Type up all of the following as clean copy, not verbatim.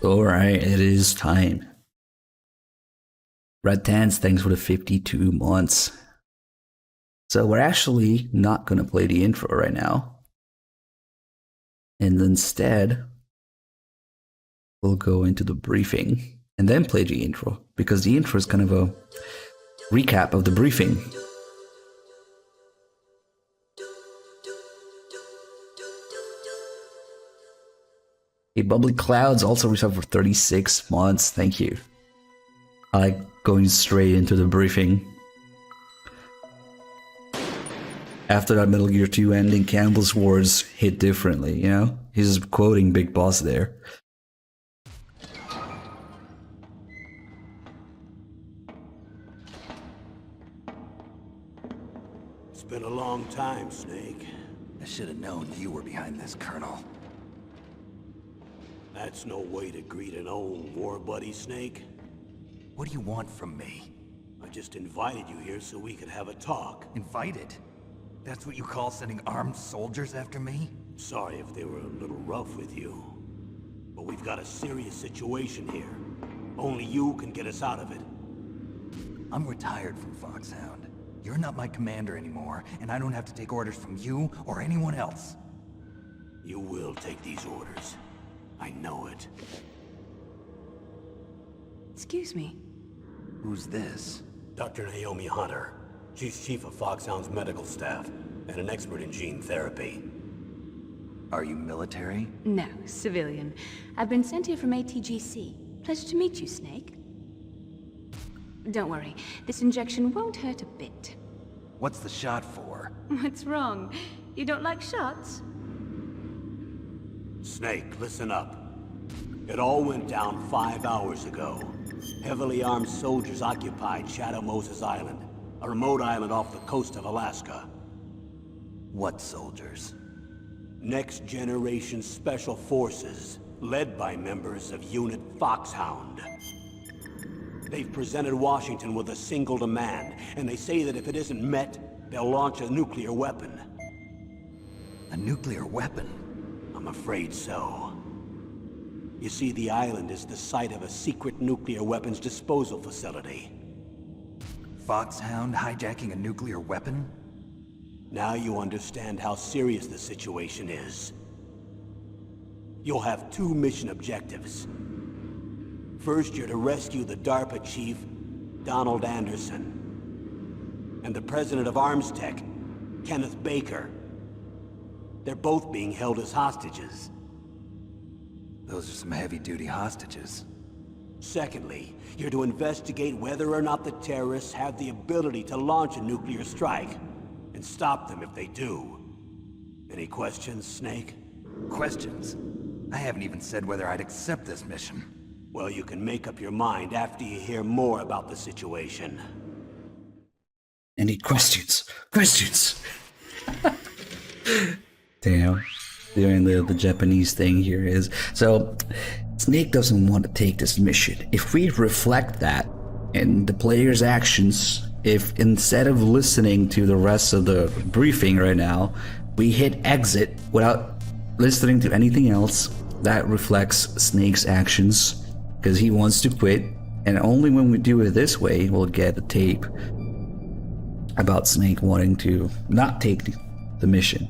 Alright, it is time. Red Tans, thanks for the 52 months. So we're actually not going to play the intro right now. And instead, we'll go into the briefing and then play the intro, because the intro is kind of a recap of the briefing. A Bubbly Clouds also reached out for 36 months. Thank you. I like going straight into the briefing. After that Metal Gear 2 ending, Campbell's words hit differently, you know? He's quoting Big Boss there. It's been a long time, Snake. I should have known you were behind this, Colonel. That's no way to greet an old war buddy, Snake. What do you want from me? I just invited you here so we could have a talk. Invited? That's what you call sending armed soldiers after me? Sorry if they were a little rough with you. But we've got a serious situation here. Only you can get us out of it. I'm retired from Foxhound. You're not my commander anymore, and I don't have to take orders from you or anyone else. You will take these orders. I know it. Excuse me. Who's this? Dr. Naomi Hunter. She's chief of Foxhound's medical staff, and an expert in gene therapy. Are you military? No, civilian. I've been sent here from ATGC. Pleasure to meet you, Snake. Don't worry, this injection won't hurt a bit. What's the shot for? What's wrong? You don't like shots? Snake, listen up. It all went down 5 hours ago. Heavily armed soldiers occupied Shadow Moses Island, a remote island off the coast of Alaska. What soldiers? Next Generation Special Forces, led by members of Unit Foxhound. They've presented Washington with a single demand, and they say that if it isn't met, they'll launch a nuclear weapon. A nuclear weapon? I'm afraid so. You see, the island is the site of a secret nuclear weapons disposal facility. Foxhound hijacking a nuclear weapon? Now you understand how serious the situation is. You'll have 2 mission objectives. First, you're to rescue the DARPA chief, Donald Anderson, and the president of Armstech, Kenneth Baker. They're both being held as hostages. Those are some heavy-duty hostages. Secondly, you're to investigate whether or not the terrorists have the ability to launch a nuclear strike, and stop them if they do. Any questions, Snake? Questions? I haven't even said whether I'd accept this mission. Well, you can make up your mind after you hear more about the situation. Any questions? Questions! Damn. Doing the Japanese thing here is. So, Snake doesn't want to take this mission. If we reflect that in the player's actions, if instead of listening to the rest of the briefing right now, we hit exit without listening to anything else, that reflects Snake's actions, because he wants to quit, and only when we do it this way, we'll get a tape about Snake wanting to not take the mission.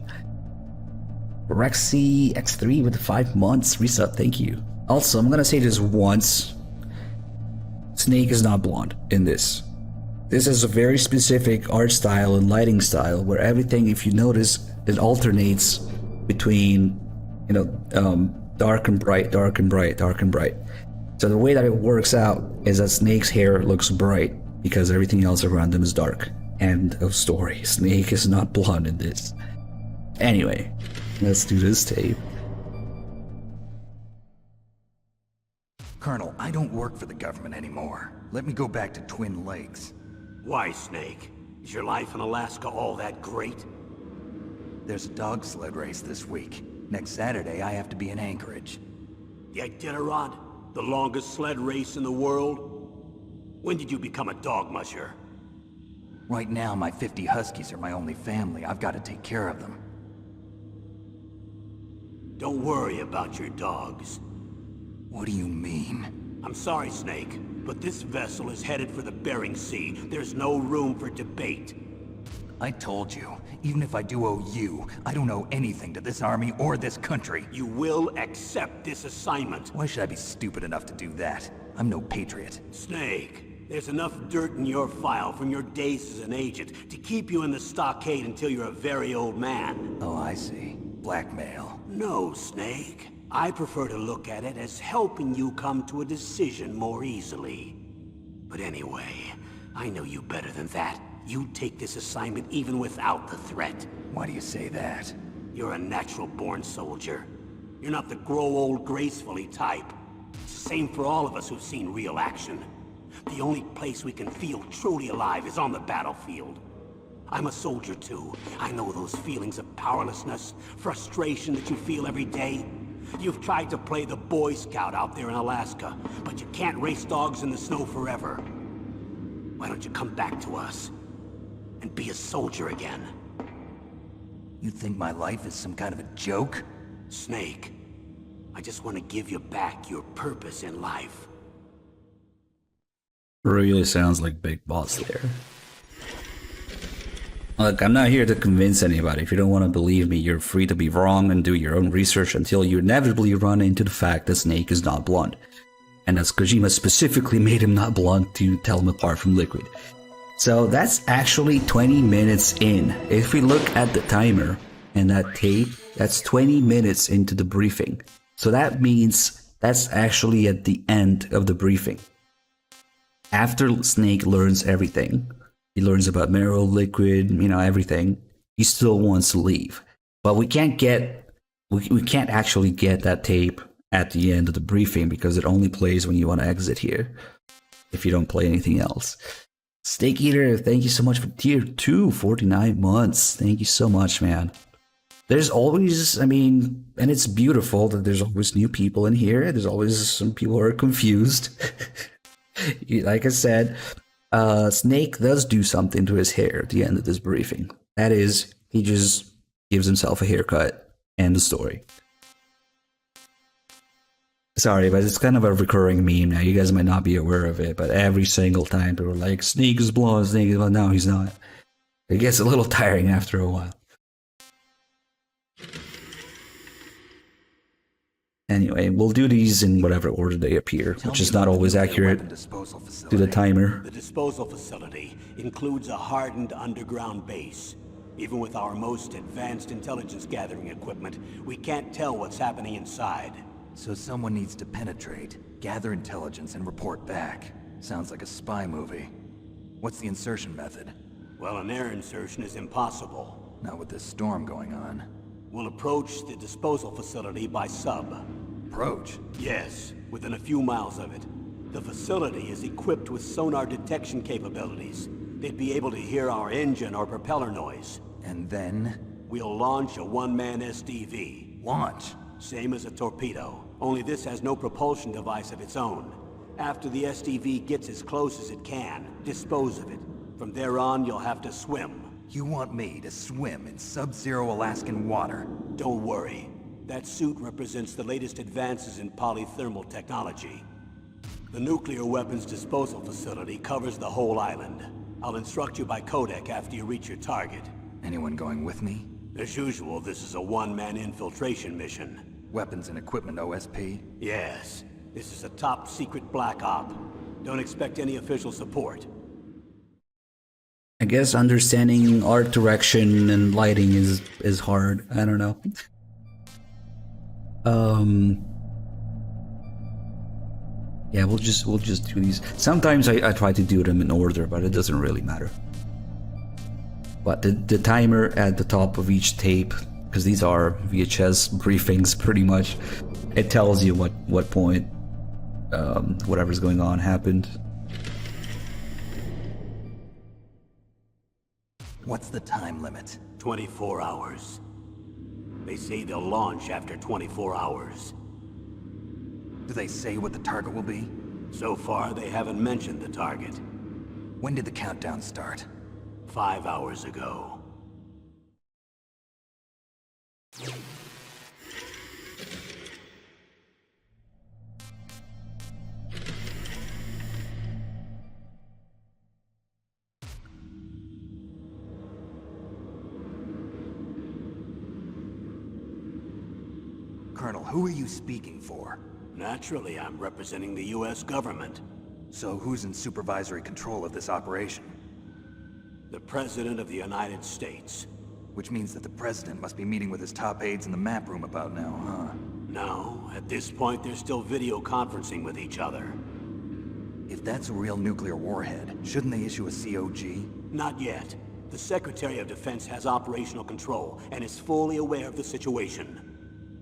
Rexy X3 with 5 months reset, thank you. Also, I'm gonna say this once. Snake is not blonde in this. This is a very specific art style and lighting style where everything, if you notice, it alternates between, dark and bright, dark and bright, dark and bright. So the way that it works out is that Snake's hair looks bright because everything else around him is dark. End of story. Snake is not blonde in this. Anyway, let's do this tape. Colonel, I don't work for the government anymore. Let me go back to Twin Lakes. Why, Snake? Is your life in Alaska all that great? There's a dog sled race this week. Next Saturday, I have to be in Anchorage. The Iditarod? The longest sled race in the world? When did you become a dog musher? Right now, my 50 Huskies are my only family. I've got to take care of them. Don't worry about your dogs. What do you mean? I'm sorry, Snake, but this vessel is headed for the Bering Sea. There's no room for debate. I told you, even if I do owe you, I don't owe anything to this army or this country. You will accept this assignment. Why should I be stupid enough to do that? I'm no patriot. Snake, there's enough dirt in your file from your days as an agent to keep you in the stockade until you're a very old man. Oh, I see. Blackmail. No, Snake. I prefer to look at it as helping you come to a decision more easily. But anyway, I know you better than that. You take this assignment even without the threat. Why do you say that? You're a natural-born soldier. You're not the grow old gracefully type. It's the same for all of us who've seen real action. The only place we can feel truly alive is on the battlefield. I'm a soldier too. I know those feelings of powerlessness, frustration that you feel every day. You've tried to play the Boy Scout out there in Alaska, but you can't race dogs in the snow forever. Why don't you come back to us and be a soldier again? You think my life is some kind of a joke? Snake, I just want to give you back your purpose in life. Really sounds like Big Boss there. Look, I'm not here to convince anybody. If you don't want to believe me, you're free to be wrong and do your own research until you inevitably run into the fact that Snake is not blonde. And as Kojima specifically made him not blonde to tell him apart from Liquid. So that's actually 20 minutes in. If we look at the timer and that tape, that's 20 minutes into the briefing. So that means that's actually at the end of the briefing. After Snake learns everything, he learns about Meryl, Liquid, everything, he still wants to leave. But we can't actually get that tape at the end of the briefing because it only plays when you want to exit here. If you don't play anything else. Steak Eater, thank you so much for tier 2, 49 months. Thank you so much, man. There's always, and it's beautiful that there's always new people in here. There's always some people who are confused. Like I said, Snake does do something to his hair at the end of this briefing. That is, he just gives himself a haircut. End of story. Sorry, but it's kind of a recurring meme now. You guys might not be aware of it, but every single time people are like, Snake is blonde, Snake is blonde. No, he's not. It gets a little tiring after a while. Anyway, we'll do these in whatever order they appear, which is not always accurate to the timer. The disposal facility includes a hardened underground base. Even with our most advanced intelligence gathering equipment, we can't tell what's happening inside. So someone needs to penetrate, gather intelligence, and report back. Sounds like a spy movie. What's the insertion method? Well, an air insertion is impossible. Not with this storm going on. We'll approach the disposal facility by sub. Approach? Yes, within a few miles of it. The facility is equipped with sonar detection capabilities. They'd be able to hear our engine or propeller noise. And then? We'll launch a one-man SDV. Launch? Same as a torpedo, only this has no propulsion device of its own. After the SDV gets as close as it can, dispose of it. From there on, you'll have to swim. You want me to swim in sub-zero Alaskan water? Don't worry. That suit represents the latest advances in polythermal technology. The nuclear weapons disposal facility covers the whole island. I'll instruct you by codec after you reach your target. Anyone going with me? As usual, this is a one-man infiltration mission. Weapons and equipment OSP? Yes. This is a top-secret black op. Don't expect any official support. I guess understanding art direction and lighting is hard. I don't know. Yeah, we'll just do these. Sometimes I try to do them in order, but it doesn't really matter. But the timer at the top of each tape, because these are VHS briefings pretty much, it tells you what point whatever's going on happened. What's the time limit? 24 hours. They say they'll launch after 24 hours. Do they say what the target will be? So far, they haven't mentioned the target. When did the countdown start? 5 hours ago. Colonel, who are you speaking for? Naturally, I'm representing the US government. So who's in supervisory control of this operation? The President of the United States. Which means that the President must be meeting with his top aides in the map room about now, huh? No, at this point they're still video conferencing with each other. If that's a real nuclear warhead, shouldn't they issue a COG? Not yet. The Secretary of Defense has operational control and is fully aware of the situation.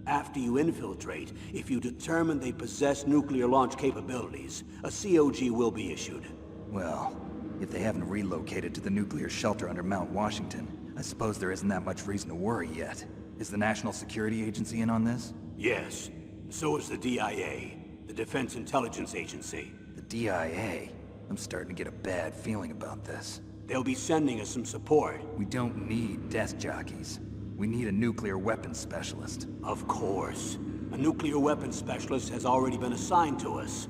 After you infiltrate, if you determine they possess nuclear launch capabilities, a COG will be issued. Well, if they haven't relocated to the nuclear shelter under Mount Washington, I suppose there isn't that much reason to worry yet. Is the National Security Agency in on this? Yes. So is the DIA, the Defense Intelligence Agency. The DIA? I'm starting to get a bad feeling about this. They'll be sending us some support. We don't need desk jockeys. We need a nuclear weapons specialist. Of course. A nuclear weapons specialist has already been assigned to us.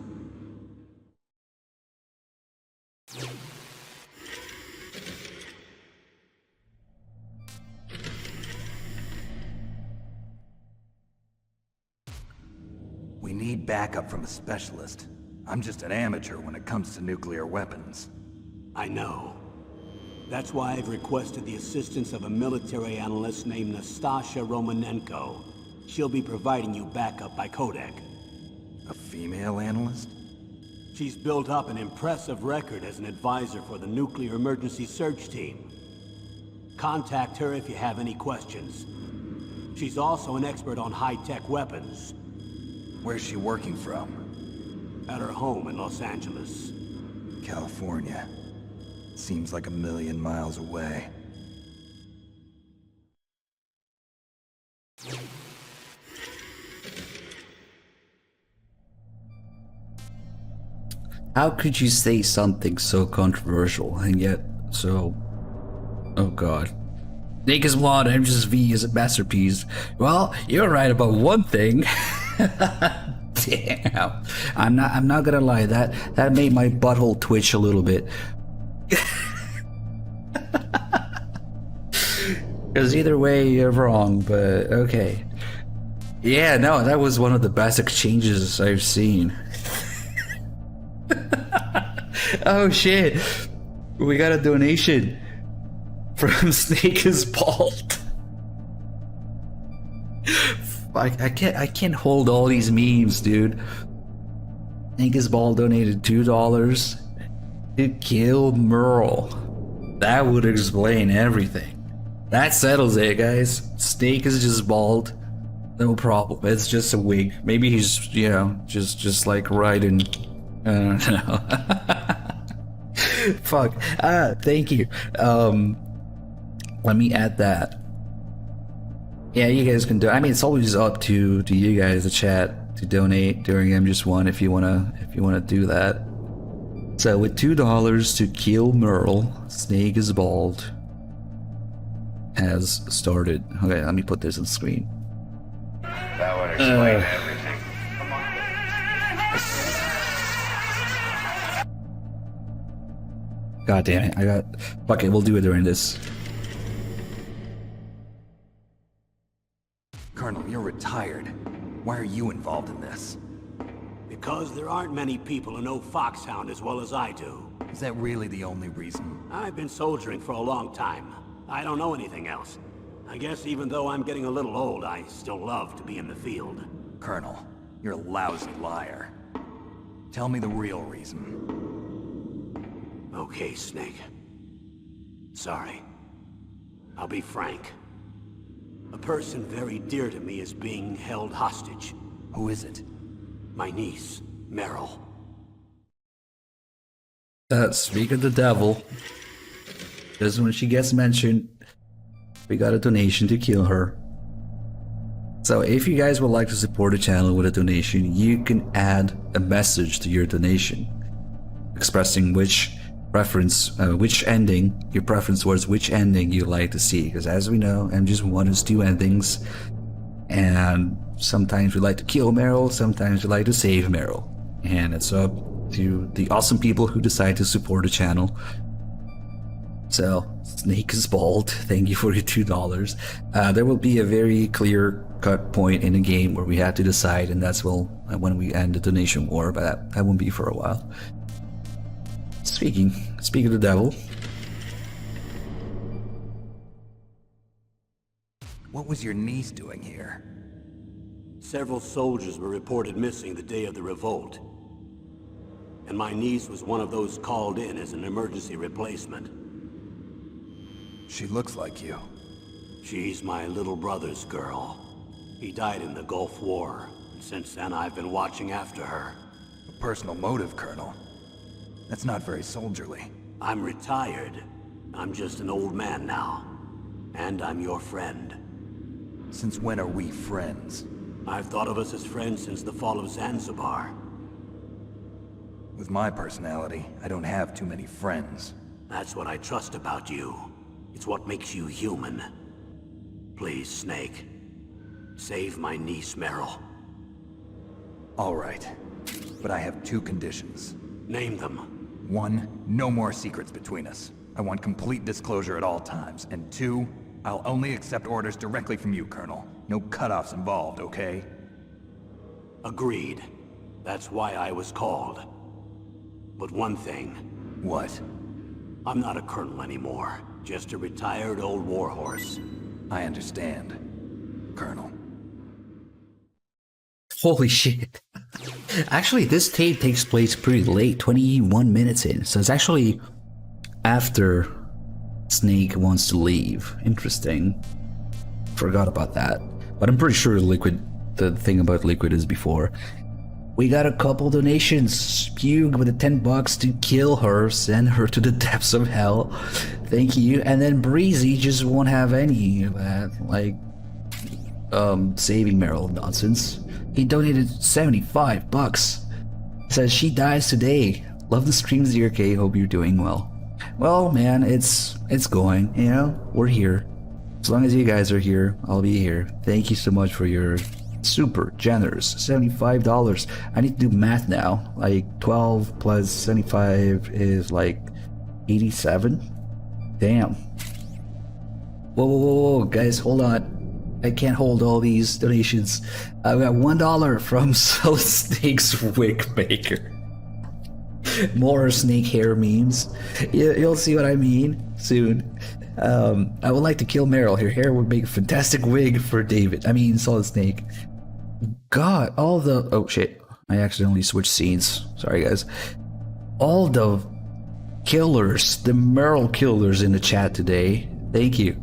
We need backup from a specialist. I'm just an amateur when it comes to nuclear weapons. I know. That's why I've requested the assistance of a military analyst named Nastasha Romanenko. She'll be providing you backup by Kodak. A female analyst? She's built up an impressive record as an advisor for the Nuclear Emergency Search Team. Contact her if you have any questions. She's also an expert on high-tech weapons. Where's she working from? At her home in Los Angeles. California. Seems like 1,000,000 miles away. How could you say something so controversial and yet so... Oh god. Snake is blonde, MGS V is a masterpiece. Well, you're right about one thing. Damn. I'm not gonna lie, that made my butthole twitch a little bit. Because either way, you're wrong, but okay. Yeah, no, that was one of the best exchanges I've seen. Oh shit. We got a donation from Snake is Bald. I can't hold all these memes, dude. Snake is Bald donated $2 to kill Merle. That would explain everything. That settles it, guys. Snake is just bald. No problem. It's just a wig. Maybe he's, you know, just like riding. I don't know. Fuck. Thank you. Let me add that. Yeah, you guys can do. I mean, it's always up to you guys, the chat, to donate during MGS1 if you wanna do that. So with $2 to kill Merle, Snake is Bald has started. Okay, let me put this on the screen. That would explain everything. God damn it! Fuck it, we'll do it during this. Colonel, you're retired. Why are you involved in this? Because there aren't many people who know Foxhound as well as I do. Is that really the only reason? I've been soldiering for a long time. I don't know anything else. I guess even though I'm getting a little old, I still love to be in the field. Colonel, you're a lousy liar. Tell me the real reason. Okay, Snake. Sorry. I'll be frank. A person very dear to me is being held hostage. Who is it? My niece, Meryl. Speak of the devil. Because when she gets mentioned, we got a donation to kill her. So if you guys would like to support the channel with a donation, you can add a message to your donation expressing which preference, which ending, your preference towards which ending you like to see. Because as we know, MGS1 has two endings, and sometimes we like to kill Meryl, sometimes we like to save Meryl. And it's up to the awesome people who decide to support the channel. So, Snake is bald. Thank you for your $2. There will be a very clear cut point in the game where we have to decide, and that's when we end the donation war, but that won't be for a while. Speaking of the devil. What was your niece doing here? Several soldiers were reported missing the day of the revolt. And my niece was one of those called in as an emergency replacement. She looks like you. She's my little brother's girl. He died in the Gulf War, and since then I've been watching after her. A personal motive, Colonel. That's not very soldierly. I'm retired. I'm just an old man now. And I'm your friend. Since when are we friends? I've thought of us as friends since the fall of Zanzibar. With my personality, I don't have too many friends. That's what I trust about you. It's what makes you human. Please, Snake. Save my niece, Meryl. All right. But I have two conditions. Name them. 1, no more secrets between us. I want complete disclosure at all times. And 2, I'll only accept orders directly from you, Colonel. No cutoffs involved, okay? Agreed. That's why I was called. But one thing. What? I'm not a colonel anymore. Just a retired old warhorse. I understand, Colonel. Holy shit. Actually, this tape takes place pretty late, 21 minutes in. So it's actually after Snake wants to leave. Interesting. Forgot about that. But I'm pretty sure the thing about Liquid is before. We got a couple donations. Spug with the $10 to kill her, send her to the depths of hell. Thank you. And then Breezy just won't have any of that, like, saving Meryl nonsense. He donated $75. Says she dies today. Love the stream, ZRK. Hope you're doing well. Well, man, it's going. You know, we're here. As long as you guys are here, I'll be here. Thank you so much for your super generous $75. I need to do math now. Like 12 plus 75 is like 87. Damn. Whoa, guys, hold on. I can't hold all these donations. I got $1 from Solid Snake's wig maker. More snake hair memes. You'll see what I mean soon. I would like to kill Meryl. Her hair would make a fantastic wig for David. I mean, Solid Snake. God, all the... Oh, shit. I accidentally switched scenes. Sorry, guys. All the killers, the Meryl killers in the chat today. Thank you.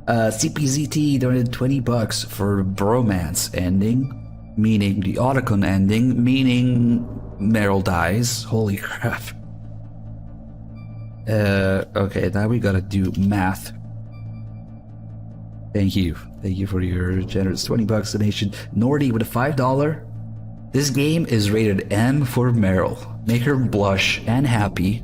CPZT donated $20 for bromance ending, meaning the Otacon ending, meaning Meryl dies. Holy crap. Okay, now we gotta do math. Thank you for your generous $20 donation. Nordy with a $5. This game is rated M for Meryl. Make her blush and happy.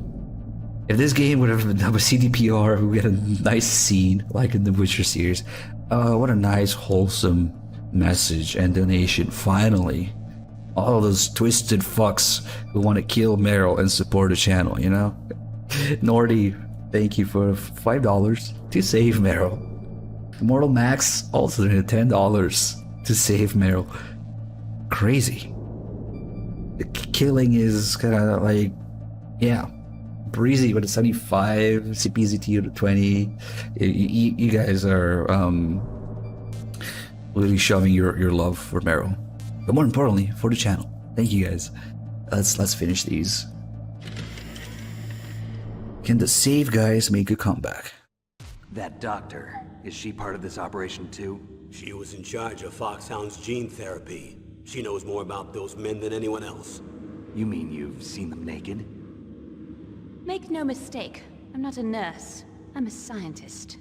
If this game would have done a CDPR, we would get a nice scene like in the Witcher series. What a nice, wholesome message and donation. Finally, all those twisted fucks who want to kill Meryl and support the channel, you know. Nordy, thank you for $5 to save Meryl. Immortal Max also donated $10 to save Meryl. Crazy. The killing is kind of like, yeah. Breezy with a 75, CPZT with a 20. You guys are really showing your love for Meryl, but more importantly, for the channel. Thank you guys. Let's finish these. Can the save guys make a comeback? That doctor, is she part of this operation too? She was in charge of Foxhound's gene therapy. She knows more about those men than anyone else. You mean you've seen them naked? Make no mistake, I'm not a nurse. I'm a scientist.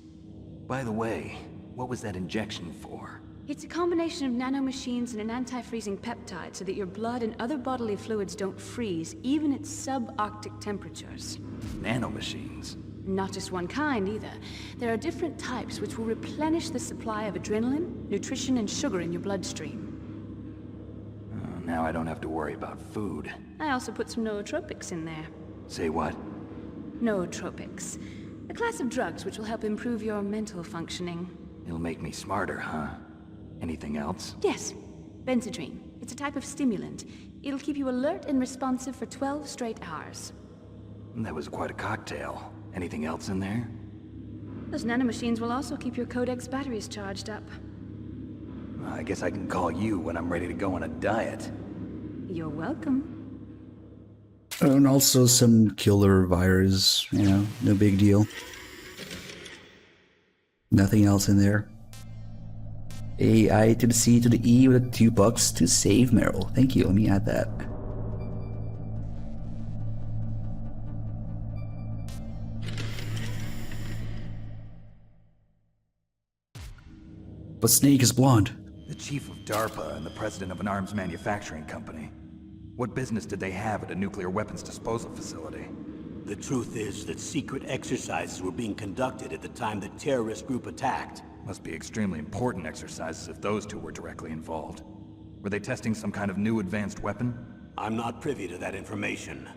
By the way, what was that injection for? It's a combination of nanomachines and an anti-freezing peptide so that your blood and other bodily fluids don't freeze, even at subarctic temperatures. Nanomachines? Not just one kind, either. There are different types which will replenish the supply of adrenaline, nutrition, and sugar in your bloodstream. Now I don't have to worry about food. I also put some nootropics in there. Say what? nootropics. A class of drugs which will help improve your mental functioning. It'll make me smarter, huh? Anything else? Yes, Benzedrine. It's a type of stimulant. It'll keep you alert and responsive for 12 straight hours. That was quite a cocktail. Anything else in there? Those nanomachines will also keep your Codex batteries charged up. I guess I can call you when I'm ready to go on a diet. You're welcome. And also some killer virus, you know, no big deal. Nothing else in there. A I to the C to the E with $2 to save Meryl. Thank you, let me add that. But Snake is blonde. The chief of DARPA and the president of an arms manufacturing company. What business did they have at a nuclear weapons disposal facility? The truth is that secret exercises were being conducted at the time the terrorist group attacked. Must be extremely important exercises if those two were directly involved. Were they testing some kind of new advanced weapon? I'm not privy to that information.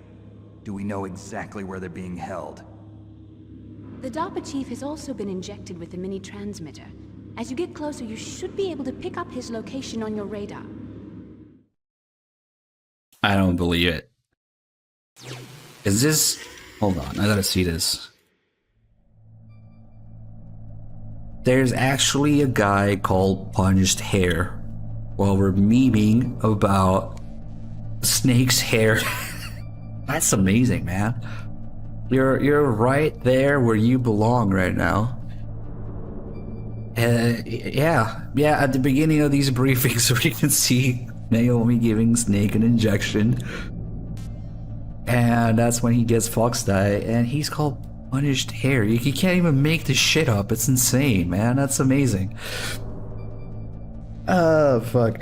Do we know exactly where they're being held? The DARPA chief has also been injected with a mini transmitter. As you get closer, you should be able to pick up his location on your radar. I don't believe it. Is this... Hold on, I gotta see this. There's actually a guy called Punished Hair. While we're memeing about Snake's hair. That's amazing, man. You're right there where you belong right now. Yeah, at the beginning of these briefings we can see Naomi giving Snake an injection. And that's when he gets Fox Die, and he's called Punished Hair. You can't even make this shit up. It's insane, man. That's amazing. Oh, fuck.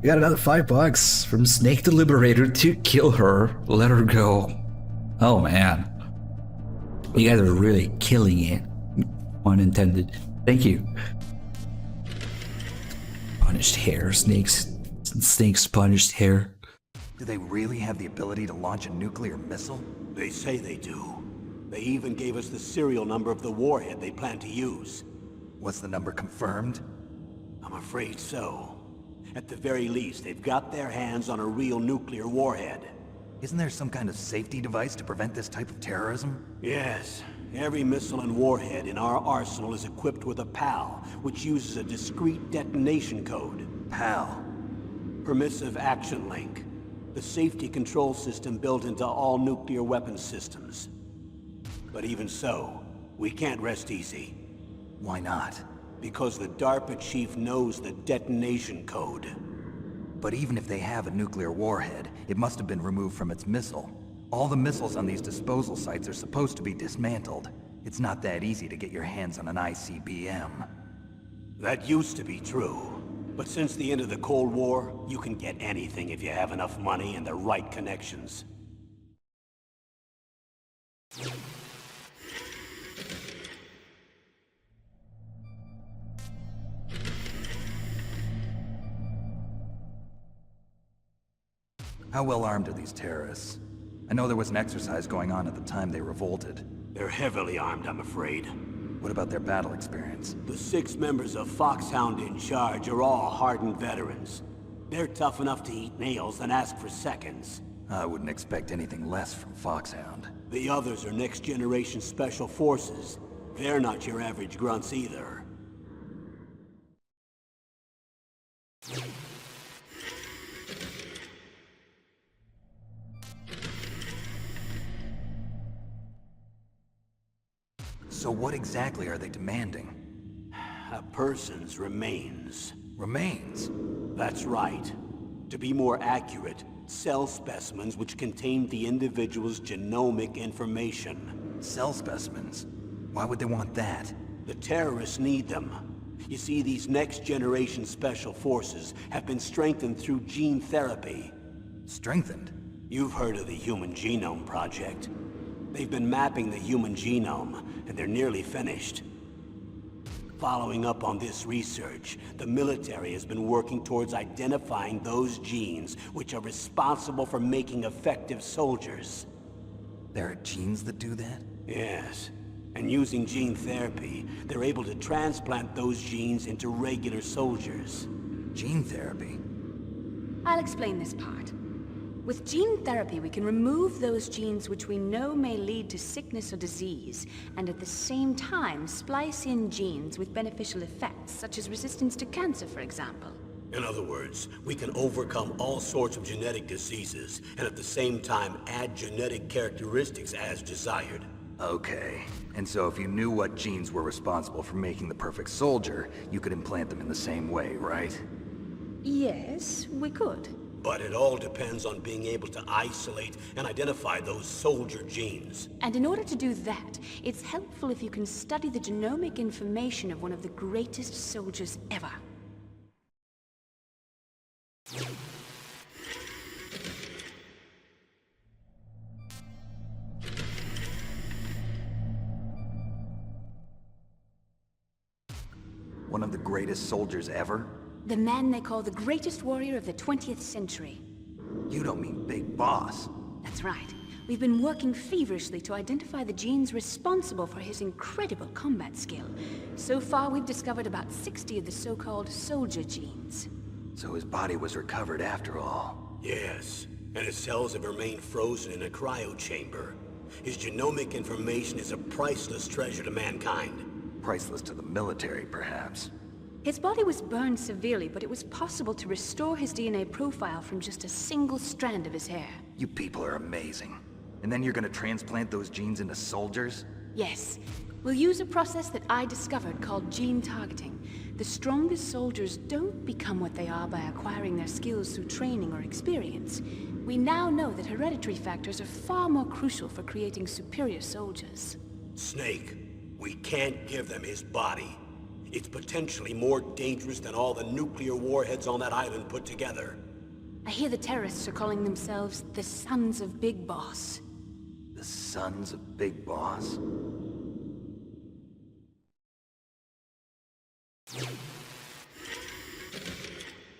We got another $5 from Snake the Liberator to kill her. Let her go. Oh, man. You guys are really killing it. Pun intended. Thank you. Punished Hair. Snake's Punished Hair. Do they really have the ability to launch a nuclear missile? They say they do. They even gave us the serial number of the warhead they plan to use. Was the number confirmed? I'm afraid so. At the very least, they've got their hands on a real nuclear warhead. Isn't there some kind of safety device to prevent this type of terrorism? Yes. Every missile and warhead in our arsenal is equipped with a PAL, which uses a discrete detonation code. PAL? Permissive Action Link. The safety control system built into all nuclear weapons systems. But even so, we can't rest easy. Why not? Because the DARPA chief knows the detonation code. But even if they have a nuclear warhead, it must have been removed from its missile. All the missiles on these disposal sites are supposed to be dismantled. It's not that easy to get your hands on an ICBM. That used to be true. But since the end of the Cold War, you can get anything if you have enough money and the right connections. How well armed are these terrorists? I know there was an exercise going on at the time they revolted. They're heavily armed, I'm afraid. What about their battle experience? The 6 members of Foxhound in charge are all hardened veterans. They're tough enough to eat nails and ask for seconds. I wouldn't expect anything less from Foxhound. The others are next-generation special forces. They're not your average grunts either. So what exactly are they demanding? A person's remains. Remains? That's right. To be more accurate, cell specimens which contain the individual's genomic information. Cell specimens? Why would they want that? The terrorists need them. You see, these next-generation special forces have been strengthened through gene therapy. Strengthened? You've heard of the Human Genome Project. They've been mapping the human genome, and they're nearly finished. Following up on this research, the military has been working towards identifying those genes which are responsible for making effective soldiers. There are genes that do that? Yes. And using gene therapy, they're able to transplant those genes into regular soldiers. Gene therapy? I'll explain this part. With gene therapy, we can remove those genes which we know may lead to sickness or disease, and at the same time splice in genes with beneficial effects, such as resistance to cancer, for example. In other words, we can overcome all sorts of genetic diseases, and at the same time add genetic characteristics as desired. Okay. And so if you knew what genes were responsible for making the perfect soldier, you could implant them in the same way, right? Yes, we could. But it all depends on being able to isolate and identify those soldier genes. And in order to do that, it's helpful if you can study the genomic information of one of the greatest soldiers ever. One of the greatest soldiers ever? The man they call the greatest warrior of the 20th century. You don't mean Big Boss. That's right. We've been working feverishly to identify the genes responsible for his incredible combat skill. So far, we've discovered about 60 of the so-called soldier genes. So his body was recovered after all. Yes, and his cells have remained frozen in a cryo chamber. His genomic information is a priceless treasure to mankind. Priceless to the military, perhaps. His body was burned severely, but it was possible to restore his DNA profile from just a single strand of his hair. You people are amazing. And then you're gonna transplant those genes into soldiers? Yes. We'll use a process that I discovered called gene targeting. The strongest soldiers don't become what they are by acquiring their skills through training or experience. We now know that hereditary factors are far more crucial for creating superior soldiers. Snake, we can't give them his body. It's potentially more dangerous than all the nuclear warheads on that island put together. I hear the terrorists are calling themselves the Sons of Big Boss. The Sons of Big Boss?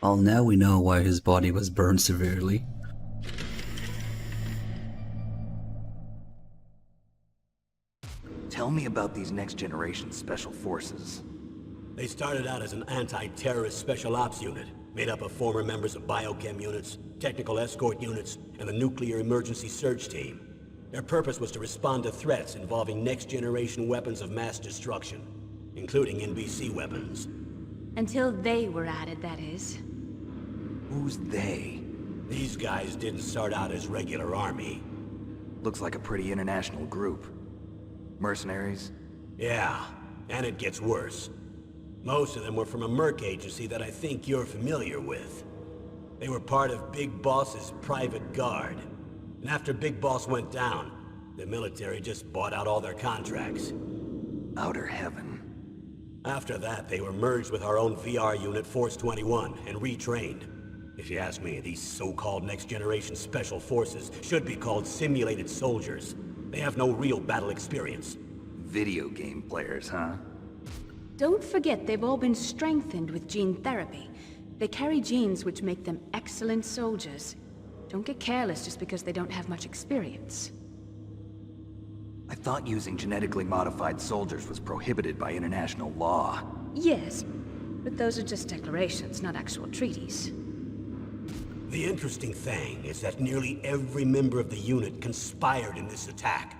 Well, now we know why his body was burned severely. Tell me about these next-generation special forces. They started out as an anti-terrorist special ops unit, made up of former members of biochem units, technical escort units, and the nuclear emergency search team. Their purpose was to respond to threats involving next-generation weapons of mass destruction, including NBC weapons. Until they were added, that is. Who's they? These guys didn't start out as regular army. Looks like a pretty international group. Mercenaries? Yeah, and it gets worse. Most of them were from a merc agency that I think you're familiar with. They were part of Big Boss's private guard. And after Big Boss went down, the military just bought out all their contracts. Outer heaven. After that, they were merged with our own VR unit, Force 21, and retrained. If you ask me, these so-called next-generation special forces should be called simulated soldiers. They have no real battle experience. Video game players, huh? Don't forget they've all been strengthened with gene therapy. They carry genes which make them excellent soldiers. Don't get careless just because they don't have much experience. I thought using genetically modified soldiers was prohibited by international law. Yes, but those are just declarations, not actual treaties. The interesting thing is that nearly every member of the unit conspired in this attack.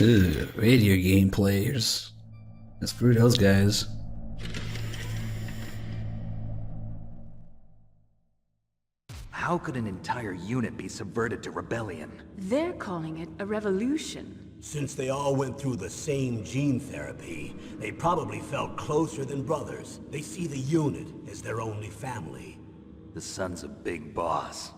Ugh, video game players. Screw those guys. How could an entire unit be subverted to rebellion? They're calling it a revolution. Since they all went through the same gene therapy, they probably felt closer than brothers. They see the unit as their only family. The Sons of Big Boss.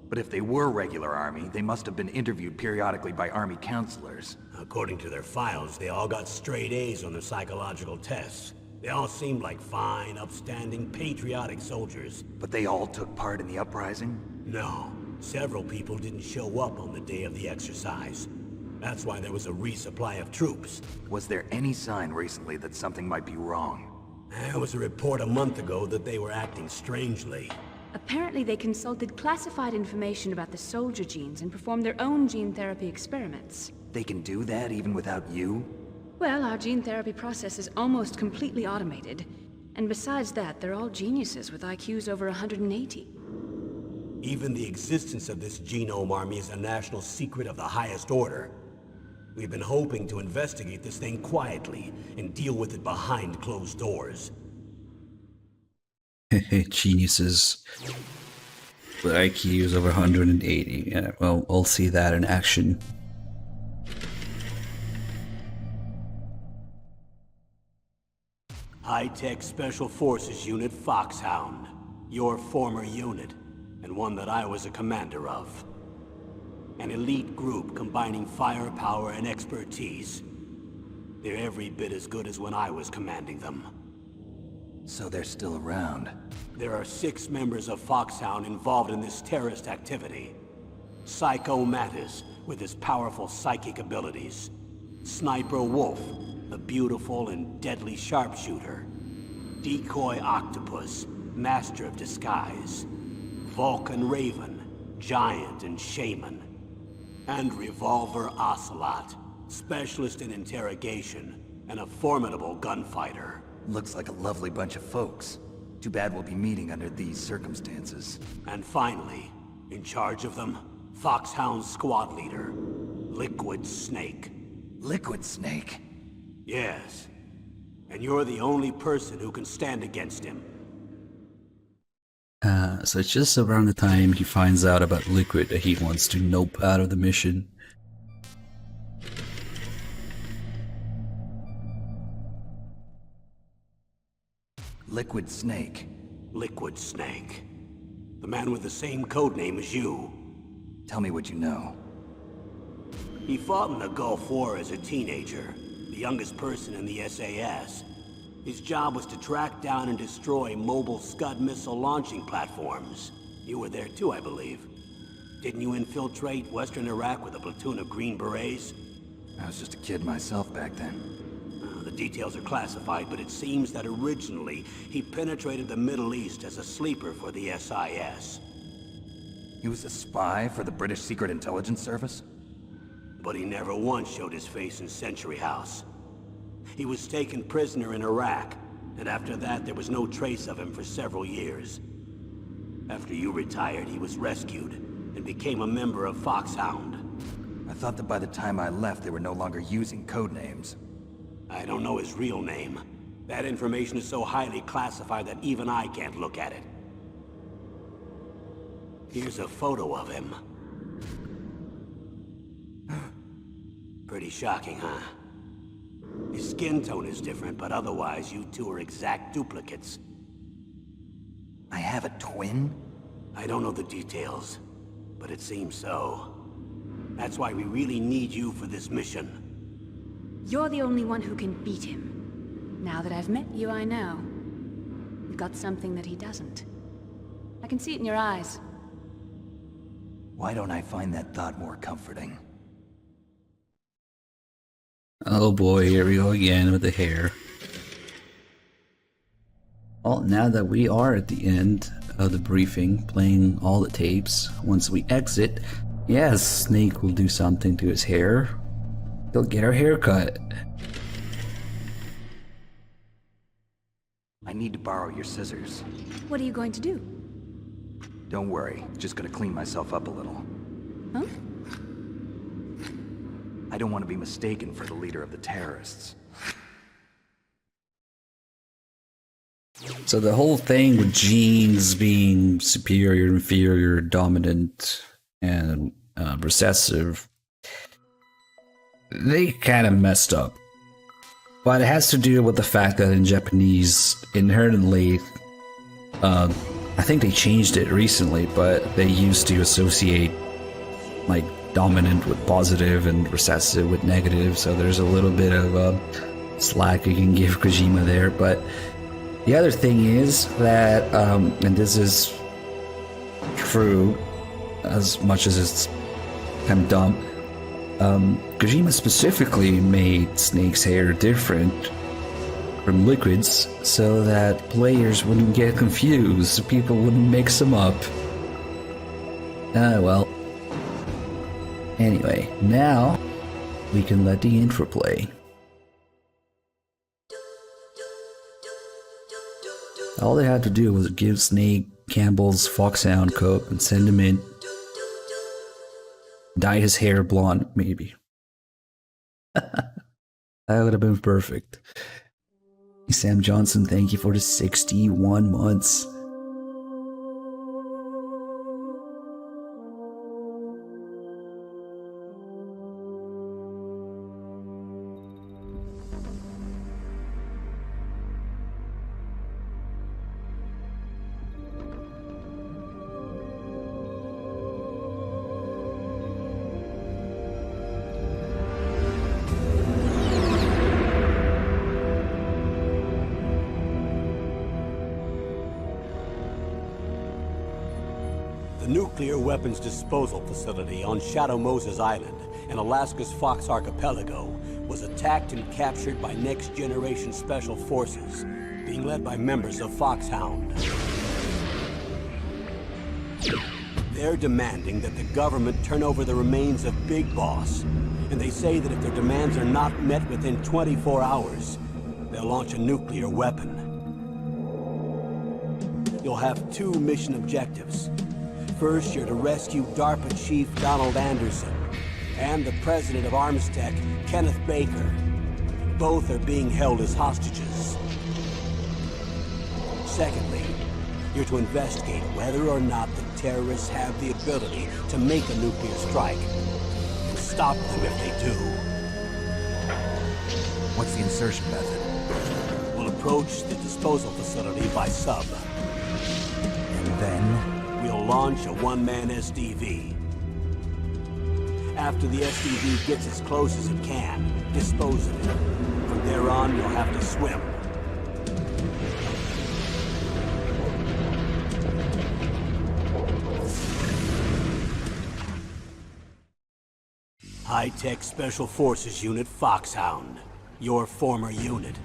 But if they were regular army, they must have been interviewed periodically by army counselors. According to their files, they all got straight A's on their psychological tests. They all seemed like fine, upstanding, patriotic soldiers. But they all took part in the uprising? No, several people didn't show up on the day of the exercise. That's why there was a resupply of troops. Was there any sign recently that something might be wrong? There was a report a month ago that they were acting strangely. Apparently they consulted classified information about the soldier genes and performed their own gene therapy experiments. They can do that even without you? Well, our gene therapy process is almost completely automated. And besides that, they're all geniuses with IQs over 180. Even the existence of this genome army is a national secret of the highest order. We've been hoping to investigate this thing quietly and deal with it behind closed doors. Geniuses. With IQs over 180. Yeah, well, we'll see that in action. High-Tech Special Forces Unit Foxhound. Your former unit, and one that I was a commander of. An elite group combining firepower and expertise. They're every bit as good as when I was commanding them. So they're still around. There are 6 members of Foxhound involved in this terrorist activity. Psycho Mattis, with his powerful psychic abilities. Sniper Wolf, the beautiful and deadly sharpshooter. Decoy Octopus, master of disguise. Vulcan Raven, giant and shaman. And Revolver Ocelot, specialist in interrogation and a formidable gunfighter. Looks like a lovely bunch of folks. Too bad we'll be meeting under these circumstances. And finally, in charge of them, Foxhound's squad leader, Liquid Snake. Liquid Snake? Yes. And you're the only person who can stand against him. So it's just around the time he finds out about Liquid that he wants to nope out of the mission. Liquid Snake. Liquid Snake. The man with the same codename as you. Tell me what you know. He fought in the Gulf War as a teenager, the youngest person in the SAS. His job was to track down and destroy mobile Scud missile launching platforms. You were there too, I believe. Didn't you infiltrate Western Iraq with a platoon of Green Berets? I was just a kid myself back then. The details are classified, but it seems that originally he penetrated the Middle East as a sleeper for the SIS. He was a spy for the British Secret Intelligence Service? But he never once showed his face in Century House. He was taken prisoner in Iraq, and after that there was no trace of him for several years. After you retired, he was rescued and became a member of Foxhound. I thought that by the time I left, they were no longer using codenames. I don't know his real name. That information is so highly classified that even I can't look at it. Here's a photo of him. Pretty shocking, huh? His skin tone is different, but otherwise you two are exact duplicates. I have a twin? I don't know the details, but it seems so. That's why we really need you for this mission. You're the only one who can beat him. Now that I've met you, I know. You've got something that he doesn't. I can see it in your eyes. Why don't I find that thought more comforting? Oh boy, here we go again with the hair. Well, now that we are at the end of the briefing, playing all the tapes, once we exit, yes, Snake will do something to his hair. He'll get our haircut. I need to borrow your scissors. What are you going to do? Don't worry, just gonna clean myself up a little. Huh? I don't want to be mistaken for the leader of the terrorists. So the whole thing with genes being superior, inferior, dominant, and recessive, they kind of messed up. But it has to do with the fact that in Japanese, inherently, I think they changed it recently, but they used to associate like dominant with positive and recessive with negative, so there's a little bit of slack you can give Kojima there. But the other thing is that, and this is true as much as it's kind of dumb, Kojima specifically made Snake's hair different from liquids so that players wouldn't get confused, so people wouldn't mix them up. Well. Anyway, now we can let the intro play. All they had to do was give Snake Campbell's Foxhound coat and send him in. Dye his hair blonde, maybe. That would have been perfect. Sam Johnson, thank you for the 61 months. The nuclear weapons disposal facility on Shadow Moses Island in Alaska's Fox Archipelago was attacked and captured by Next Generation Special Forces, being led by members of Foxhound. They're demanding that the government turn over the remains of Big Boss, and they say that if their demands are not met within 24 hours, they'll launch a nuclear weapon. You'll have 2 mission objectives. First, you're to rescue DARPA Chief Donald Anderson and the President of Armstech, Kenneth Baker. Both are being held as hostages. Secondly, you're to investigate whether or not the terrorists have the ability to make a nuclear strike and stop them if they do. What's the insertion method? We'll approach the disposal facility by sub. And then? We'll launch a one-man SDV. After the SDV gets as close as it can, dispose of it. From there on, you'll have to swim. High-Tech Special Forces Unit Foxhound. Your former unit,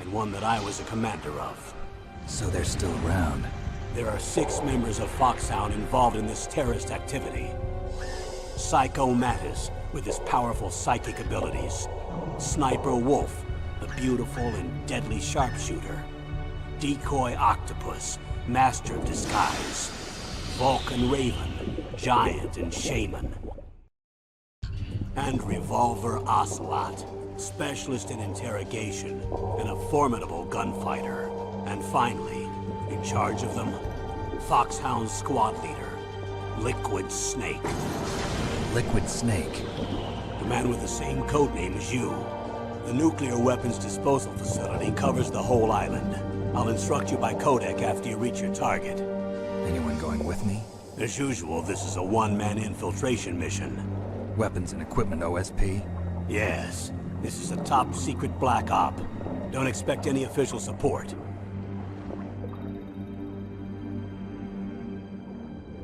and one that I was a commander of. So they're still around. There are 6 members of Foxhound involved in this terrorist activity. Psycho Mattis, with his powerful psychic abilities. Sniper Wolf, the beautiful and deadly sharpshooter. Decoy Octopus, master of disguise. Vulcan Raven, giant and shaman. And Revolver Ocelot, specialist in interrogation and a formidable gunfighter. And finally, in charge of them, Foxhound squad leader, Liquid Snake. Liquid Snake? The man with the same codename as you. The nuclear weapons disposal facility covers the whole island. I'll instruct you by codec after you reach your target. Anyone going with me? As usual, this is a one-man infiltration mission. Weapons and equipment OSP? Yes, this is a top-secret black op. Don't expect any official support.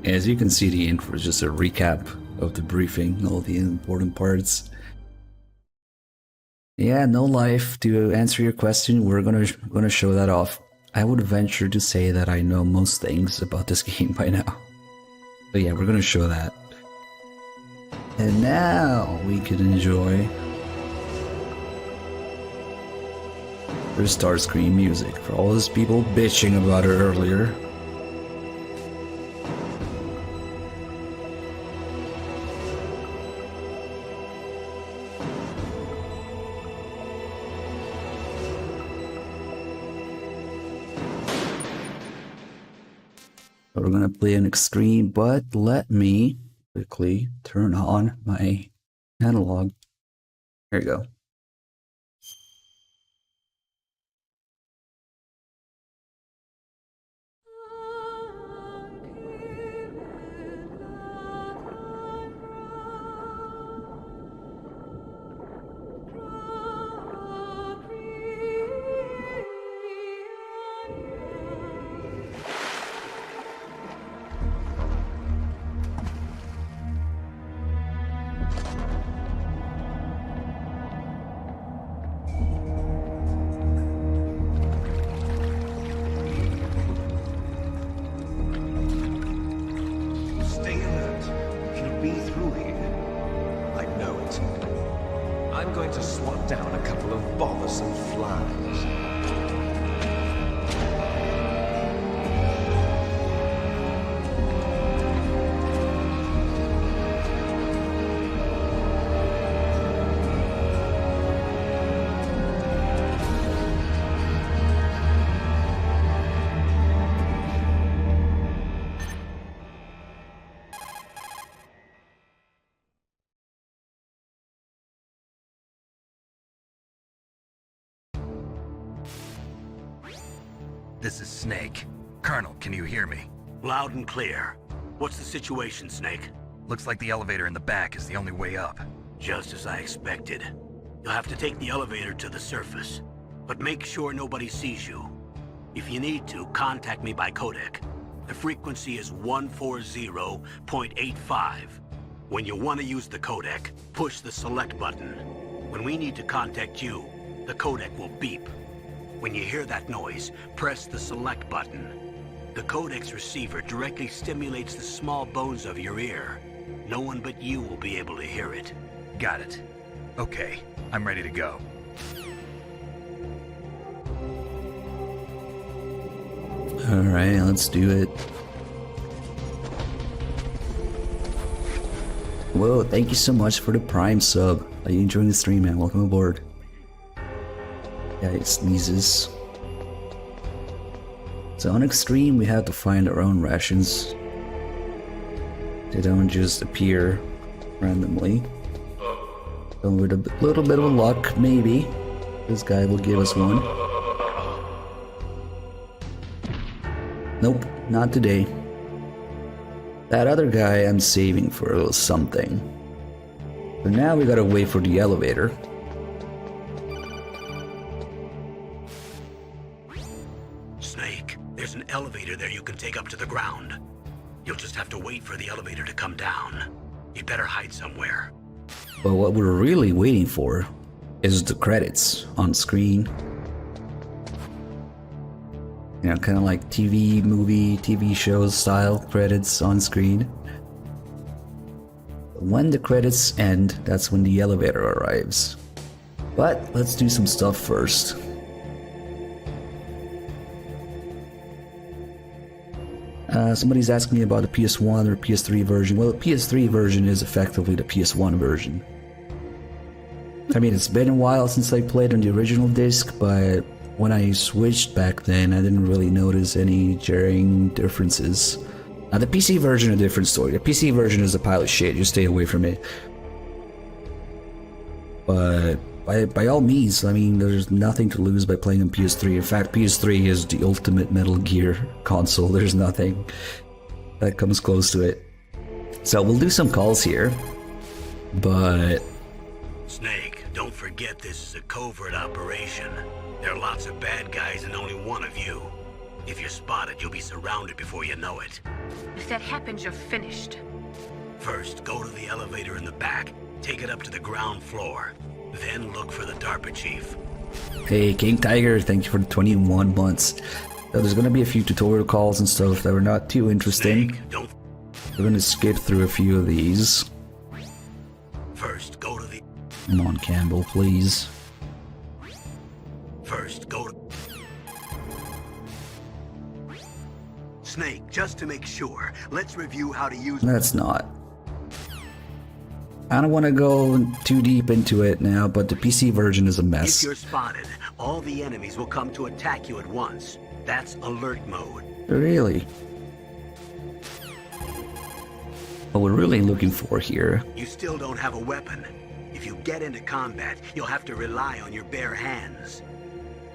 As you can see, the intro is just a recap of the briefing, all the important parts. Yeah, no life. To answer your question, we're gonna show that off. I would venture to say that I know most things about this game by now. But yeah, we're gonna show that. And now we can enjoy the Starscream music for all those people bitching about it earlier. We're gonna play an extreme, but let me quickly turn on my analog. Here you go. I'm going to swat down a couple of bothersome flies. This is Snake. Colonel, can you hear me? Loud and clear. What's the situation, Snake? Looks like the elevator in the back is the only way up. Just as I expected. You'll have to take the elevator to the surface. But make sure nobody sees you. If you need to, contact me by codec. The frequency is 140.85. When you want to use the codec, push the select button. When we need to contact you, the codec will beep. When you hear that noise, press the select button. The codec's receiver directly stimulates the small bones of your ear. No one but you will be able to hear it. Got it. Okay, I'm ready to go. Alright, let's do it. Whoa, thank you so much for the Prime sub. Are you enjoying the stream, man? Welcome aboard. Yeah, it sneezes. So on Extreme, we have to find our own rations. They don't just appear randomly. So with a little bit of luck, maybe, this guy will give us one. Nope, not today. That other guy I'm saving for a little something. So now we gotta wait for the elevator. Snake, there's an elevator there you can take up to the ground. You'll just have to wait for the elevator to come down. You'd better hide somewhere. But what we're really waiting for is the credits on screen. You know, kind of like TV shows style credits on screen. When the credits end, that's when the elevator arrives. But let's do some stuff first. Somebody's asking me about the PS1 or PS3 version. Well, the PS3 version is effectively the PS1 version. I mean, it's been a while since I played on the original disc, but when I switched back then, I didn't really notice any jarring differences. Now, the PC version is a different story. The PC version is a pile of shit. You stay away from it. But by all means, I mean, there's nothing to lose by playing on PS3. In fact, PS3 is the ultimate Metal Gear console. There's nothing that comes close to it. So we'll do some calls here, but... Snake, don't forget this is a covert operation. There are lots of bad guys and only one of you. If you're spotted, you'll be surrounded before you know it. If that happens, you're finished. First, go to the elevator in the back. Take it up to the ground floor. Then look for the DARPA chief. Hey, King Tiger, thank you for the 21 months. So there's gonna be a few tutorial calls and stuff that were not too interesting. Snake, don't... We're gonna skip through a few of these. First, go to the... Come on, Campbell, please. First, go to... Snake, just to make sure, let's review how to use... That's not. I don't want to go too deep into it now, but the PC version is a If mess. you're spotted, all the enemies will come to attack you at once. That's alert mode. Really? What we're really looking for here... You still don't have a weapon. If you get into combat, you'll have to rely on your bare hands.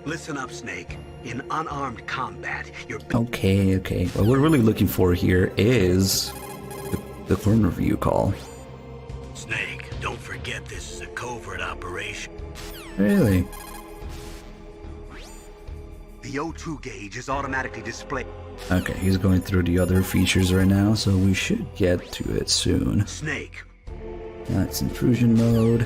Listen up, Snake. In unarmed combat, you're... Okay. What we're really looking for here is... the corner view call. Snake, don't forget this is a covert operation. Really? The O2 gauge is automatically displayed. Okay, he's going through the other features right now, so we should get to it soon. Snake. That's intrusion mode.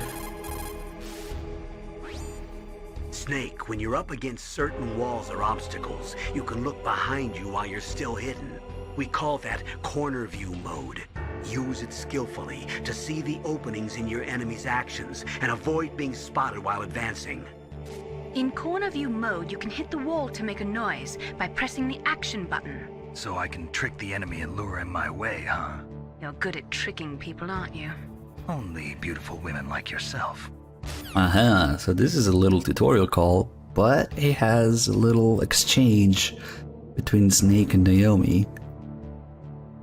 Snake, when you're up against certain walls or obstacles, you can look behind you while you're still hidden. We call that corner view mode. Use it skillfully to see the openings in your enemy's actions and avoid being spotted while advancing. In corner view mode, you can hit the wall to make a noise by pressing the action button. So I can trick the enemy and lure him my way, huh? You're good at tricking people, aren't you? Only beautiful women like yourself. So this is a little tutorial call, but it has a little exchange between Snake and Naomi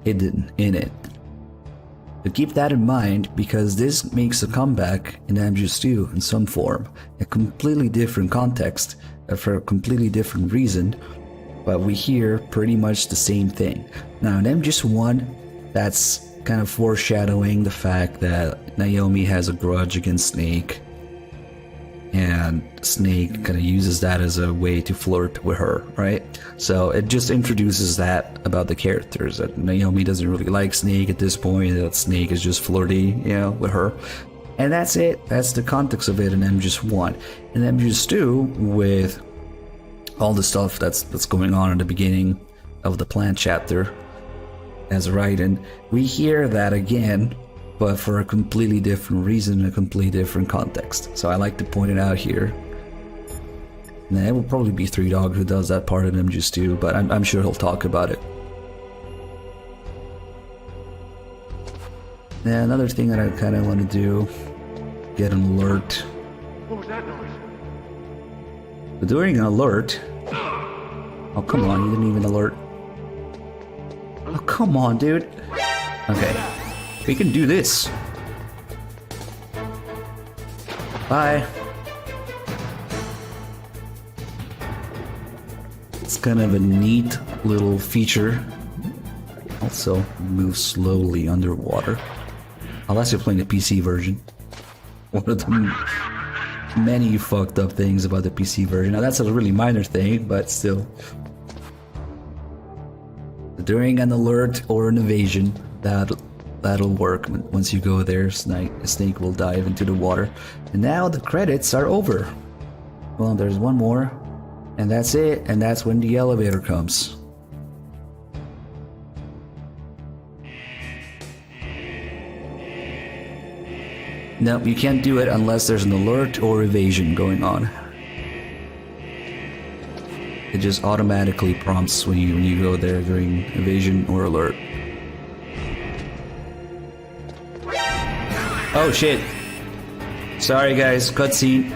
hidden in it. So keep that in mind, because this makes a comeback in MGS2 in some form, a completely different context, for a completely different reason, but we hear pretty much the same thing. Now in MGS1, that's kind of foreshadowing the fact that Naomi has a grudge against Snake, and Snake kind of uses that as a way to flirt with her, right? So it just introduces that about the characters, that Naomi doesn't really like Snake at this point, that Snake is just flirty, with her. And that's it. That's the context of it in MGS1. In MGS2, with all the stuff that's going on at the beginning of the plant chapter, as Raiden, we hear that again, but for a completely different reason, a completely different context. So I like to point it out here. And it will probably be Three Dog who does that part in MGS2, but I'm sure he'll talk about it. Now another thing that I kind of want to do, get an alert. What was that noise? But during an alert... Oh, come on, you didn't even alert. Oh, come on, dude. Okay. We can do this. Bye. It's kind of a neat little feature. Also, move slowly underwater. Unless you're playing the PC version. One of the many fucked up things about the PC version. Now that's a really minor thing, but still. During an alert or an evasion, that'll work. Once you go there, Snake will dive into the water. And now the credits are over. Well, there's one more, and that's it, and that's when the elevator comes. No, you can't do it unless there's an alert or evasion going on. It just automatically prompts when you go there during evasion or alert. Oh shit. Sorry guys, cutscene.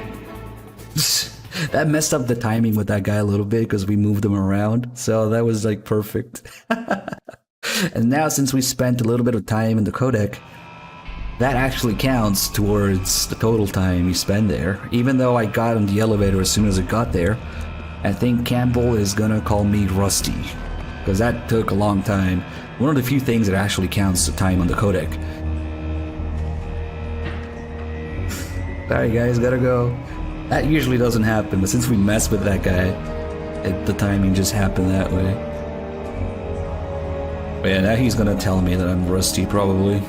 That messed up the timing with that guy a little bit because we moved him around. So that was like perfect. And now since we spent a little bit of time in the codec, that actually counts towards the total time you spend there. Even though I got on the elevator as soon as it got there, I think Campbell is gonna call me Rusty. Because that took a long time. One of the few things that actually counts the time on the codec. Sorry guys, gotta go. That usually doesn't happen, but since we messed with that guy, the timing just happened that way. But yeah, now he's gonna tell me that I'm Rusty, probably.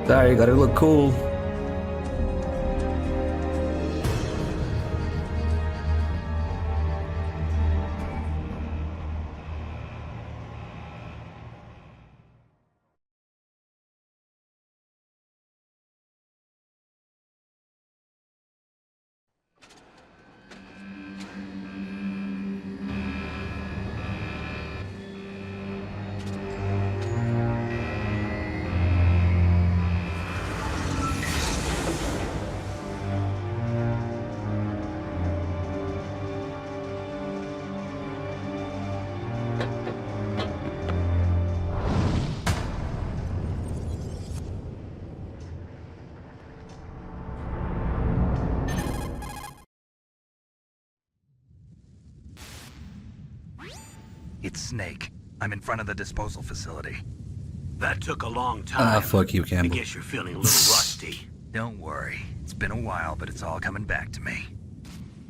Sorry, gotta look cool. It's Snake. I'm in front of the disposal facility. That took a long time. Fuck you, I Campbell. guess you're feeling a little rusty. Don't worry. It's been a while, but it's all coming back to me.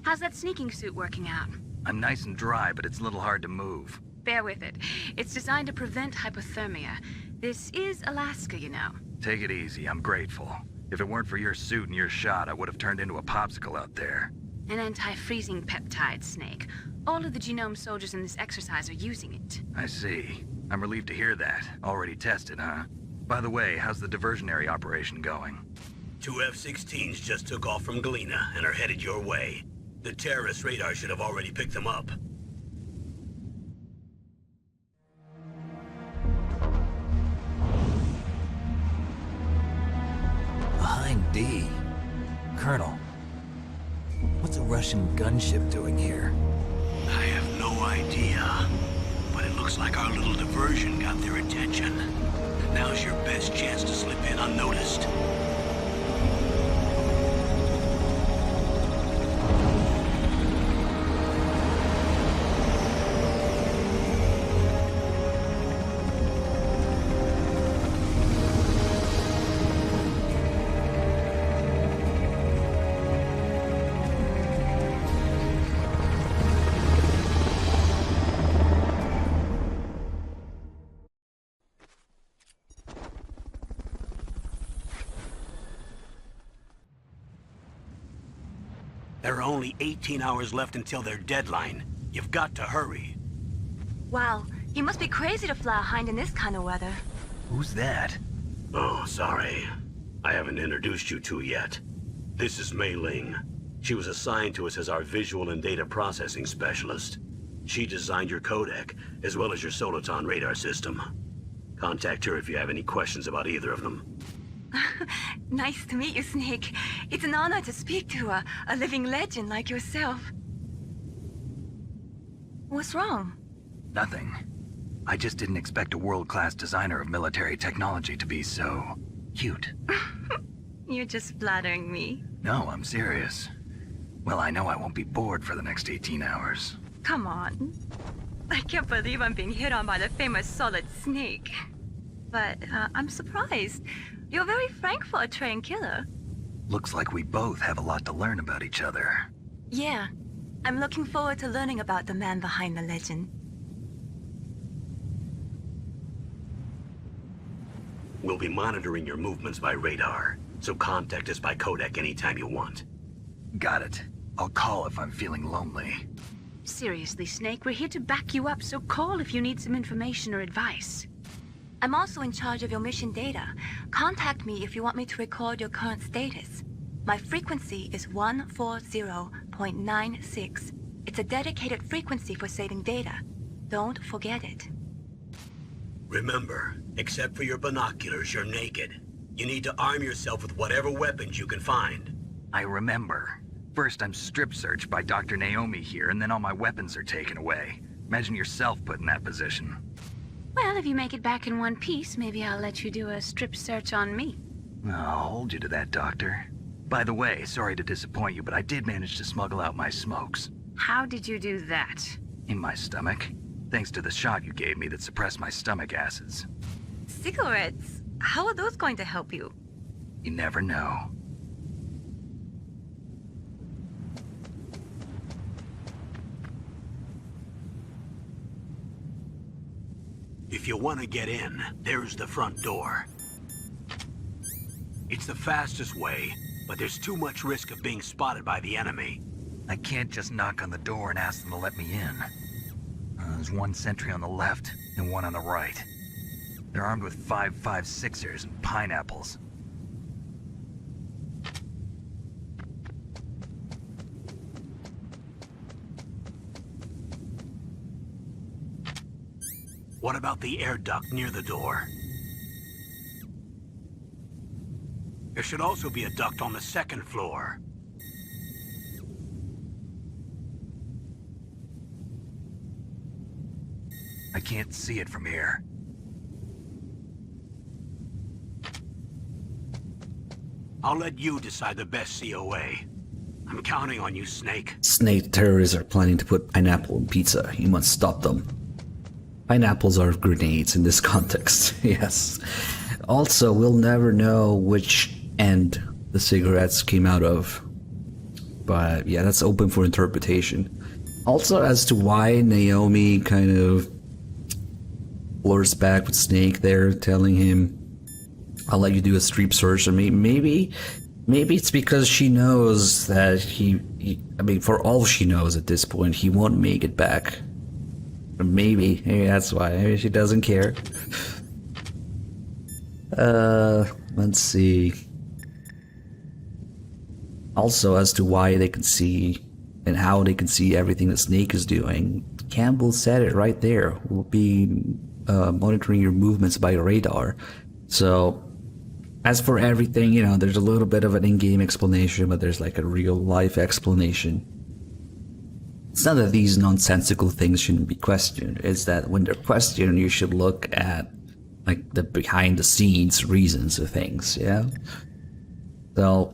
How's that sneaking suit working out? I'm nice and dry, but it's a little hard to move. Bear with it. It's designed to prevent hypothermia. This is Alaska, you know. Take it easy, I'm grateful. If it weren't for your suit and your shot, I would have turned into a popsicle out there. An anti-freezing peptide, Snake. All of the genome soldiers in this exercise are using it. I see. I'm relieved to hear that. Already tested, huh? By the way, how's the diversionary operation going? 2 F-16s just took off from Galena and are headed your way. The terrorist radar should have already picked them up. Behind D. Colonel, what's a Russian gunship doing here? I have no idea, but it looks like our little diversion got their attention. Now's your best chance to slip in unnoticed. There are only 18 hours left until their deadline. You've got to hurry. Wow, you must be crazy to fly a hind in this kind of weather. Who's that? Oh, sorry. I haven't introduced you to yet. This is Mei Ling. She was assigned to us as our visual and data processing specialist. She designed your codec, as well as your Soliton radar system. Contact her if you have any questions about either of them. Nice to meet you, Snake. It's an honor to speak to a living legend like yourself. What's wrong? Nothing. I just didn't expect a world-class designer of military technology to be so cute. You're just flattering me. No, I'm serious. Well, I know I won't be bored for the next 18 hours. Come on. I can't believe I'm being hit on by the famous Solid Snake. But I'm surprised. You're very frank for a trained killer. Looks like we both have a lot to learn about each other. Yeah. I'm looking forward to learning about the man behind the legend. We'll be monitoring your movements by radar, so contact us by codec anytime you want. Got it. I'll call if I'm feeling lonely. Seriously, Snake, we're here to back you up, so call if you need some information or advice. I'm also in charge of your mission data. Contact me if you want me to record your current status. My frequency is 140.96. It's a dedicated frequency for saving data. Don't forget it. Remember, except for your binoculars, you're naked. You need to arm yourself with whatever weapons you can find. I remember. First I'm strip searched by Dr. Naomi here, and then all my weapons are taken away. Imagine yourself put in that position. Well, if you make it back in one piece, maybe I'll let you do a strip search on me. I'll hold you to that, Doctor. By the way, sorry to disappoint you, but I did manage to smuggle out my smokes. How did you do that? In my stomach. Thanks to the shot you gave me that suppressed my stomach acids. Cigarettes? How are those going to help you? You never know. If you want to get in, there's the front door. It's the fastest way, but there's too much risk of being spotted by the enemy. I can't just knock on the door and ask them to let me in. There's one sentry on the left and one on the right. They're armed with 5.56ers and pineapples. What about the air duct near the door? There should also be a duct on the second floor. I can't see it from here. I'll let you decide the best COA. I'm counting on you, Snake. Snake terrorists are planning to put pineapple in pizza. You must stop them. Pineapples are grenades in this context, yes. Also, we'll never know which end the cigarettes came out of. But yeah, that's open for interpretation. Also, as to why Naomi kind of lures back with Snake there, telling him, I'll let you do a strip search. Or maybe Maybe it's because she knows that I mean, for all she knows at this point, he won't make it back. Or maybe that's why. Maybe she doesn't care. Let's see. Also, as to why they can see and how they can see everything that Snake is doing, Campbell said it right there. We'll be monitoring your movements by radar. So, as for everything, you know, there's a little bit of an in-game explanation, but there's like a real-life explanation. It's not that these nonsensical things shouldn't be questioned. It's that when they're questioned, you should look at like the behind-the-scenes reasons of things, yeah? So,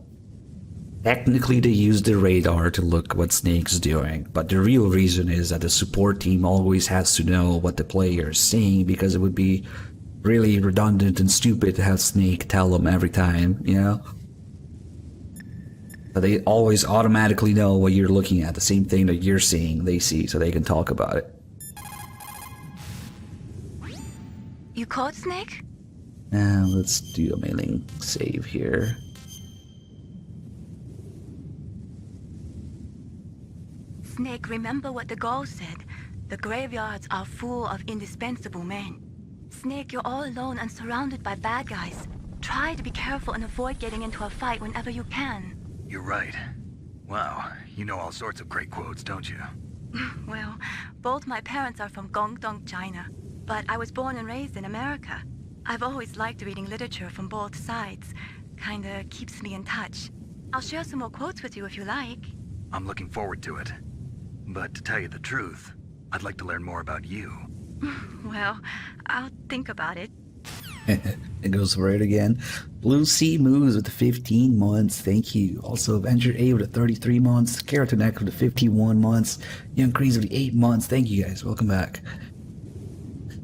technically they use the radar to look what Snake's doing, but the real reason is that the support team always has to know what the player is saying, because it would be really redundant and stupid to have Snake tell them every time, you know? But they always automatically know what you're looking at. The same thing that you're seeing, they see, so they can talk about it. You caught Snake? Now, let's do a mailing save here. Snake, remember what the Gauls said. The graveyards are full of indispensable men. Snake, you're all alone and surrounded by bad guys. Try to be careful and avoid getting into a fight whenever you can. You're right. Wow, you know all sorts of great quotes, don't you? Well, both my parents are from Guangdong, China, but I was born and raised in America. I've always liked reading literature from both sides. Kinda keeps me in touch. I'll share some more quotes with you if you like. I'm looking forward to it. But to tell you the truth, I'd like to learn more about you. Well, I'll think about it. It goes for it again. Blue Sea Moves with the 15 months. Thank you. Also, Avenger A with the 33 months. Keratin X with the 51 months. Young Crease with the 8 months. Thank you guys. Welcome back.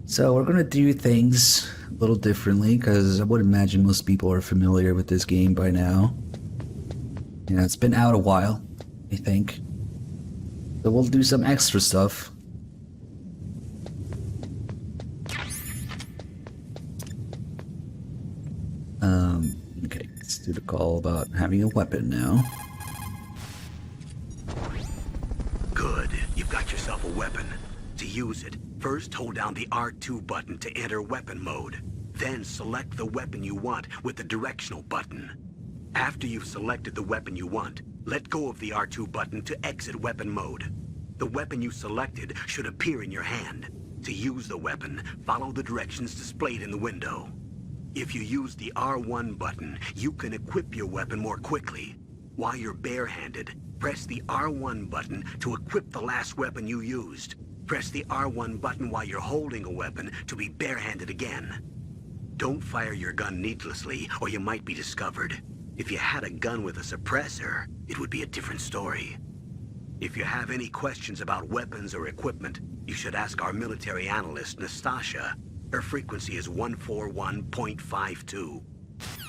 So, we're going to do things a little differently, because I would imagine most people are familiar with this game by now. You know, it's been out a while, I think. So, we'll do some extra stuff. Okay, let's do the call about having a weapon now. Good. You've got yourself a weapon. To use it, first hold down the R2 button to enter weapon mode. Then select the weapon you want with the directional button. After you've selected the weapon you want, let go of the R2 button to exit weapon mode. The weapon you selected should appear in your hand. To use the weapon, follow the directions displayed in the window. If you use the R1 button, you can equip your weapon more quickly. While you're barehanded, press the R1 button to equip the last weapon you used. Press the R1 button while you're holding a weapon to be barehanded again. Don't fire your gun needlessly, or you might be discovered. If you had a gun with a suppressor, it would be a different story. If you have any questions about weapons or equipment, you should ask our military analyst, Nastasha. Her frequency is 141.52.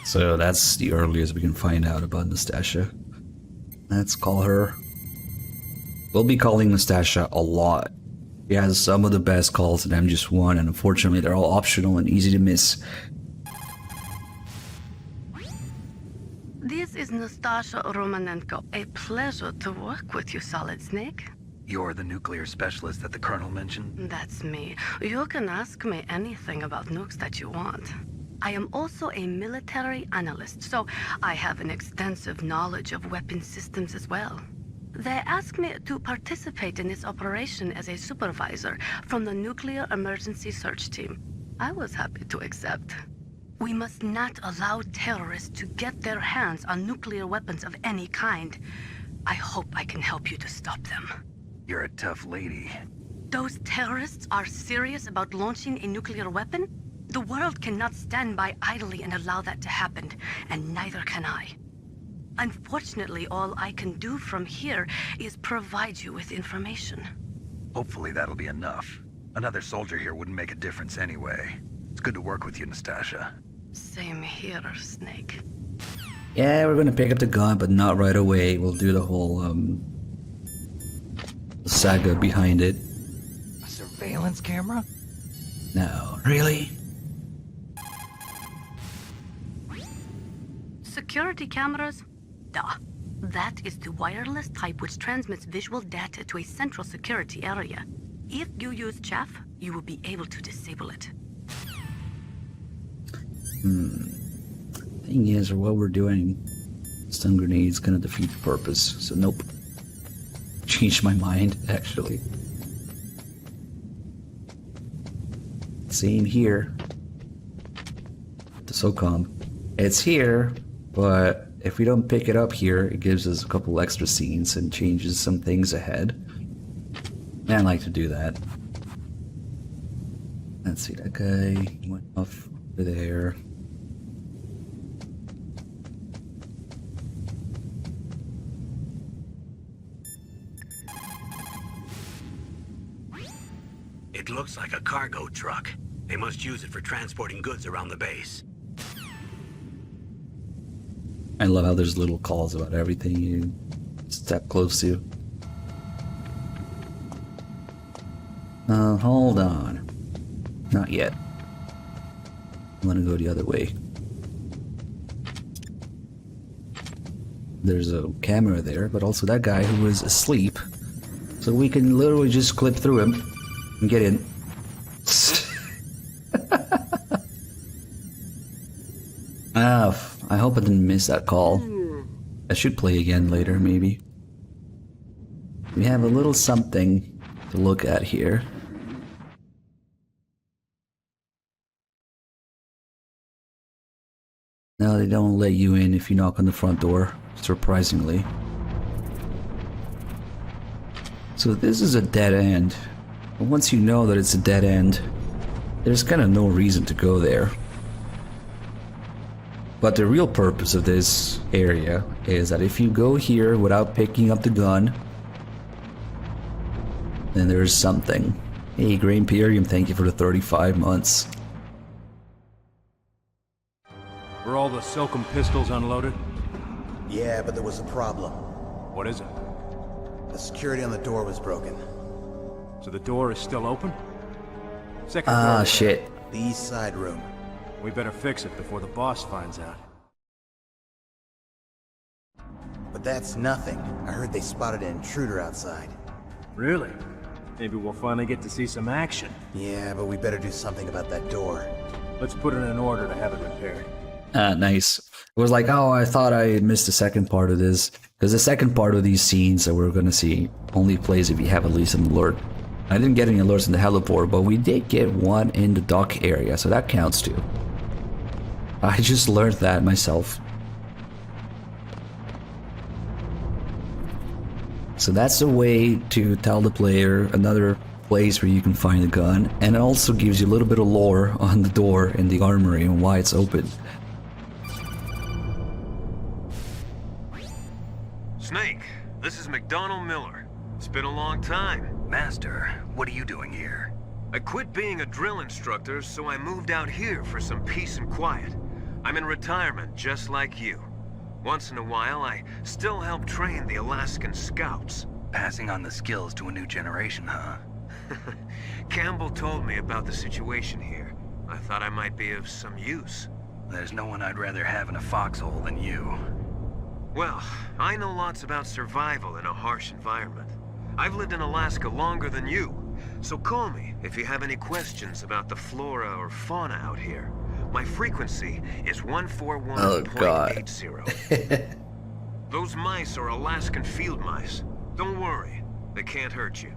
So that's the earliest we can find out about Nastasha. Let's call her. We'll be calling Nastasha a lot. She has some of the best calls in MGS1, and unfortunately they're all optional and easy to miss. This is Nastasha Romanenko. A pleasure to work with you, Solid Snake. You're the nuclear specialist that the Colonel mentioned? That's me. You can ask me anything about nukes that you want. I am also a military analyst, so I have an extensive knowledge of weapon systems as well. They asked me to participate in this operation as a supervisor from the Nuclear Emergency Search Team. I was happy to accept. We must not allow terrorists to get their hands on nuclear weapons of any kind. I hope I can help you to stop them. You're a tough lady. Those terrorists are serious about launching a nuclear weapon? The world cannot stand by idly and allow that to happen, and neither can I. Unfortunately, all I can do from here is provide you with information. Hopefully that'll be enough. Another soldier here wouldn't make a difference anyway. It's good to work with you, Nastasha. Same here, Snake. Yeah, we're gonna pick up the gun, but not right away. We'll do the whole, saga behind it. A surveillance camera? No, really? Security cameras? Duh. That is the wireless type which transmits visual data to a central security area. If you use chaff, you will be able to disable it. Thing is, or what we're doing, stun grenade's gonna defeat the purpose, so nope. Changed my mind, actually. Same here. The SOCOM. It's here, but if we don't pick it up here, it gives us a couple extra scenes and changes some things ahead. And I like to do that. Let's see, that guy went off over there. It looks like a cargo truck. They must use it for transporting goods around the base. I love how there's little calls about everything you step close to. Hold on. Not yet. I'm gonna go the other way. There's a camera there, but also that guy who was asleep. So we can literally just clip through him and get in. I hope I didn't miss that call. I should play again later, maybe. We have a little something to look at here. No, they don't let you in if you knock on the front door, surprisingly. So this is a dead end. But once you know that it's a dead end, there's kind of no reason to go there. But the real purpose of this area is that if you go here without picking up the gun, then there's something. Hey, Grey Imperium, thank you for the 35 months. Were all the Silcom pistols unloaded? Yeah, but there was a problem. What is it? The security on the door was broken. So the door is still open? Second floor. Shit. The east side room. We better fix it before the boss finds out. But that's nothing. I heard they spotted an intruder outside. Really? Maybe we'll finally get to see some action. Yeah, but we better do something about that door. Let's put in an order to have it repaired. Nice. It was like, oh, I thought I missed the second part of this. Because the second part of these scenes that we're gonna see only plays if you have at least an alert. I didn't get any alerts in the heliport, but we did get one in the dock area, so that counts too. I just learned that myself. So that's a way to tell the player another place where you can find a gun, and it also gives you a little bit of lore on the door in the armory and why it's open. Snake, this is McDonald Miller. It's been a long time. Master, what are you doing here? I quit being a drill instructor, so I moved out here for some peace and quiet. I'm in retirement, just like you. Once in a while, I still help train the Alaskan Scouts. Passing on the skills to a new generation, huh? Campbell told me about the situation here. I thought I might be of some use. There's no one I'd rather have in a foxhole than you. Well, I know lots about survival in a harsh environment. I've lived in Alaska longer than you, so call me if you have any questions about the flora or fauna out here. My frequency is 141.80. Those mice are Alaskan field mice. Don't worry, they can't hurt you.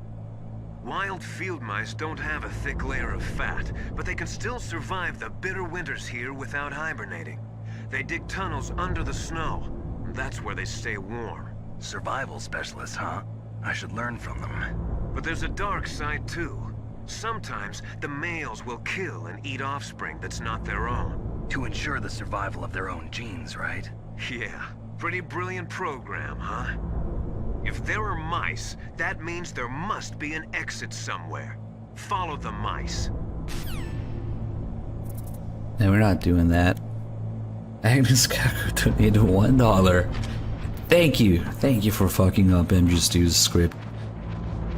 Wild field mice don't have a thick layer of fat, but they can still survive the bitter winters here without hibernating. They dig tunnels under the snow. That's where they stay warm. Survival specialists, huh? I should learn from them. But there's a dark side too. Sometimes the males will kill and eat offspring that's not their own. To ensure the survival of their own genes, right? Yeah, pretty brilliant program, huh? If there are mice, that means there must be an exit somewhere. Follow the mice. No, we're not doing that. Agnes Kaku donated $1. Thank you for fucking up MG2's script.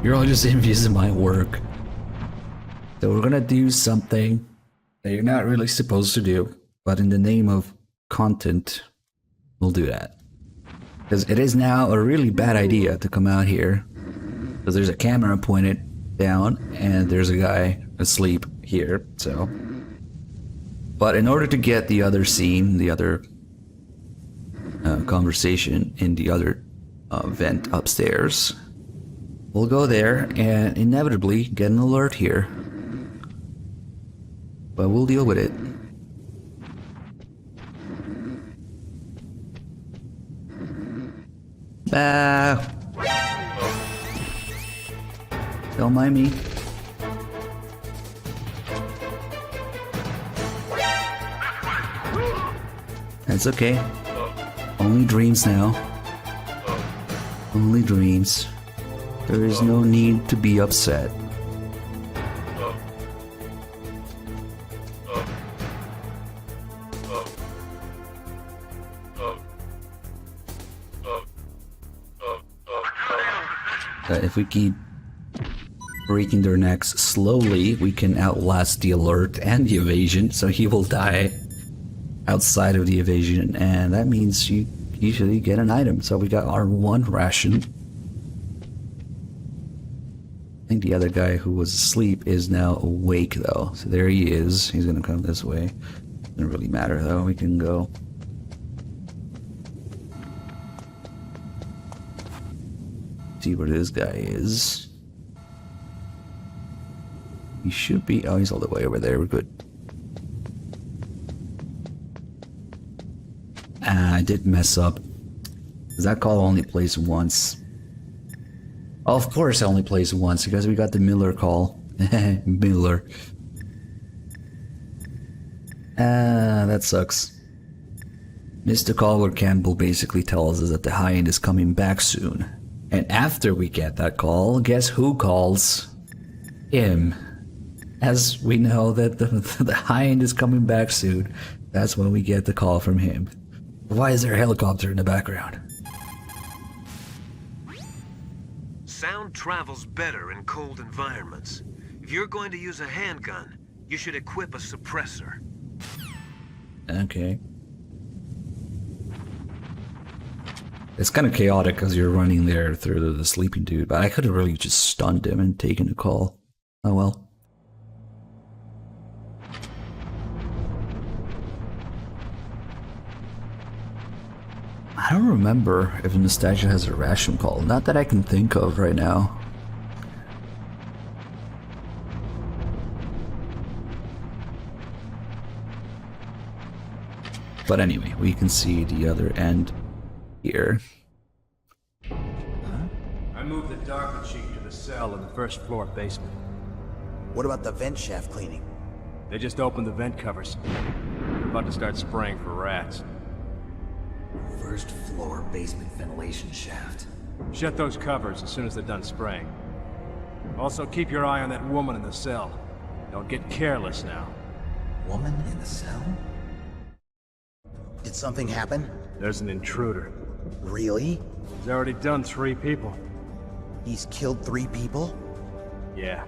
You're all just envious of my work. So we're gonna do something that you're not really supposed to do, but in the name of content, we'll do that. Because it is now a really bad idea to come out here. Because there's a camera pointed down and there's a guy asleep here, so. But in order to get the other scene, the other conversation in the other vent upstairs, we'll go there and inevitably get an alert here. But we'll deal with it. Don't mind me. That's okay. Only dreams now. Only dreams. There is no need to be upset. If we keep breaking their necks slowly, we can outlast the alert and the evasion, so he will die outside of the evasion, and that means you usually get an item. So we got our one ration. I think the other guy who was asleep is now awake though, so there he is. He's gonna come this way. Doesn't really matter though, we can go. See where this guy is. He should be, oh, he's all the way over there, we're good. I did mess up. Because that call only plays once. Oh, of course it only plays once, because we got the Miller call. Miller. That sucks. Mr. Call where Campbell basically tells us that the High End is coming back soon. And after we get that call, guess who calls? Him. As we know that the High End is coming back soon, that's when we get the call from him. Why is there a helicopter in the background? Sound travels better in cold environments. If you're going to use a handgun, you should equip a suppressor. Okay. It's kind of chaotic because you're running there through the sleeping dude, but I could have really just stunned him and taken the call. Oh well. I don't remember if Nostalgia has a ration call. Not that I can think of right now. But anyway, we can see the other end here. I moved the DARPA chief to the cell in the first floor basement. What about the vent shaft cleaning? They just opened the vent covers. They're about to start spraying for rats. First floor basement ventilation shaft. Shut those covers as soon as they're done spraying. Also, keep your eye on that woman in the cell. Don't get careless now. Woman in the cell? Did something happen? There's an intruder. Really? He's already done 3 people. He's killed 3 people? Yeah.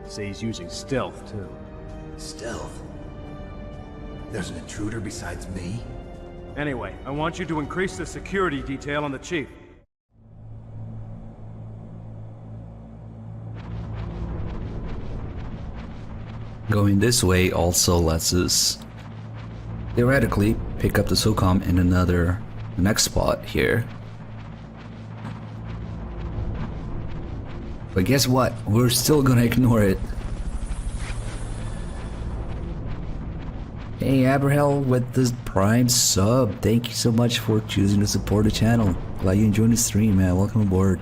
Say he's using stealth, too. Stealth? There's an intruder besides me? Anyway, I want you to increase the security detail on the chief. Going this way also lets us theoretically pick up the SOCOM in the next spot here. But guess what? We're still gonna ignore it. Hey, Abrahel with the Prime sub. Thank you so much for choosing to support the channel. Glad you enjoyed the stream, man. Welcome aboard.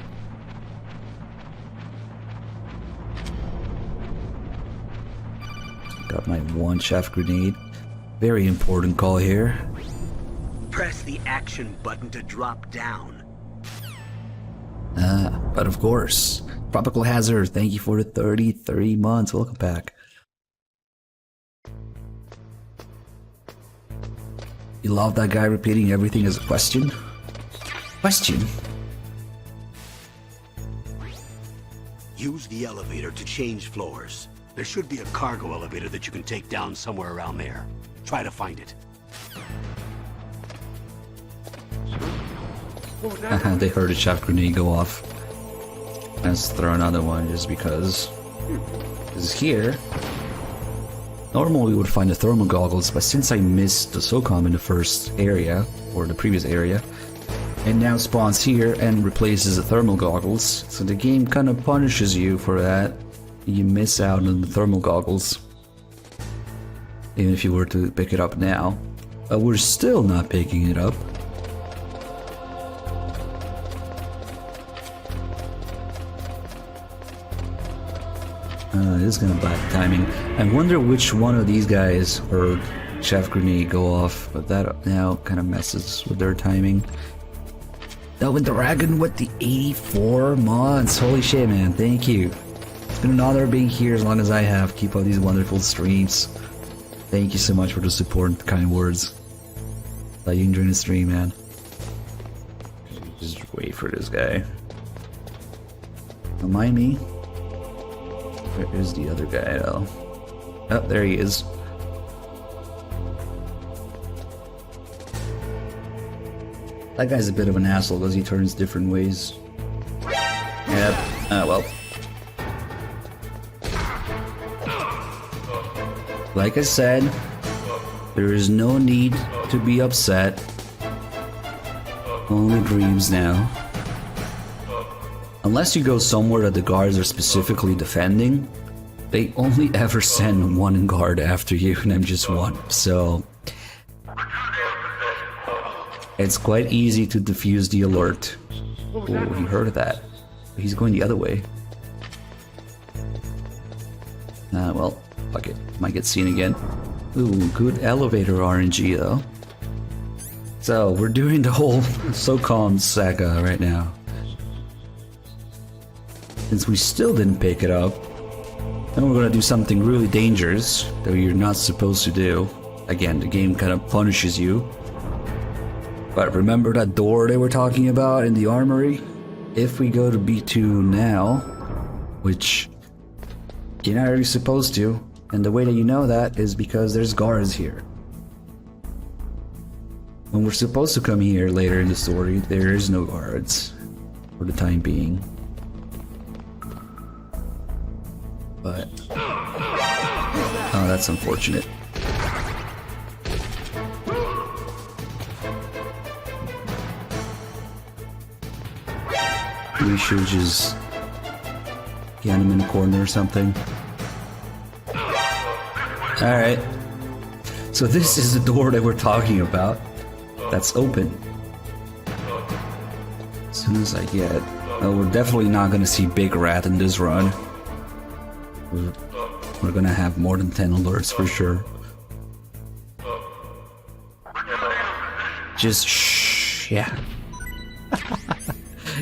Got my one chef grenade. Very important call here. Press the action button to drop down. But of course. Tropical Hazard, thank you for the 33 months. Welcome back. You love that guy repeating everything as a question? Question? Use the elevator to change floors. There should be a cargo elevator that you can take down somewhere around there. Try to find it. They heard a chaff grenade go off. Let's throw another one just because. This is here. Normally we would find the thermal goggles, but since I missed the SOCOM in the first area, or the previous area, it now spawns here and replaces the thermal goggles. So the game kind of punishes you for that. You miss out on the thermal goggles. Even if you were to pick it up now. But we're still not picking it up. This is gonna bad timing. I wonder which one of these guys heard chaff grenade go off, but that now kind of messes with their timing. Delvin Dragon with the 84 months. Holy shit, man. Thank you. It's been an honor being here as long as I have. Keep up these wonderful streams. Thank you so much for the support and the kind words. Let you enjoy the stream, man. Just wait for this guy. Remind me. Where is the other guy, though? Oh, there he is. That guy's a bit of an asshole because he turns different ways. Yep. Well. Like I said, there is no need to be upset. Only dreams now. Unless you go somewhere that the guards are specifically defending, they only ever send one guard after you, and I'm just one. So it's quite easy to defuse the alert. Oh, he heard of that. He's going the other way. Well, fuck it. Might get seen again. Ooh, good elevator RNG though. So, we're doing the whole SOCOM saga right now. Since we still didn't pick it up, then we're gonna do something really dangerous that you're not supposed to do. Again, the game kind of punishes you. But remember that door they were talking about in the armory? If we go to B2 now, which you're not really supposed to, and the way that you know that is because there's guards here. When we're supposed to come here later in the story, there is no guards for the time being. But oh, that's unfortunate. We should just get him in a corner or something. Alright. So this is the door that we're talking about. That's open. As soon as I get... Oh, we're definitely not gonna see Big Rat in this run. We're gonna have more than 10 alerts for sure. Just shh, yeah.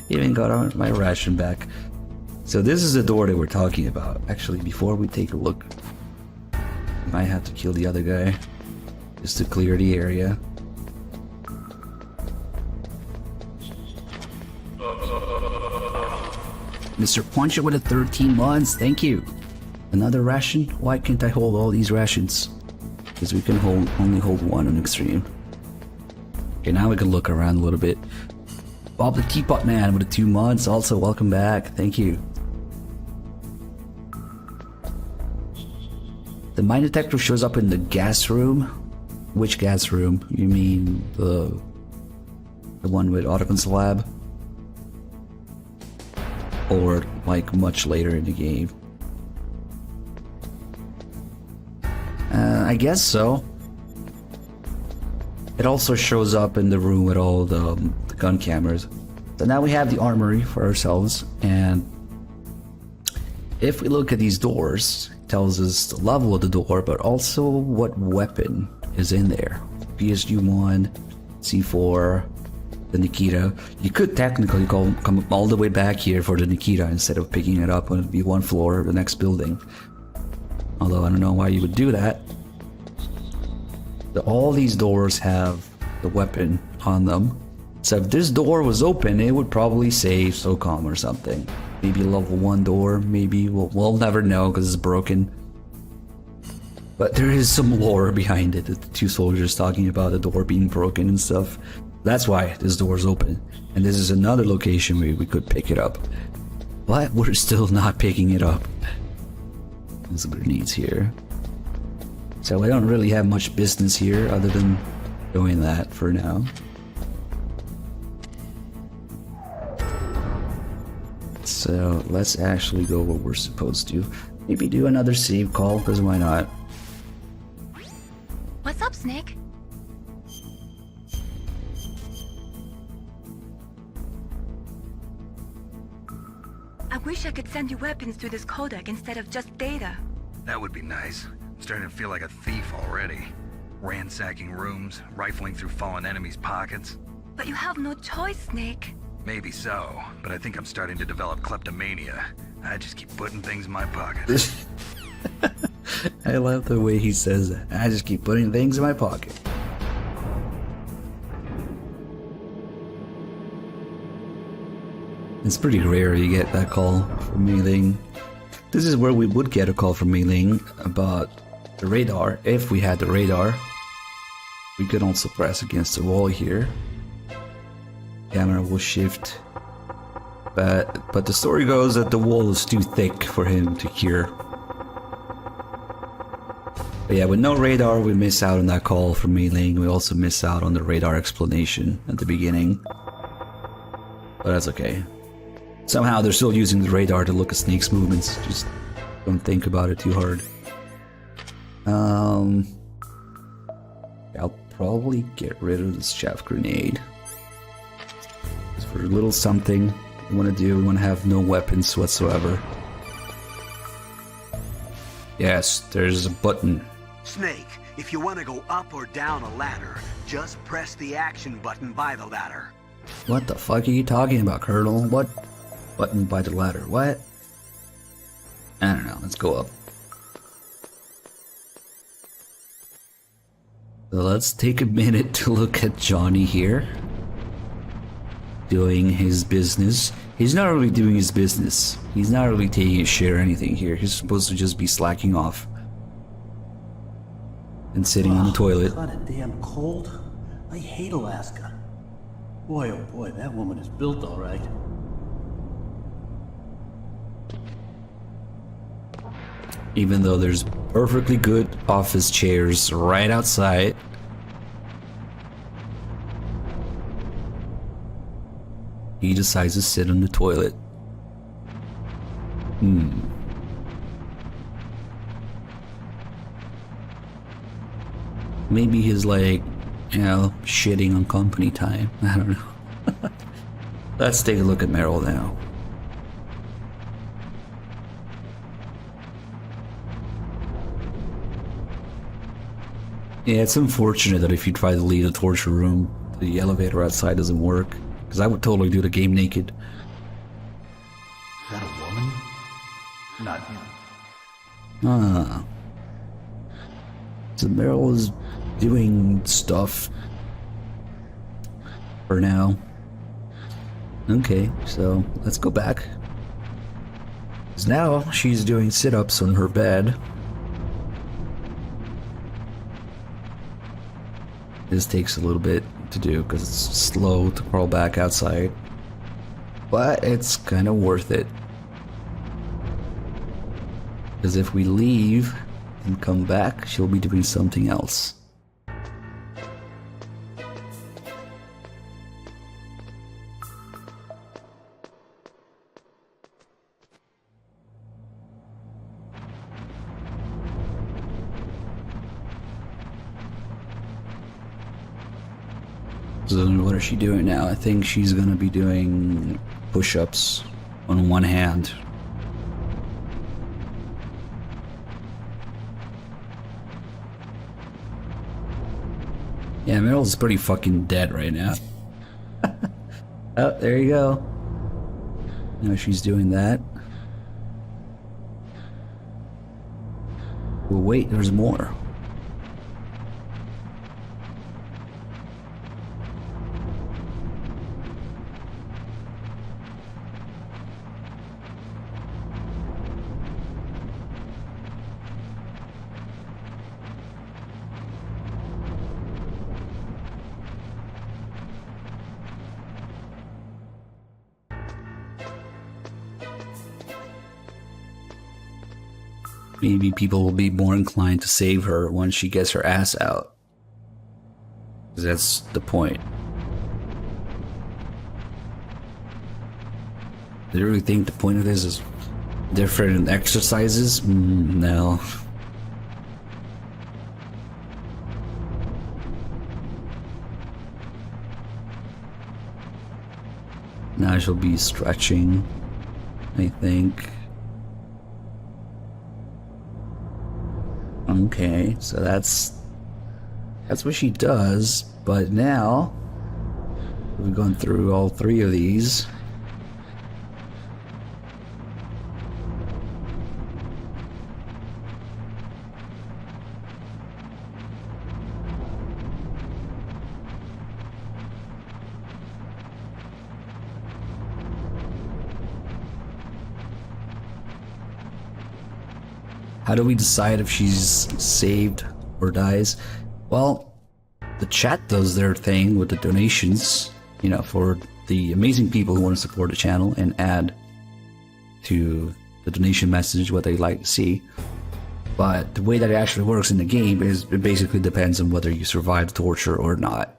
Even got my ration back. So this is the door that we're talking about. Actually, before we take a look, I might have to kill the other guy just to clear the area. Mr. Puncher with a 13 months, thank you. Another ration? Why can't I hold all these rations? Because we can only hold one on extreme. Okay, now we can look around a little bit. Bob the Teapot Man with the 2 months, also welcome back, thank you. The mine detector shows up in the gas room. Which gas room? You mean the one with Ottoman's lab? Or like much later in the game? I guess so. It also shows up in the room with all the gun cameras. So now we have the armory for ourselves, and if we look at these doors, it tells us the level of the door, but also what weapon is in there. PSG-1, C4, the Nikita. You could technically come all the way back here for the Nikita instead of picking it up on the one floor of the next building. Although I don't know why you would do that. All these doors have the weapon on them. So if this door was open, it would probably say SOCOM or something. Maybe a level 1 door, maybe. We'll never know because it's broken. But there is some lore behind it. The 2 soldiers talking about the door being broken and stuff. That's why this door is open. And this is another location where we could pick it up. But we're still not picking it up. There's some grenades here. So I don't really have much business here other than doing that for now. So let's actually go what we're supposed to. Maybe do another save call, because why not? What's up, Snake? I wish I could send you weapons through this codec instead of just data. That would be nice. I'm starting to feel like a thief already. Ransacking rooms, rifling through fallen enemies' pockets. But you have no choice, Snake. Maybe so, but I think I'm starting to develop kleptomania. I just keep putting things in my pocket. I love the way he says that. I just keep putting things in my pocket. It's pretty rare you get that call from Mei Ling. This is where we would get a call from Mei Ling about the radar. If we had the radar, we could also press against the wall here. Camera will shift. But the story goes that the wall is too thick for him to cure. But yeah, with no radar, we miss out on that call from Mei Ling. We also miss out on the radar explanation at the beginning. But that's okay. Somehow they're still using the radar to look at Snake's movements. Just don't think about it too hard. I'll probably get rid of this chaff grenade. Just for a little something we want to do. We want to have no weapons whatsoever. Yes, there's a button. Snake, if you want to go up or down a ladder, just press the action button by the ladder. What the fuck are you talking about, Colonel? What button by the ladder? What? I don't know. Let's go up. So let's take a minute to look at Johnny here. Doing his business. He's not really doing his business. He's not really taking a shit or anything here. He's supposed to just be slacking off. And sitting on the toilet. Kind of damn cold. I hate Alaska. Boy, oh boy, that woman is built all right. Even though there's perfectly good office chairs right outside. He decides to sit on the toilet. Maybe he's like, you know, shitting on company time. I don't know. Let's take a look at Meryl now. Yeah, it's unfortunate that if you try to leave the torture room, the elevator outside doesn't work. Because I would totally do the game naked. Is that a woman? Not him. Ah. So Meryl is doing stuff for now. Okay, so let's go back. Because now she's doing sit-ups on her bed. This takes a little bit to do because it's slow to crawl back outside. But it's kind of worth it. Because if we leave and come back, she'll be doing something else. So what is she doing now? I think she's gonna be doing push-ups on one hand. Yeah, Meryl's pretty fucking dead right now. Oh, there you go. Now she's doing that. Well, wait, there's more. maybe people will be more inclined to save her once she gets her ass out. 'Cause that's the point. Do you really think the point of this is different exercises? No. Now she'll be stretching, I think. Okay, so that's what she does, but now we've gone through all 3 of these. How do we decide if she's saved or dies? Well, the chat does their thing with the donations, you know, for the amazing people who want to support the channel and add to the donation message what they'd like to see. But the way that it actually works in the game is it basically depends on whether you survive torture or not.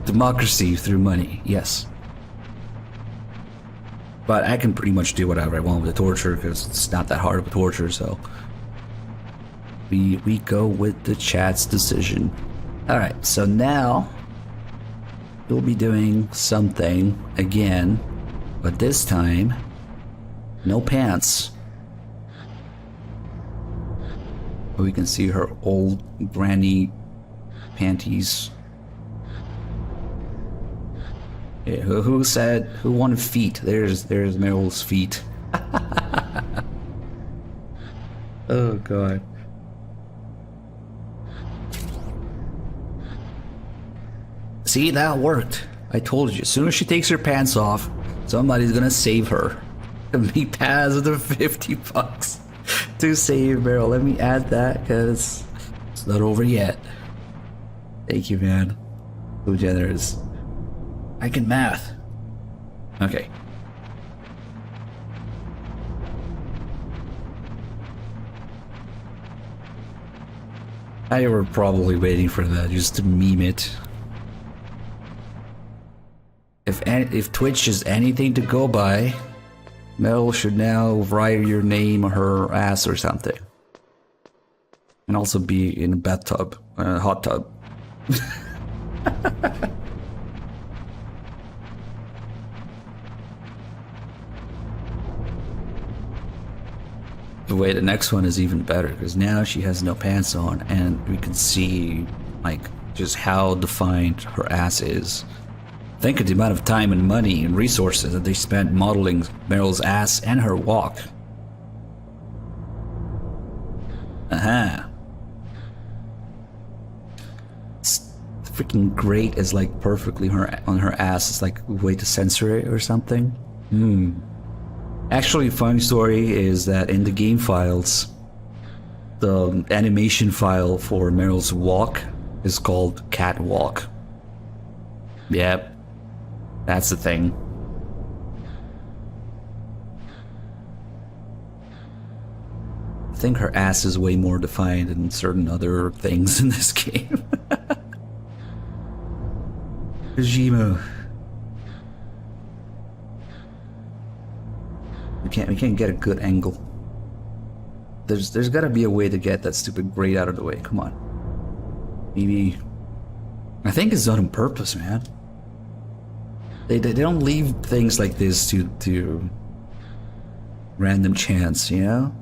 Democracy through money, yes. But I can pretty much do whatever I want with the torture because it's not that hard of a torture, so we go with the chat's decision. Alright, so now we'll be doing something again, but this time no pants. We can see her old granny panties. Yeah, who said, who wanted feet? There's Meryl's feet. Oh god. See, that worked. I told you, as soon as she takes her pants off, somebody's gonna save her. And me pass the 50 bucks to save Meryl. Let me add that, because it's not over yet. Thank you, man. So generous. I can math. Okay. I were probably waiting for that just to meme it. If Twitch is anything to go by, Mel should now write your name on her ass or something. And also be in a bathtub, hot tub. The way the next one is even better because now she has no pants on and we can see like just how defined her ass is. Think of the amount of time and money and resources that they spent modeling Meryl's ass and her walk. Aha. It's freaking great as like perfectly on her ass. It's like a way to censor it or something. Actually, funny story is that in the game files, the animation file for Meryl's walk is called Catwalk. Yep, that's the thing. I think her ass is way more defined than certain other things in this game. Kojima. We can't get a good angle. There's gotta be a way to get that stupid grate out of the way. Come on. Maybe. I think it's done on purpose, man. They don't leave things like this to random chance, you know?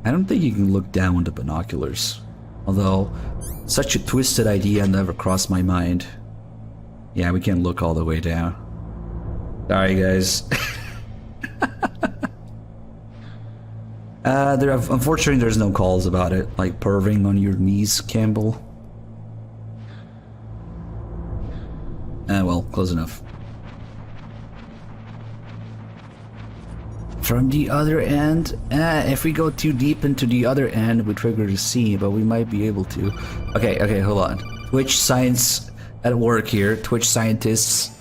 I don't think you can look down with the binoculars. Although, such a twisted idea never crossed my mind. Yeah, we can't look all the way down. Sorry, guys. Unfortunately, there's no calls about it, like perving on your knees, Campbell. Well, close enough. From the other end, if we go too deep into the other end, we trigger the C, but we might be able to. Okay, hold on. Twitch science at work here. Twitch scientists.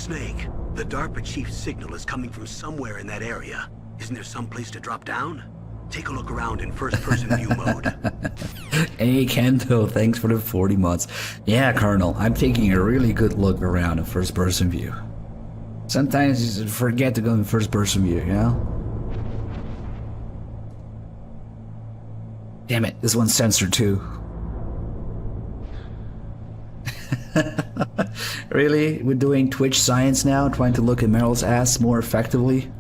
Snake, the DARPA chief's signal is coming from somewhere in that area. Isn't there some place to drop down? Take a look around in first-person view mode. Hey, Kento, thanks for the 40 months. Yeah, Colonel, I'm taking a really good look around in first-person view. Sometimes you forget to go in first-person view, you know? Damn it, this one's censored too. Really? We're doing Twitch science now, trying to look at Meryl's ass more effectively?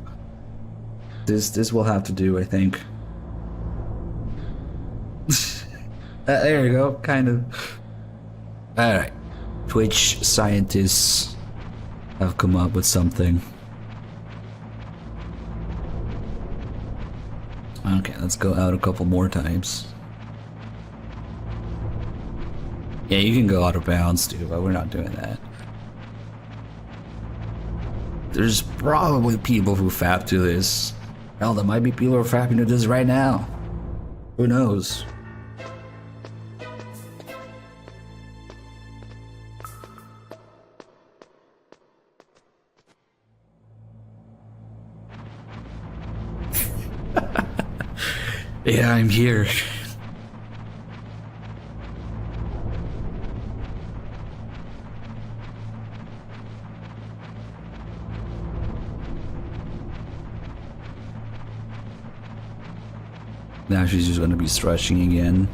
This will have to do, I think. There you go, kind of. Alright. Twitch scientists have come up with something. Okay, let's go out a couple more times. Yeah, you can go out of bounds too, but we're not doing that. There's probably people who fap to this. Hell, there might be people who are fapping to this right now. Who knows? Yeah, I'm here. Now she's just gonna be stretching again.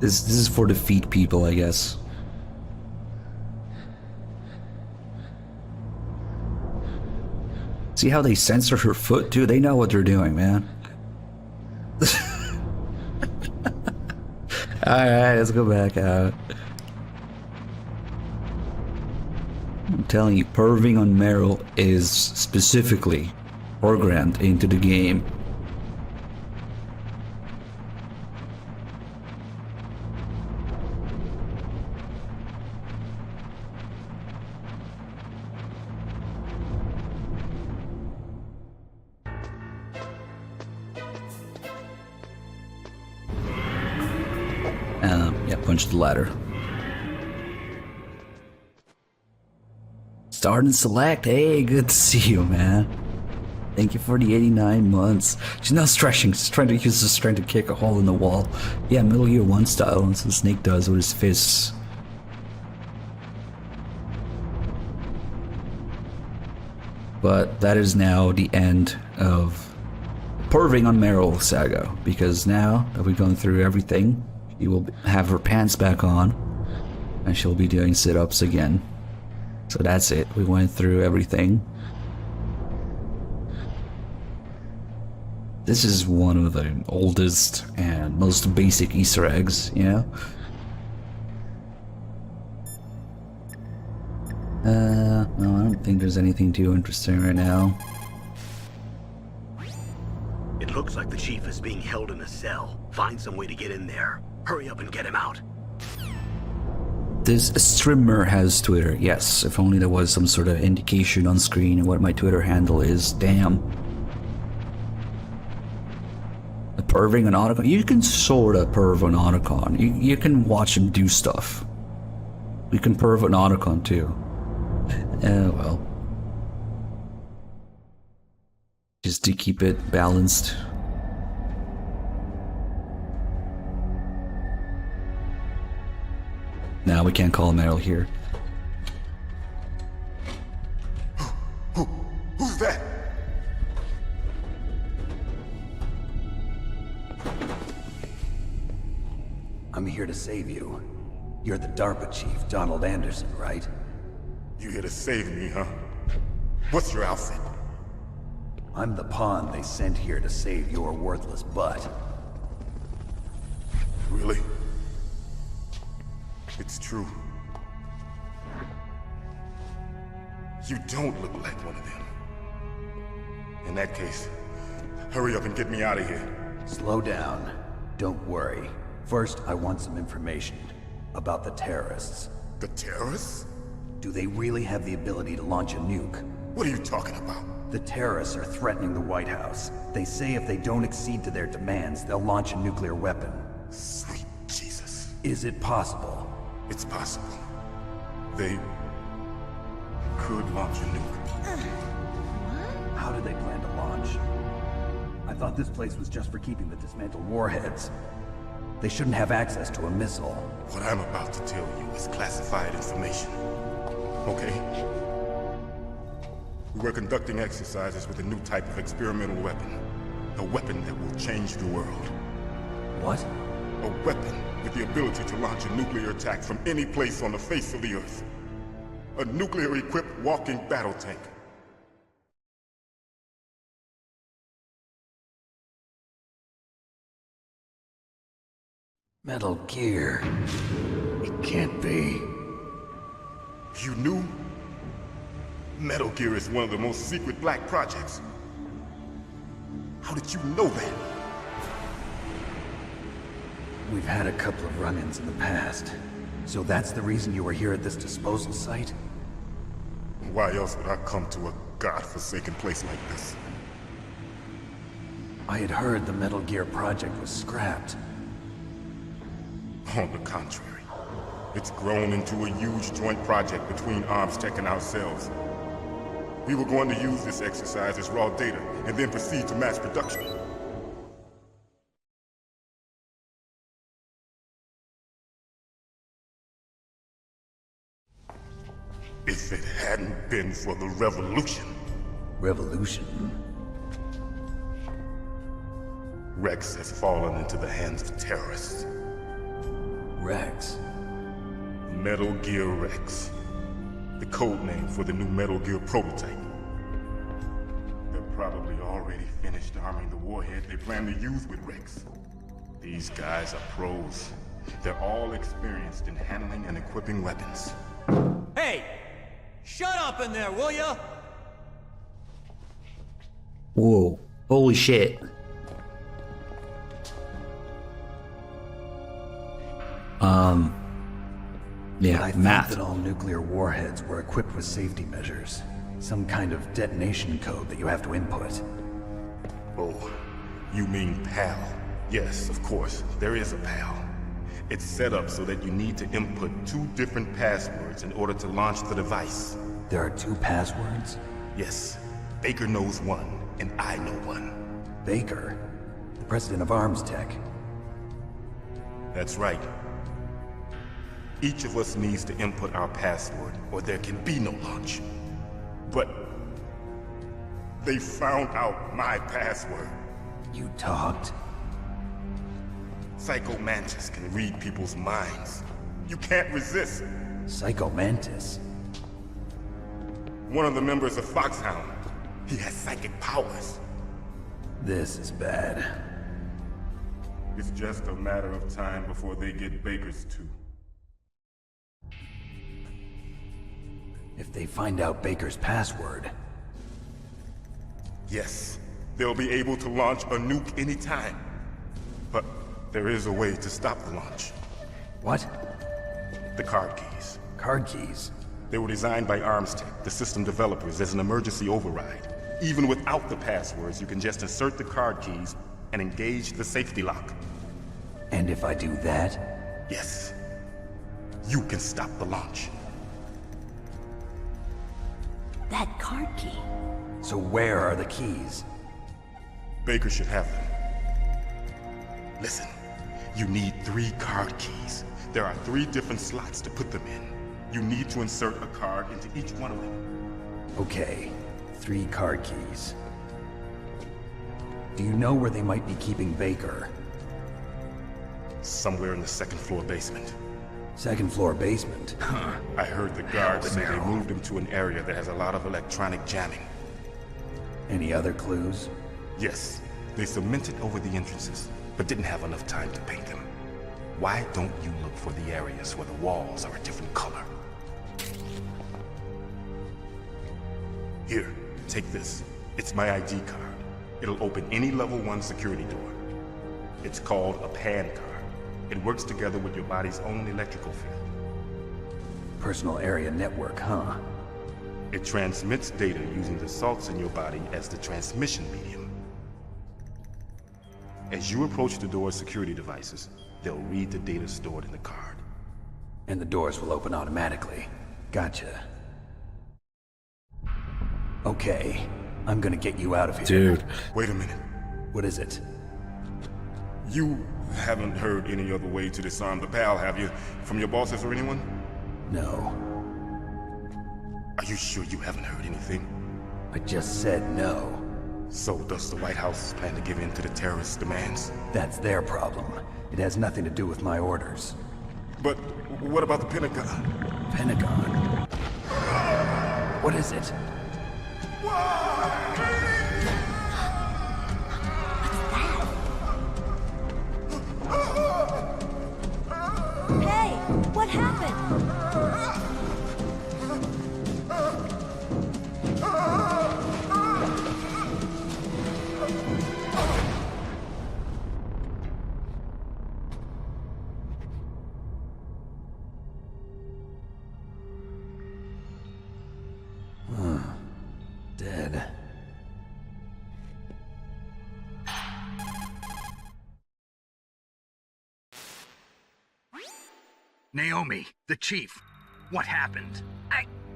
This is for the feet people, I guess. See how they censor her foot too? They know what they're doing, man. Alright, let's go back out. I'm telling you, perving on Meryl is specifically programmed into the game. Yeah, punch the ladder. Start and select. Hey, good to see you, man. Thank you for the 89 months. She's not stretching. She's trying to use this strength to kick a hole in the wall. Yeah, Metal Gear 1 style. That's what Snake does with his fists. But that is now the end of perving on Meryl saga, because now that we've gone through everything, she will have her pants back on and she'll be doing sit-ups again. So that's it. We went through everything. This is one of the oldest and most basic Easter eggs, you know? No, I don't think there's anything too interesting right now. It looks like the chief is being held in a cell. Find some way to get in there. Hurry up and get him out. This streamer has Twitter, yes. If only there was some sort of indication on screen of what my Twitter handle is. Damn. A perving on Otacon? You can sort of perv on Otacon. You can watch him do stuff. You can perv on Otacon too. Well. Just to keep it balanced. Now we can't call Meryl here. Who's that? I'm here to save you. You're the DARPA chief, Donald Anderson, right? You here to save me, huh? What's your outfit? I'm the pawn they sent here to save your worthless butt. Really? It's true. You don't look like one of them. In that case, hurry up and get me out of here. Slow down. Don't worry. First, I want some information about the terrorists. The terrorists? Do they really have the ability to launch a nuke? What are you talking about? The terrorists are threatening the White House. They say if they don't accede to their demands, they'll launch a nuclear weapon. Sweet Jesus. Is it possible? It's possible. They could launch a nuke. How did they plan to launch? I thought this place was just for keeping the dismantled warheads. They shouldn't have access to a missile. What I'm about to tell you is classified information. Okay? We were conducting exercises with a new type of experimental weapon. A weapon that will change the world. What? A weapon with the ability to launch a nuclear attack from any place on the face of the Earth. A nuclear-equipped walking battle tank. Metal Gear. It can't be. You knew? Metal Gear is one of the most secret black projects. How did you know that? We've had a couple of run-ins in the past. So that's the reason you were here at this disposal site? Why else would I come to a godforsaken place like this? I had heard the Metal Gear project was scrapped. On the contrary. It's grown into a huge joint project between ArmsTech and ourselves. We were going to use this exercise as raw data, and then proceed to mass production. If it hadn't been for the revolution... Revolution? Rex has fallen into the hands of terrorists. Rex? Metal Gear Rex. The code name for the new Metal Gear prototype. They're probably already finished arming the warhead they plan to use with Rex. These guys are pros. They're all experienced in handling and equipping weapons. Hey! Shut up in there, will ya? Whoa. Holy shit. Yeah, I thought that all nuclear warheads were equipped with safety measures. Some kind of detonation code that you have to input. Oh, you mean PAL? Yes, of course, there is a PAL. It's set up so that you need to input 2 different passwords in order to launch the device. There are 2 passwords? Yes. Baker knows one, and I know one. Baker? The president of ArmsTech? That's right. Each of us needs to input our password, or there can be no launch. But... they found out my password. You talked? Psycho Mantis can read people's minds. You can't resist. Psycho Mantis? One of the members of Foxhound. He has psychic powers. This is bad. It's just a matter of time before they get Baker's too. If they find out Baker's password... Yes, they'll be able to launch a nuke anytime. But there is a way to stop the launch. What? The card keys. Card keys? They were designed by ArmsTech, the system developers, as an emergency override. Even without the passwords, you can just insert the card keys and engage the safety lock. And if I do that? Yes. You can stop the launch. That card key. So where are the keys? Baker should have them. Listen, you need 3 card keys. There are 3 different slots to put them in. You need to insert a card into each one of them. Okay, 3 card keys. Do you know where they might be keeping Baker? Somewhere in the 2nd floor basement. 2nd floor basement? Huh. I heard the guards say they moved him to an area that has a lot of electronic jamming. Any other clues? Yes. They cemented over the entrances, but didn't have enough time to paint them. Why don't you look for the areas where the walls are a different color? Here, take this. It's my ID card. It'll open any level 1 security door. It's called a PAN card. It works together with your body's own electrical field. Personal area network, huh? It transmits data using the salts in your body as the transmission medium. As you approach the door's security devices, they'll read the data stored in the card. And the doors will open automatically. Gotcha. Okay, I'm gonna get you out of here. Dude. Wait a minute. What is it? You haven't heard any other way to disarm the PAL, have you? From your bosses or anyone? No. Are you sure you haven't heard anything? I just said no. So does the White House plan to give in to the terrorists' demands? That's their problem. It has nothing to do with my orders. But what about the Pentagon? Pentagon? What is it? Hey, what happened? Dead. Naomi, the chief. What happened?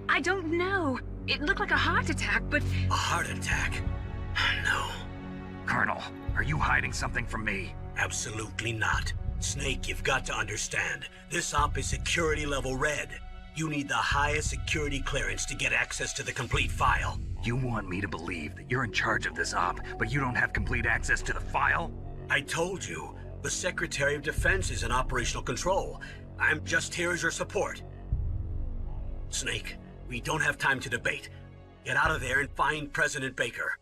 I don't know. It looked like a heart attack, but... A heart attack? No. Colonel, are you hiding something from me? Absolutely not. Snake, you've got to understand. This op is security level red. You need the highest security clearance to get access to the complete file. You want me to believe that you're in charge of this op, but you don't have complete access to the file? I told you, the Secretary of Defense is in operational control. I'm just here as your support. Snake, we don't have time to debate. Get out of there and find President Baker.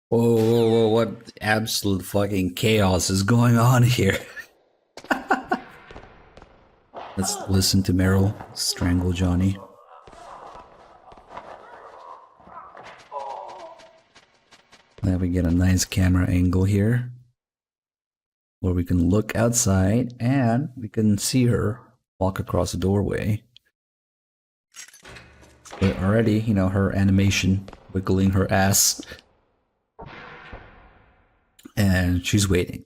Whoa, whoa, whoa, what absolute fucking chaos is going on here? Let's listen to Meryl strangle Johnny. Now we get a nice camera angle here, where we can look outside and we can see her walk across the doorway. But already, you know, her animation wiggling her ass. And she's waiting.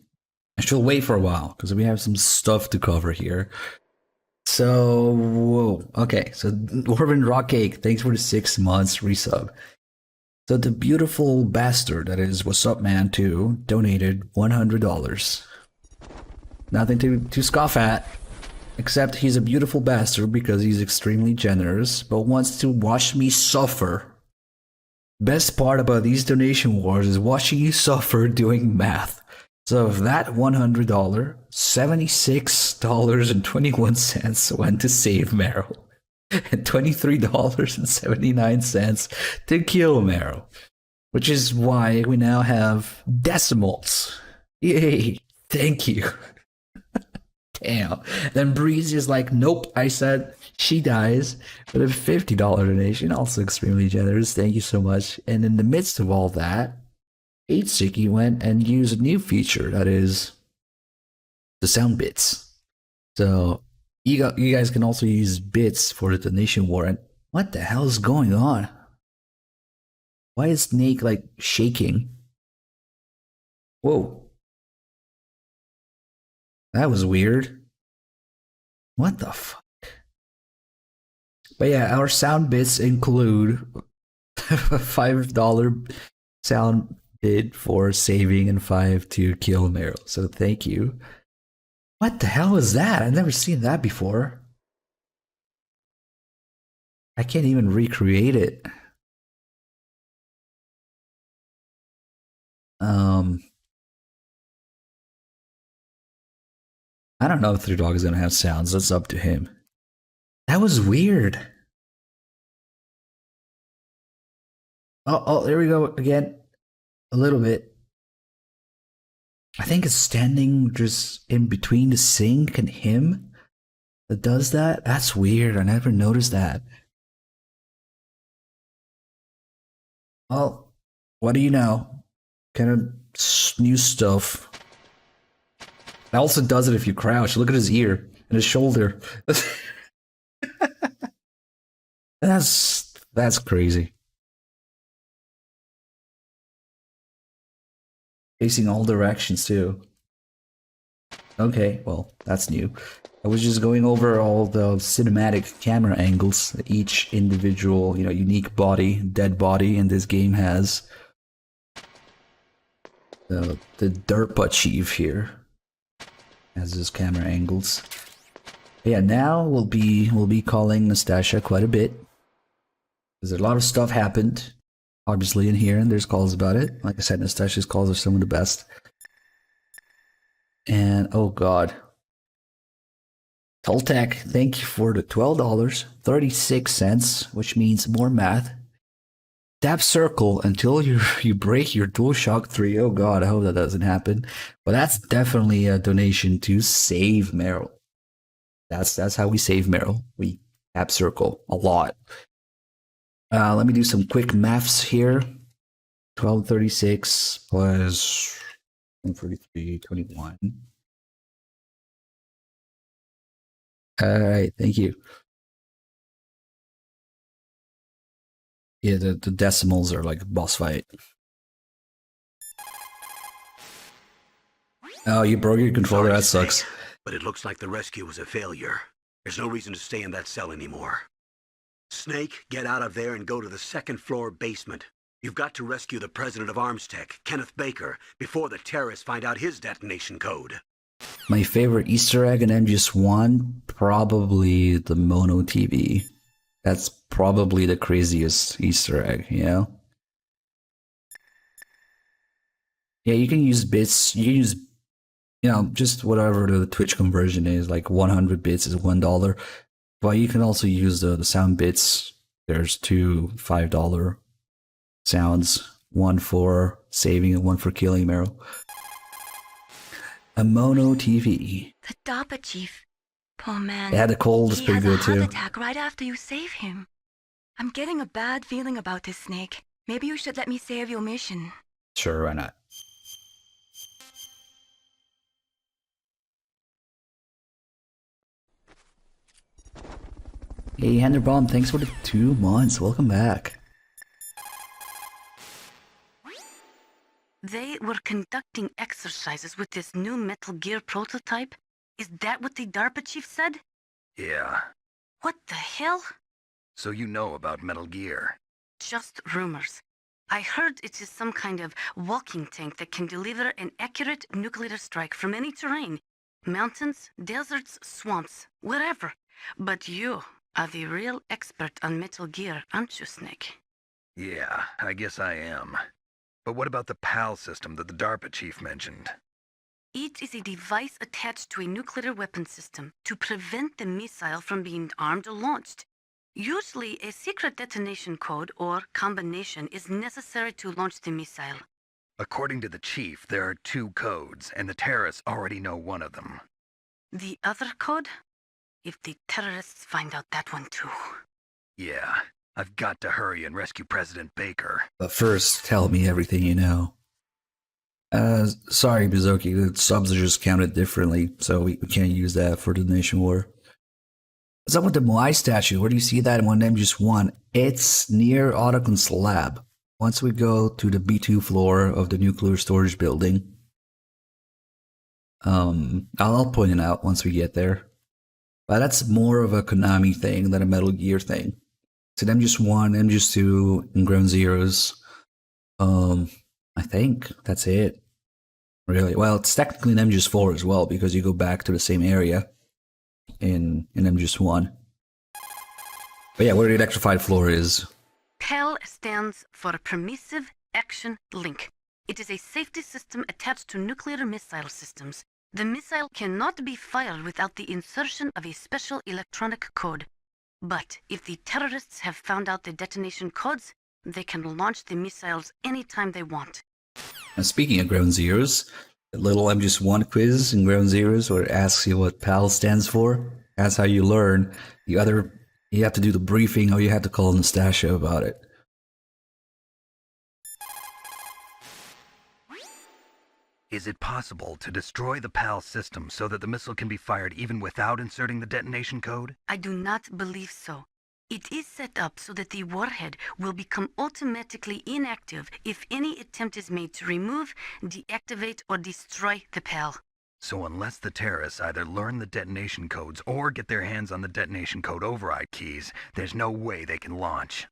And she'll wait for a while because we have some stuff to cover here. So, whoa. Okay, so Dwarven Rock Cake, thanks for the 6 months resub. So the beautiful bastard that is What's Up Man 2 donated $100. Nothing to scoff at, except he's a beautiful bastard because he's extremely generous, but wants to watch me suffer. Best part about these donation wars is watching you suffer doing math. So of that $100, $76.21 went to save Meryl. And $23.79 to kill Meryl. Which is why we now have decimals. Yay! Thank you. Damn. Then Breeze is like, nope, I said she dies with a $50 donation. Also extremely generous. Thank you so much. And in the midst of all that, 8Sticky went and used a new feature that is the sound bits. So you guys can also use bits for the donation war. And what the hell is going on? Why is Snake like shaking? Whoa. That was weird. What the fuck? But yeah, our sound bits include a $5 sound bit for saving and 5 to kill Meryl. So thank you. What the hell is that? I've never seen that before. I can't even recreate it. I don't know if 3Dog is gonna have sounds. That's up to him. That was weird. Oh, there we go again. A little bit. I think it's standing just in between the sink and him that does that. That's weird. I never noticed that. Well, what do you know? Kind of new stuff. It also does it if you crouch. Look at his ear and his shoulder. That's crazy. Facing all directions too. Okay, well, that's new. I was just going over all the cinematic camera angles that each individual, unique body, dead body in this game has. The DARPA chief here has his camera angles. Yeah, now we'll be calling Nastasha quite a bit. Because a lot of stuff happened, obviously, in here, and there's calls about it. Like I said, Nastasha's calls are some of the best. And, oh god. Toltec, thank you for the $12.36, which means more math. Tap circle until you break your DualShock 3. Oh god, I hope that doesn't happen. But that's definitely a donation to save Meryl. That's how we save Meryl. We tap circle a lot. Let me do some quick maths here. 1236 plus 143, 21. Alright, thank you. Yeah, the decimals are like a boss fight. Oh, you broke your controller, that sucks. But it looks like the rescue was a failure. There's no reason to stay in that cell anymore. Snake, get out of there and go to the second floor basement. You've got to rescue the president of Armstech, Kenneth Baker, before the terrorists find out his detonation code. My favorite Easter egg in MGS1, probably the Mono TV. That's probably the craziest Easter egg, Yeah, you can use bits, you can use, just whatever the Twitch conversion is, like 100 bits is $1. But you can also use the sound bits. There's two $5 sounds, one for saving and one for killing Meryl. A Mono TV. The DARPA chief. Poor man. Yeah, the cold is pretty good He has a too. heart attack right after you save him. I'm getting a bad feeling about this, Snake. Maybe you should let me save your mission. Sure, why not? Hey, Henderbomb, thanks for the 2 months. Welcome back. They were conducting exercises with this new Metal Gear prototype? Is that what the DARPA chief said? Yeah. What the hell? So you know about Metal Gear. Just rumors. I heard it is some kind of walking tank that can deliver an accurate nuclear strike from any terrain. Mountains, deserts, swamps, wherever. But you are the real expert on Metal Gear, aren't you, Snake? Yeah, I guess I am. But what about the PAL system that the DARPA chief mentioned? It is a device attached to a nuclear weapon system to prevent the missile from being armed or launched. Usually, a secret detonation code or combination is necessary to launch the missile. According to the chief, there are 2 codes, and the terrorists already know one of them. The other code? If the terrorists find out that one too. Yeah, I've got to hurry and rescue President Baker. But first, tell me everything you know. Sorry, Bizoki, the subs are just counted differently, so we can't use that for the Nation War. What's up with the Moai statue? Where do you see that in one MGS1? It's near Otacon's lab. Once we go to the B2 floor of the nuclear storage building, I'll point it out once we get there. But that's more of a Konami thing than a Metal Gear thing. It's an MGS1, MGS2, and Ground Zeroes. I think that's it. Really? Well, it's technically an MGS4 as well, because you go back to the same area in MGS1. But yeah, where the electrified floor is. PAL stands for Permissive Action Link. It is a safety system attached to nuclear missile systems. The missile cannot be fired without the insertion of a special electronic code. But if the terrorists have found out the detonation codes, they can launch the missiles anytime they want. Now, speaking of Ground Zeroes, the little MGS1 quiz in Ground Zeroes where it asks you what PAL stands for. That's how you learn. You have to do the briefing or you have to call Nastasha about it. Is it possible to destroy the PAL system so that the missile can be fired even without inserting the detonation code? I do not believe so. It is set up so that the warhead will become automatically inactive if any attempt is made to remove, deactivate, or destroy the PAL. So unless the terrorists either learn the detonation codes or get their hands on the detonation code override keys, there's no way they can launch.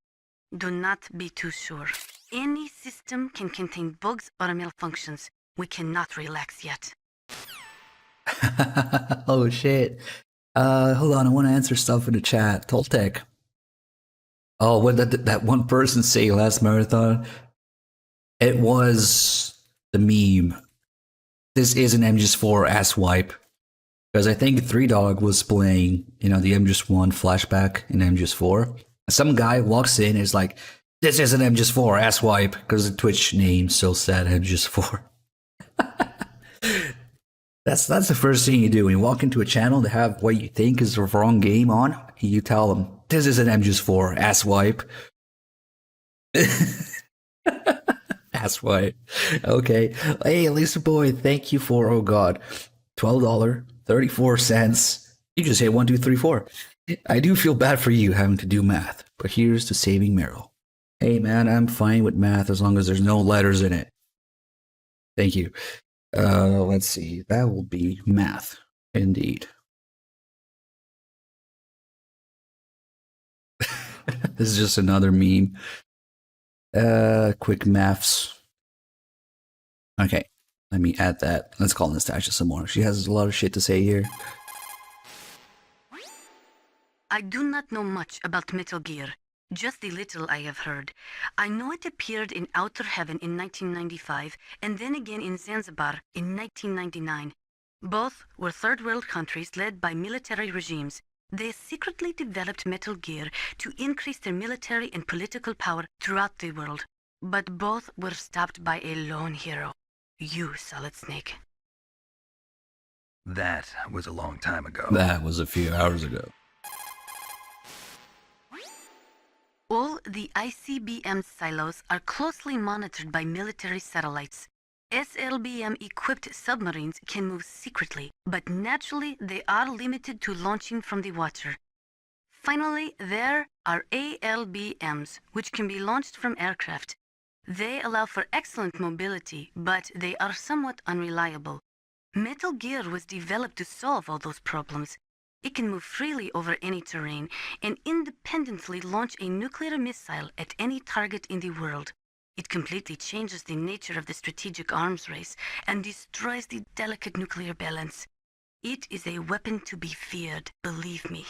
Do not be too sure. Any system can contain bugs or malfunctions. We cannot relax yet. Oh shit. Hold on, I want to answer stuff in the chat. Toltec. Oh, what did that one person say last marathon? It was the meme. This is an MGS4 ass wipe. Because I think 3Dog was playing, the MGS1 flashback in MGS4. Some guy walks in and is like, this is an MGS4 ass wipe. Because the Twitch name so sad, MGS4. That's the first thing you do when you walk into a channel to have what you think is the wrong game on. You tell them, this is an MGS4 ass wipe. Ass wipe. Okay. Hey, Lisa Boy, thank you for, oh god, $12.34. You just hit 1, 2, 3, 4. I do feel bad for you having to do math, but here's to saving Meryl. Hey man, I'm fine with math as long as there's no letters in it. Thank you. Let's see. That will be math, indeed. This is just another meme. Quick maths. Okay, let me add that. Let's call Nastasha some more. She has a lot of shit to say here. I do not know much about Metal Gear. Just the little I have heard. I know it appeared in Outer Heaven in 1995, and then again in Zanzibar in 1999. Both were third world countries led by military regimes. They secretly developed Metal Gear to increase their military and political power throughout the world. But both were stopped by a lone hero. You, Solid Snake. That was a long time ago. That was a few hours ago. All the ICBM silos are closely monitored by military satellites. SLBM-equipped submarines can move secretly, but naturally they are limited to launching from the water. Finally, there are ALBMs, which can be launched from aircraft. They allow for excellent mobility, but they are somewhat unreliable. Metal Gear was developed to solve all those problems. It can move freely over any terrain and independently launch a nuclear missile at any target in the world. It completely changes the nature of the strategic arms race and destroys the delicate nuclear balance. It is a weapon to be feared, believe me.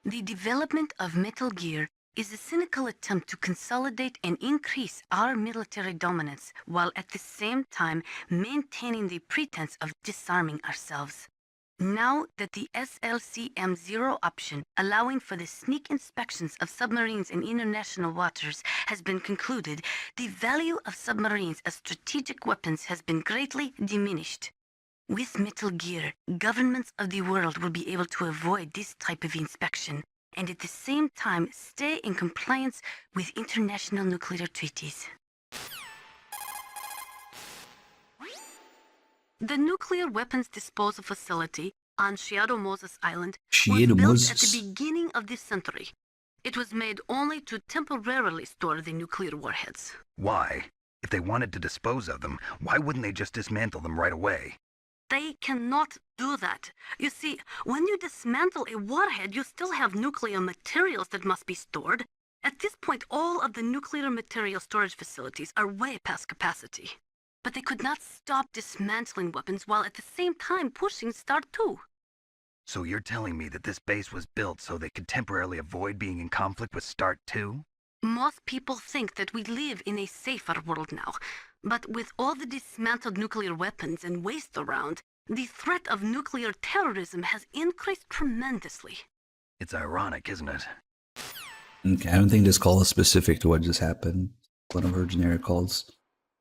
The development of Metal Gear is a cynical attempt to consolidate and increase our military dominance while at the same time maintaining the pretense of disarming ourselves. Now that the SLCM-0 option, allowing for the sneak inspections of submarines in international waters, has been concluded, the value of submarines as strategic weapons has been greatly diminished. With Metal Gear, governments of the world will be able to avoid this type of inspection, and at the same time stay in compliance with international nuclear treaties. The nuclear weapons disposal facility on Shadow Moses Island was built at the beginning of this century. It was made only to temporarily store the nuclear warheads. Why? If they wanted to dispose of them, why wouldn't they just dismantle them right away? They cannot do that. You see, when you dismantle a warhead, you still have nuclear materials that must be stored. At this point, all of the nuclear material storage facilities are way past capacity. But they could not stop dismantling weapons while at the same time pushing Start 2. So you're telling me that this base was built so they could temporarily avoid being in conflict with Start 2? Most people think that we live in a safer world now. But with all the dismantled nuclear weapons and waste around, the threat of nuclear terrorism has increased tremendously. It's ironic, isn't it? Okay, I don't think this call is specific to what just happened. One of her generic calls.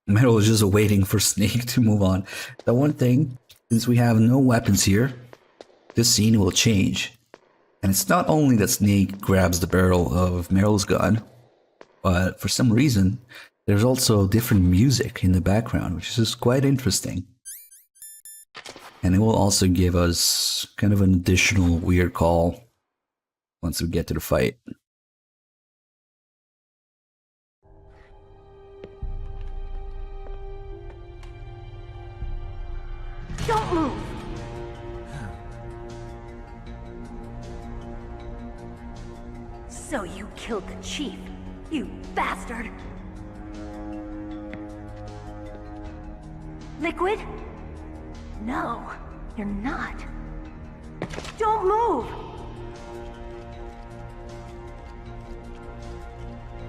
Metal was just waiting for Snake to move on. The one thing, since we have no weapons here, this scene will change. And it's not only that Snake grabs the barrel of Meryl's gun, but for some reason, there's also different music in the background, which is just quite interesting. And it will also give us kind of an additional weird call once we get to the fight. Don't move! So you killed the chief, you bastard! Liquid? No, you're not. Don't move!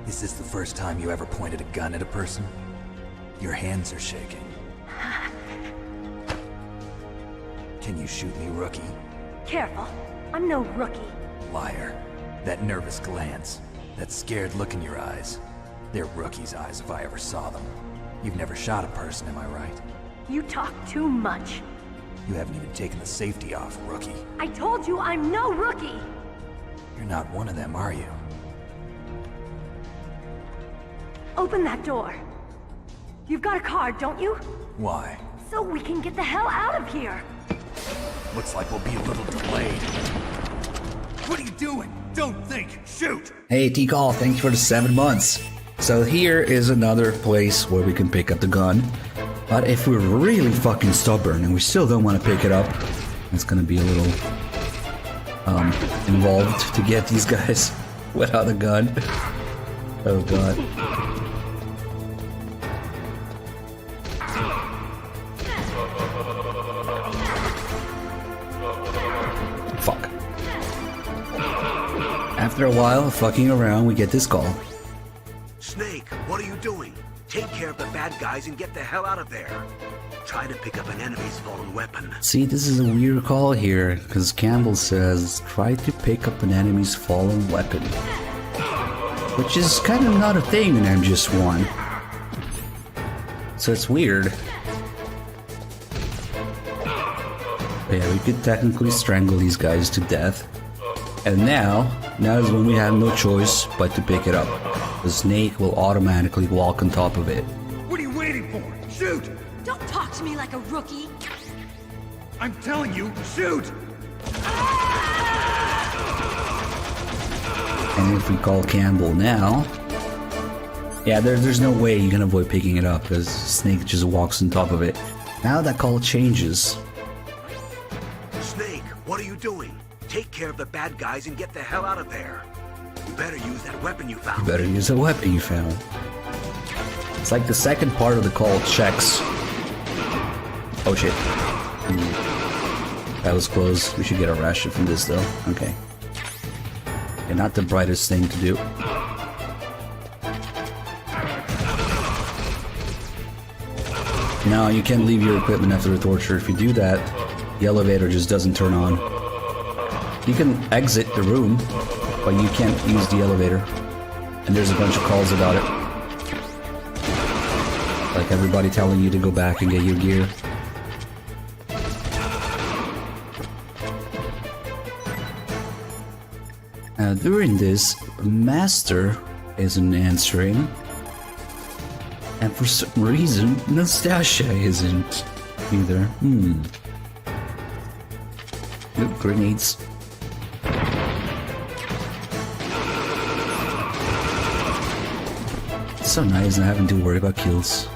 Is this the first time you ever pointed a gun at a person? Your hands are shaking. Can you shoot me, rookie? Careful, I'm no rookie. Liar. That nervous glance, that scared look in your eyes. They're rookie's eyes if I ever saw them. You've never shot a person, am I right? You talk too much. You haven't even taken the safety off, rookie. I told you I'm no rookie! You're not one of them, are you? Open that door. You've got a card, don't you? Why? So we can get the hell out of here! Looks like we'll be a little delayed. What are you doing? Don't think! Shoot! Hey, T-Call, thanks for the 7 months. So here is another place where we can pick up the gun. But if we're really fucking stubborn and we still don't want to pick it up, it's gonna be a little involved to get these guys without a gun. Oh god. Fuck. After a while of fucking around, we get this call. Snake, what are you doing? Take care of the bad guys and get the hell out of there. Try to pick up an enemy's fallen weapon. See, this is a weird call here, because Campbell says, try to pick up an enemy's fallen weapon. Which is kind of not a thing in MGS1. So it's weird. But yeah, we could technically strangle these guys to death. And now is when we have no choice but to pick it up. The snake will automatically walk on top of it. What are you waiting for? Shoot! Don't talk to me like a rookie! I'm telling you, shoot! And if we call Campbell now... Yeah, there's no way you can avoid picking it up, because Snake just walks on top of it. Now that call changes. Snake, what are you doing? Take care of the bad guys and get the hell out of there. You better use that weapon you found. You better use the weapon you found. It's like the second part of the call checks. Oh shit. That was close. We should get a ration from this though. Okay. And not the brightest thing to do. No, you can't leave your equipment after the torture. If you do that, the elevator just doesn't turn on. You can exit the room, but you can't use the elevator. And there's a bunch of calls about it. Like everybody telling you to go back and get your gear. Now during this, Master isn't answering. And for some reason, Nastasia isn't either. Look, grenades. It's so nice not having to worry about kills.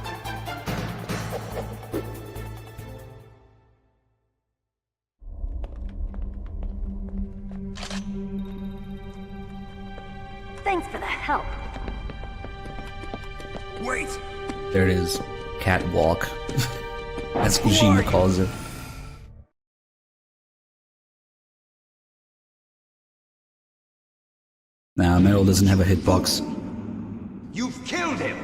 Thanks for the help. Wait! There it is. Catwalk. As Kojima calls it. Nah, Meryl doesn't have a hitbox. You've killed him!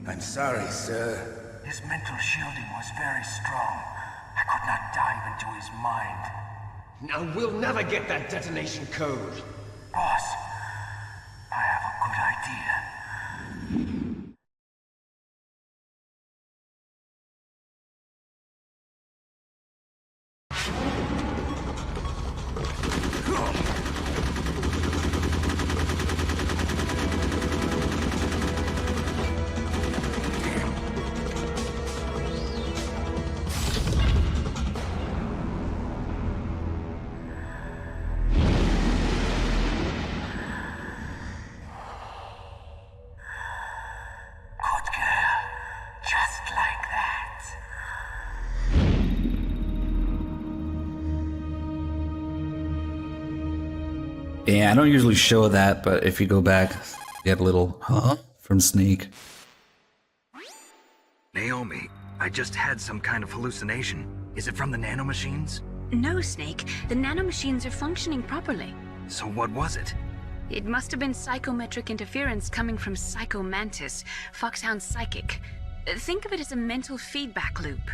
I'm sorry, sir. His mental shielding was very strong. I could not dive into his mind. Now we'll never get that detonation code. Boss, I have a good idea. Yeah, I don't usually show that, but if you go back, you get a little huh from Snake. Naomi, I just had some kind of hallucination. Is it from the nanomachines? No, Snake. The nanomachines are functioning properly. So what was it? It must have been psychometric interference coming from Psycho Mantis, Foxhound's psychic. Think of it as a mental feedback loop.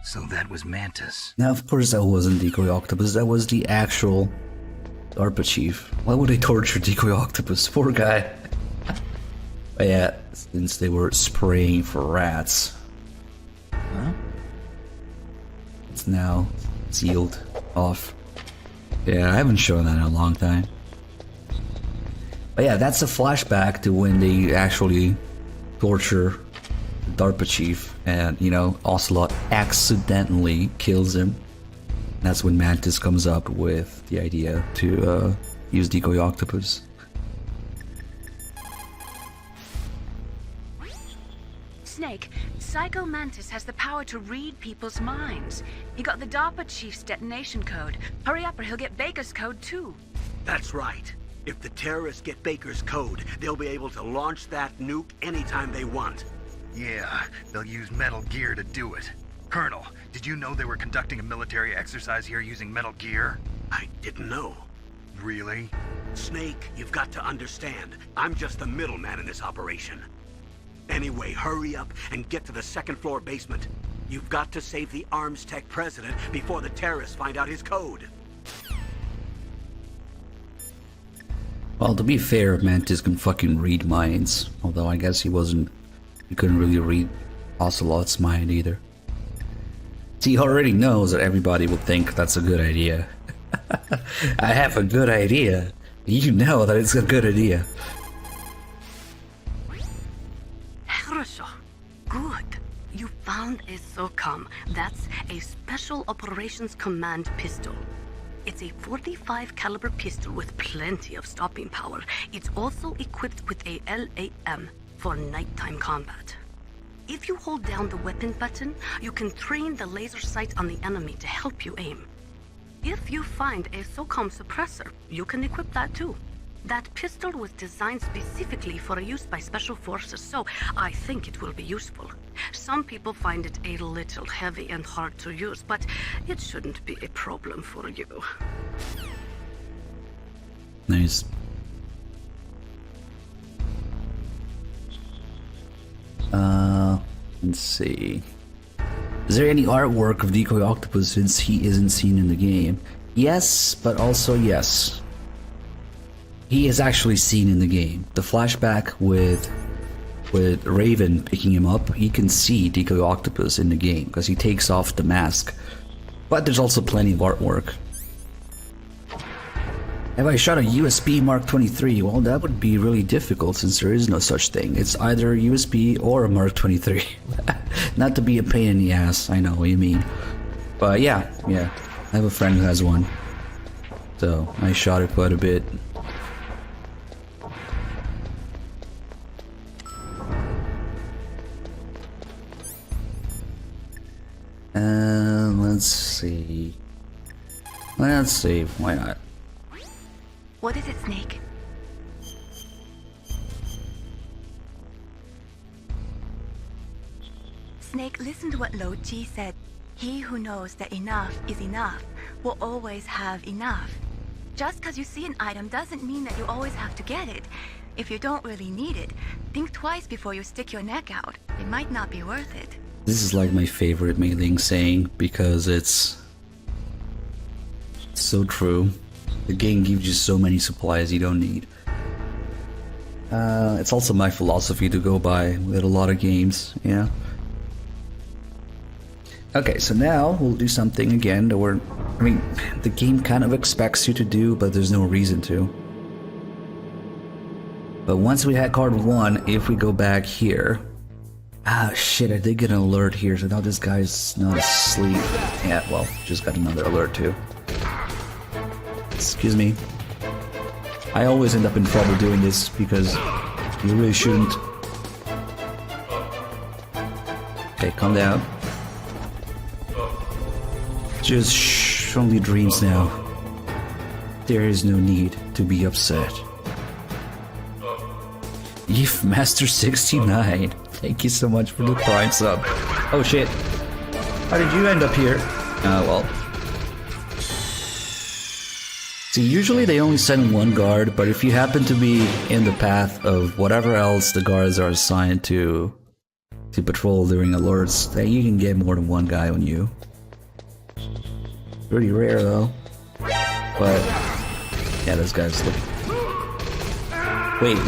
So that was Mantis. Now, of course, that wasn't Decoy Octopus. That was the actual DARPA chief. Why would they torture Decoy Octopus? Poor guy. But yeah, since they were spraying for rats. Huh? It's now sealed off. Yeah, I haven't shown that in a long time. But yeah, that's a flashback to when they actually torture the DARPA chief and, you know, Ocelot accidentally kills him. That's when Mantis comes up with the idea to use Decoy Octopus. Snake, Psycho Mantis has the power to read people's minds. He got the DARPA chief's detonation code. Hurry up or he'll get Baker's code too. That's right. If the terrorists get Baker's code, they'll be able to launch that nuke anytime they want. Yeah, they'll use Metal Gear to do it. Colonel, did you know they were conducting a military exercise here using Metal Gear? I didn't know. Really? Snake, you've got to understand. I'm just the middleman in this operation. Anyway, hurry up and get to the second-floor basement. You've got to save the Arms Tech president before the terrorists find out his code. Well, to be fair, Mantis can fucking read minds. Although I guess he couldn't really read Ocelot's mind either. See, he already knows that everybody would think that's a good idea. I have a good idea. You know that it's a good idea. Good. You found a SOCOM. That's a Special Operations Command pistol. It's a 45 caliber pistol with plenty of stopping power. It's also equipped with a LAM for nighttime combat. If you hold down the weapon button, you can train the laser sight on the enemy to help you aim. If you find a SOCOM suppressor, you can equip that too. That pistol was designed specifically for use by special forces, so I think it will be useful. Some people find it a little heavy and hard to use, but it shouldn't be a problem for you. Nice. Let's see. Is there any artwork of Decoy Octopus since he isn't seen in the game? Yes, but also yes. He is actually seen in the game. The flashback with Raven picking him up, he can see Decoy Octopus in the game because he takes off the mask. But there's also plenty of artwork. Have I shot a USB Mark 23? Well, that would be really difficult since there is no such thing. It's either a USB or a Mark 23. Not to be a pain in the ass, I know what you mean. But yeah, I have a friend who has one. So I shot it quite a bit. Let's see, why not? What is it, Snake? Snake, listen to what Lo Ji said. He who knows that enough is enough will always have enough. Just because you see an item doesn't mean that you always have to get it. If you don't really need it, think twice before you stick your neck out. It might not be worth it. This is like my favorite Mei Ling saying because it's so true. The game gives you so many supplies you don't need. It's also my philosophy to go by with a lot of games, yeah. Okay, so now we'll do something again that the game kind of expects you to do, but there's no reason to. But once we had card 1, if we go back here... Ah, shit, I did get an alert here, so now this guy's not asleep. Yeah, well, just got another alert too. Excuse me. I always end up in trouble doing this because you really shouldn't. Okay, calm down. Just shh, only dreams now. There is no need to be upset. Eve Master 69, thank you so much for the Prime sub. Oh shit. How did you end up here? Well. See, usually they only send one guard, but if you happen to be in the path of whatever else the guards are assigned to patrol during alerts, then you can get more than one guy on you. Pretty rare though. But yeah, this guy's looking. Wait.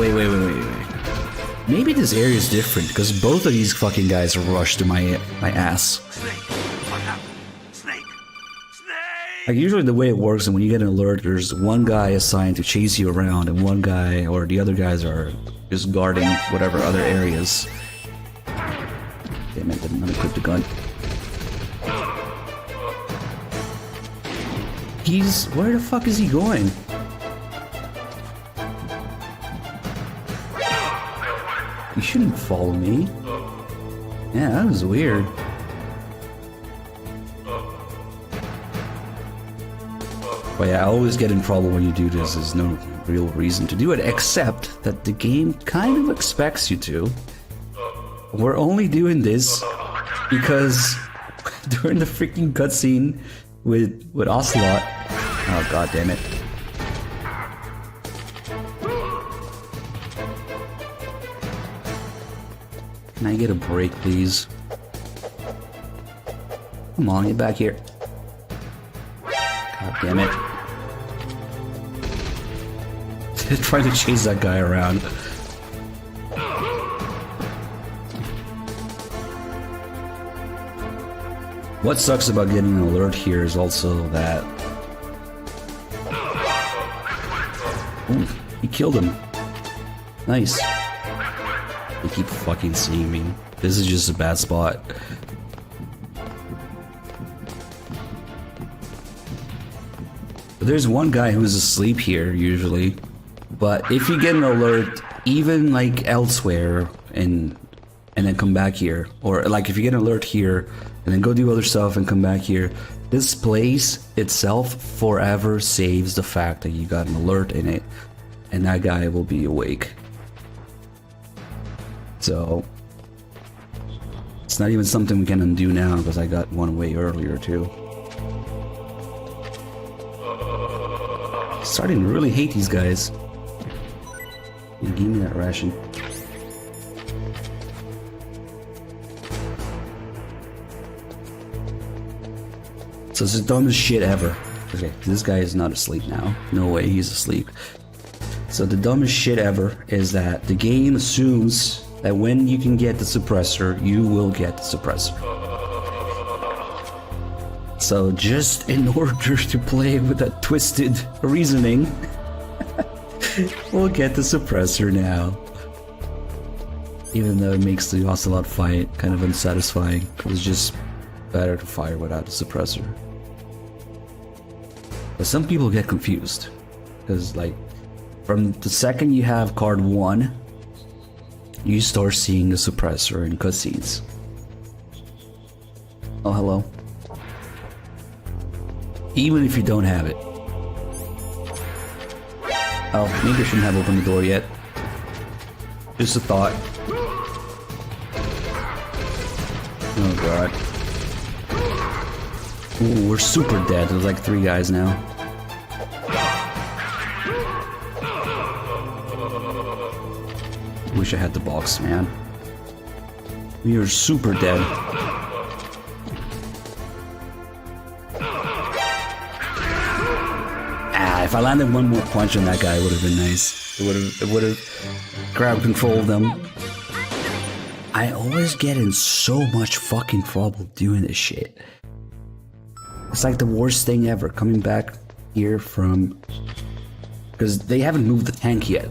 Maybe this area is different because both of these fucking guys rushed to my ass. Like usually the way it works, and when you get an alert, there's one guy assigned to chase you around, and one guy or the other guys are just guarding whatever other areas. Damn it! Didn't unequip the gun. Where the fuck is he going? You shouldn't follow me. Yeah, that was weird. But yeah, I always get in trouble when you do this. There's no real reason to do it, except that the game kind of expects you to. We're only doing this because during the freaking cutscene with Ocelot. Oh god damn it. Can I get a break, please? Come on, get back here. God damn it. Trying to chase that guy around. What sucks about getting an alert here is also that... Ooh, he killed him. Nice. They keep fucking seeing me. This is just a bad spot. There's one guy who's asleep here, usually. But if you get an alert, even like elsewhere, and then come back here, or like if you get an alert here, and then go do other stuff and come back here, this place itself forever saves the fact that you got an alert in it, and that guy will be awake. So it's not even something we can undo now because I got one way earlier too. Starting to really hate these guys. Yeah, give me that ration. So it's the dumbest shit ever. Okay, this guy is not asleep now. No way he's asleep. So the dumbest shit ever is that the game assumes that when you can get the suppressor, you will get the suppressor. So just in order to play with that twisted reasoning, we'll get the suppressor now. Even though it makes the Ocelot fight kind of unsatisfying, it's just better to fire without the suppressor. But some people get confused, because like, from the second you have card 1, you start seeing the suppressor in cutscenes. Oh, hello. Even if you don't have it. Oh, maybe I shouldn't have opened the door yet. Just a thought. Oh god. Ooh, we're super dead. There's like 3 guys now. Wish I had the box, man. We are super dead. Ah, if I landed one more punch on that guy, it would have been nice. It would have crowd controlled them. I always get in so much fucking trouble doing this shit. It's like the worst thing ever, coming back here from... Because they haven't moved the tank yet.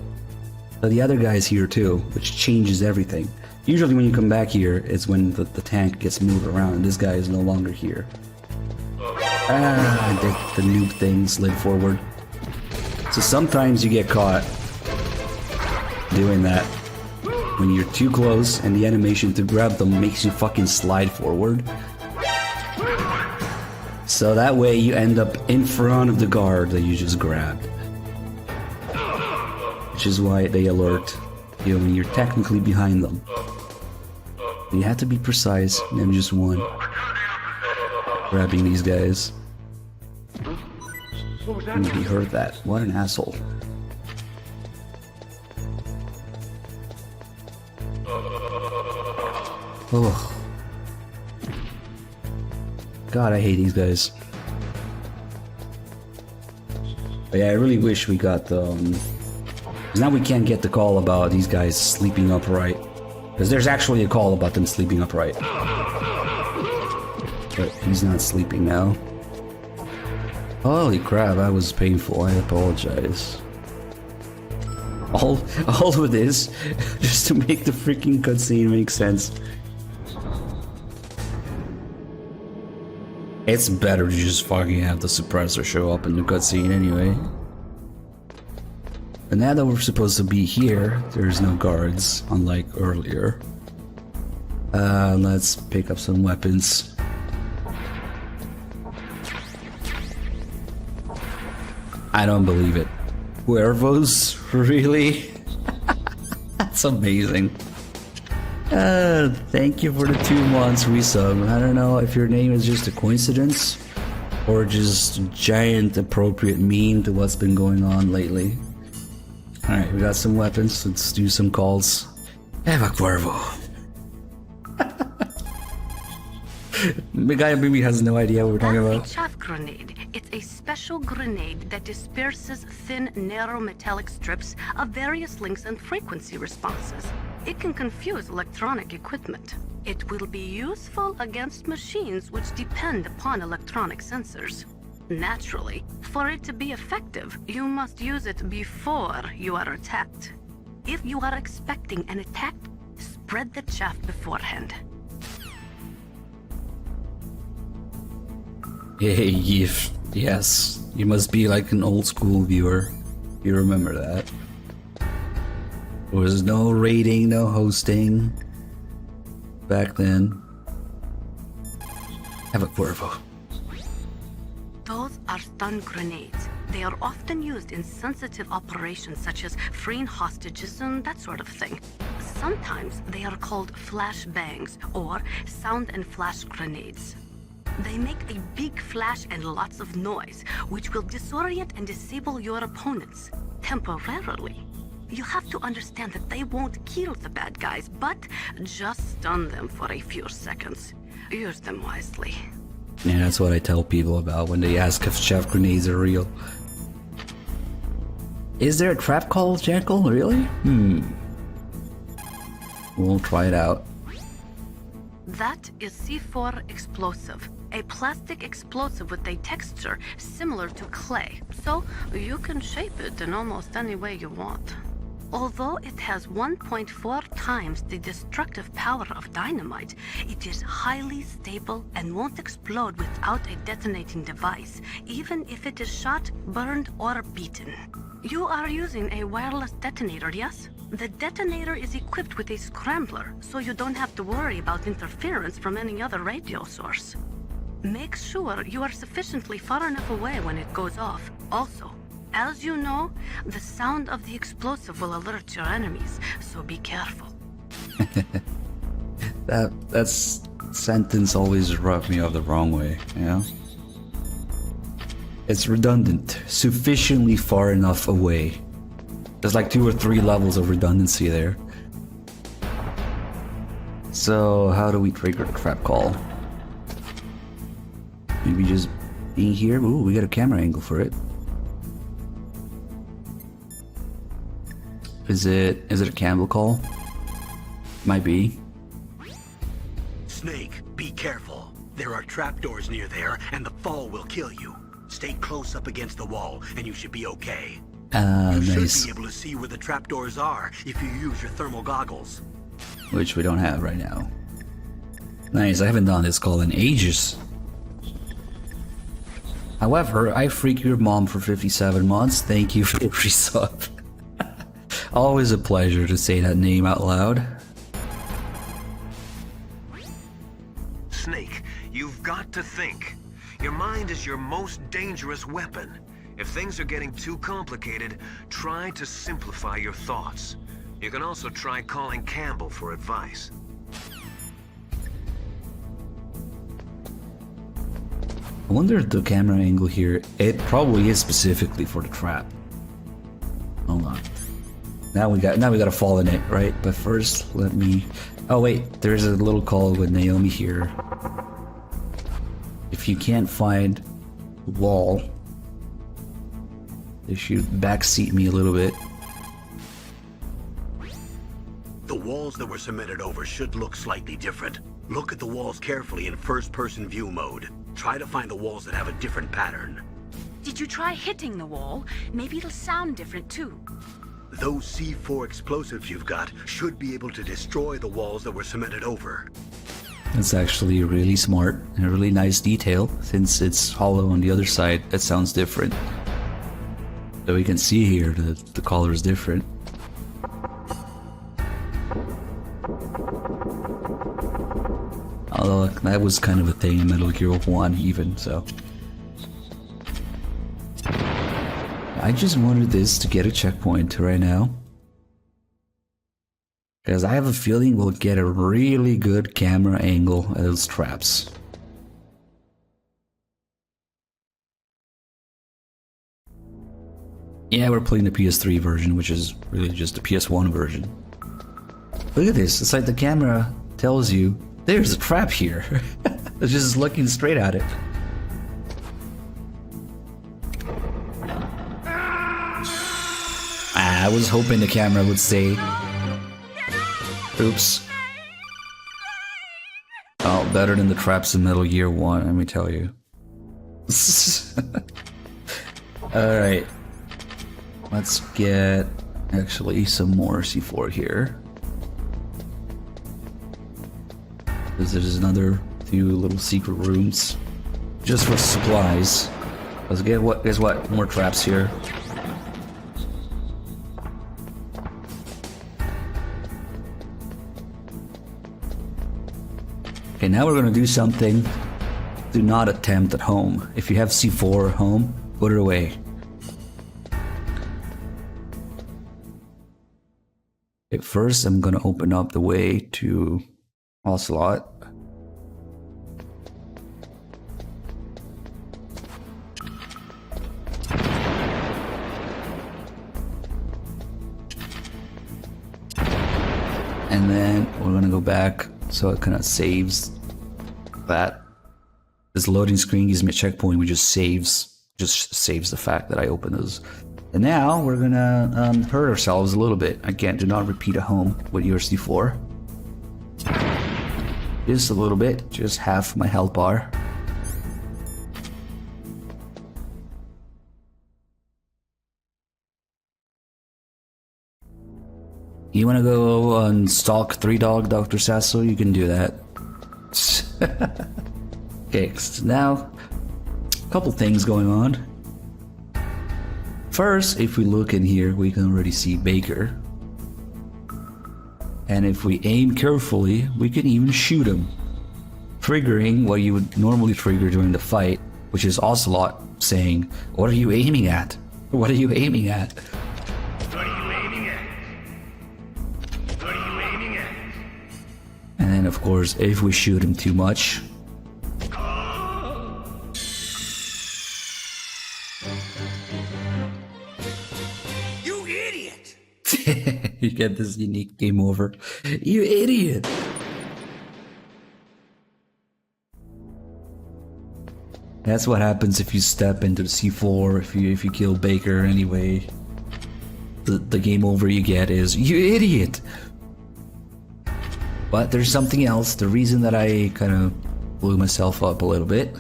But the other guy's here too, which changes everything. Usually when you come back here, it's when the tank gets moved around, and this guy is no longer here. Ah, the noob thing slid forward. So sometimes you get caught doing that. When you're too close and the animation to grab them makes you fucking slide forward. So that way you end up in front of the guard that you just grabbed. Which is why they alert you when you're technically behind them. You have to be precise, and just one. Grabbing these guys. He heard that. What an asshole. Oh. God, I hate these guys. But yeah, I really wish we got the... 'cause now we can't get the call about these guys sleeping upright. Because there's actually a call about them sleeping upright. But he's not sleeping now. Holy crap, that was painful. I apologize. All of this just to make the freaking cutscene make sense. It's better to just fucking have the suppressor show up in the cutscene anyway. But now that we're supposed to be here, there's no guards, unlike earlier. Let's pick up some weapons. I don't believe it. Cuervos? Really? That's amazing. Thank you for the 2 months resub. I don't know if your name is just a coincidence or just a giant appropriate meme to what's been going on lately. Alright, we got some weapons. Let's do some calls. Eva Cuervo. The guy maybe has no idea what we're talking about. That's a chaff grenade. It's a special grenade that disperses thin, narrow metallic strips of various lengths and frequency responses. It can confuse electronic equipment. It will be useful against machines which depend upon electronic sensors. Naturally, for it to be effective, you must use it before you are attacked. If you are expecting an attack, spread the chaff beforehand. Hey, yes, you must be like an old school viewer. You remember that. There was no rating, no hosting back then. Have a Cuervo. Those are stun grenades. They are often used in sensitive operations such as freeing hostages and that sort of thing. Sometimes they are called flash bangs or sound and flash grenades. They make a big flash and lots of noise, which will disorient and disable your opponents temporarily. You have to understand that they won't kill the bad guys, but just stun them for a few seconds. Use them wisely. Yeah, that's what I tell people about when they ask if chaff grenades are real. Is there a trap call, Jackal? Really? We'll try it out. That is C4 explosive, a plastic explosive with a texture similar to clay, so you can shape it in almost any way you want. Although it has 1.4 times the destructive power of dynamite, it is highly stable and won't explode without a detonating device, even if it is shot, burned, or beaten. You are using a wireless detonator, yes? The detonator is equipped with a scrambler, so you don't have to worry about interference from any other radio source. Make sure you are sufficiently far enough away when it goes off. Also, as you know, the sound of the explosive will alert your enemies, so be careful. That sentence always rubbed me off the wrong way, you know? It's redundant. Sufficiently far enough away. There's like 2 or 3 levels of redundancy there. So, how do we trigger a trap call? Maybe just being here? Ooh, we got a camera angle for it. Is it a candle call? Might be. Snake, be careful. There are trapdoors near there, and the fall will kill you. Stay close up against the wall, and you should be okay. You Nice. should be able to see where the trapdoors are if you use your thermal goggles. Which we don't have right now. Nice, I haven't done this call in ages. However, I freak your mom for 57 months. Thank you for the resub. Always a pleasure to say that name out loud. Snake, you've got to think. Your mind is your most dangerous weapon. If things are getting too complicated, try to simplify your thoughts. You can also try calling Campbell for advice. I wonder if the camera angle here, it probably is specifically for the trap. Hold on. Now we gotta fall in it, right? But first, let me... Oh wait, there's a little call with Naomi here. If you can't find the wall, they should backseat me a little bit. The walls that were cemented over should look slightly different. Look at the walls carefully in first-person view mode. Try to find the walls that have a different pattern. Did you try hitting the wall? Maybe it'll sound different too. Those C4 explosives you've got should be able to destroy the walls that were cemented over. That's actually really smart and a really nice detail. Since it's hollow on the other side, it sounds different. So we can see here that the color is different. Although that was kind of a thing in Metal Gear 1 even, so. I just wanted this to get a checkpoint right now. Because I have a feeling we'll get a really good camera angle at those traps. Yeah, we're playing the PS3 version, which is really just the PS1 version. Look at this, it's like the camera tells you, there's a trap here. It's just looking straight at it. I was hoping the camera would say, oops. Oh, better than the traps in Metal Gear 1, let me tell you. Alright. Let's get actually some more C4 here. There's another few little secret rooms just for supplies. Let's get guess what? More traps here. Okay, now we're gonna do something. Do not attempt at home. If you have C4 at home, put it away. Okay, first I'm gonna open up the way to Ocelot. And then we're gonna go back so it kind of saves that. This loading screen gives me a checkpoint which just saves the fact that I opened those. And now we're gonna hurt ourselves a little bit. Again, do not repeat at home with your C4. Just a little bit, just half my health bar. You wanna go and stalk 3-Dog Dr. Sasso? You can do that. Okay, so now, a couple things going on. First, if we look in here, we can already see Baker. And if we aim carefully, we can even shoot him, triggering what you would normally trigger during the fight, which is Ocelot saying, "What are you aiming at? What are you aiming at?" What are you aiming at? What are you aiming at? And then, of course, if we shoot him too much, You idiot! you get this unique game over. You idiot! That's what happens if you step into the C4, if you kill Baker anyway. The game over you get is, you idiot! But there's something else, the reason that I kind of blew myself up a little bit.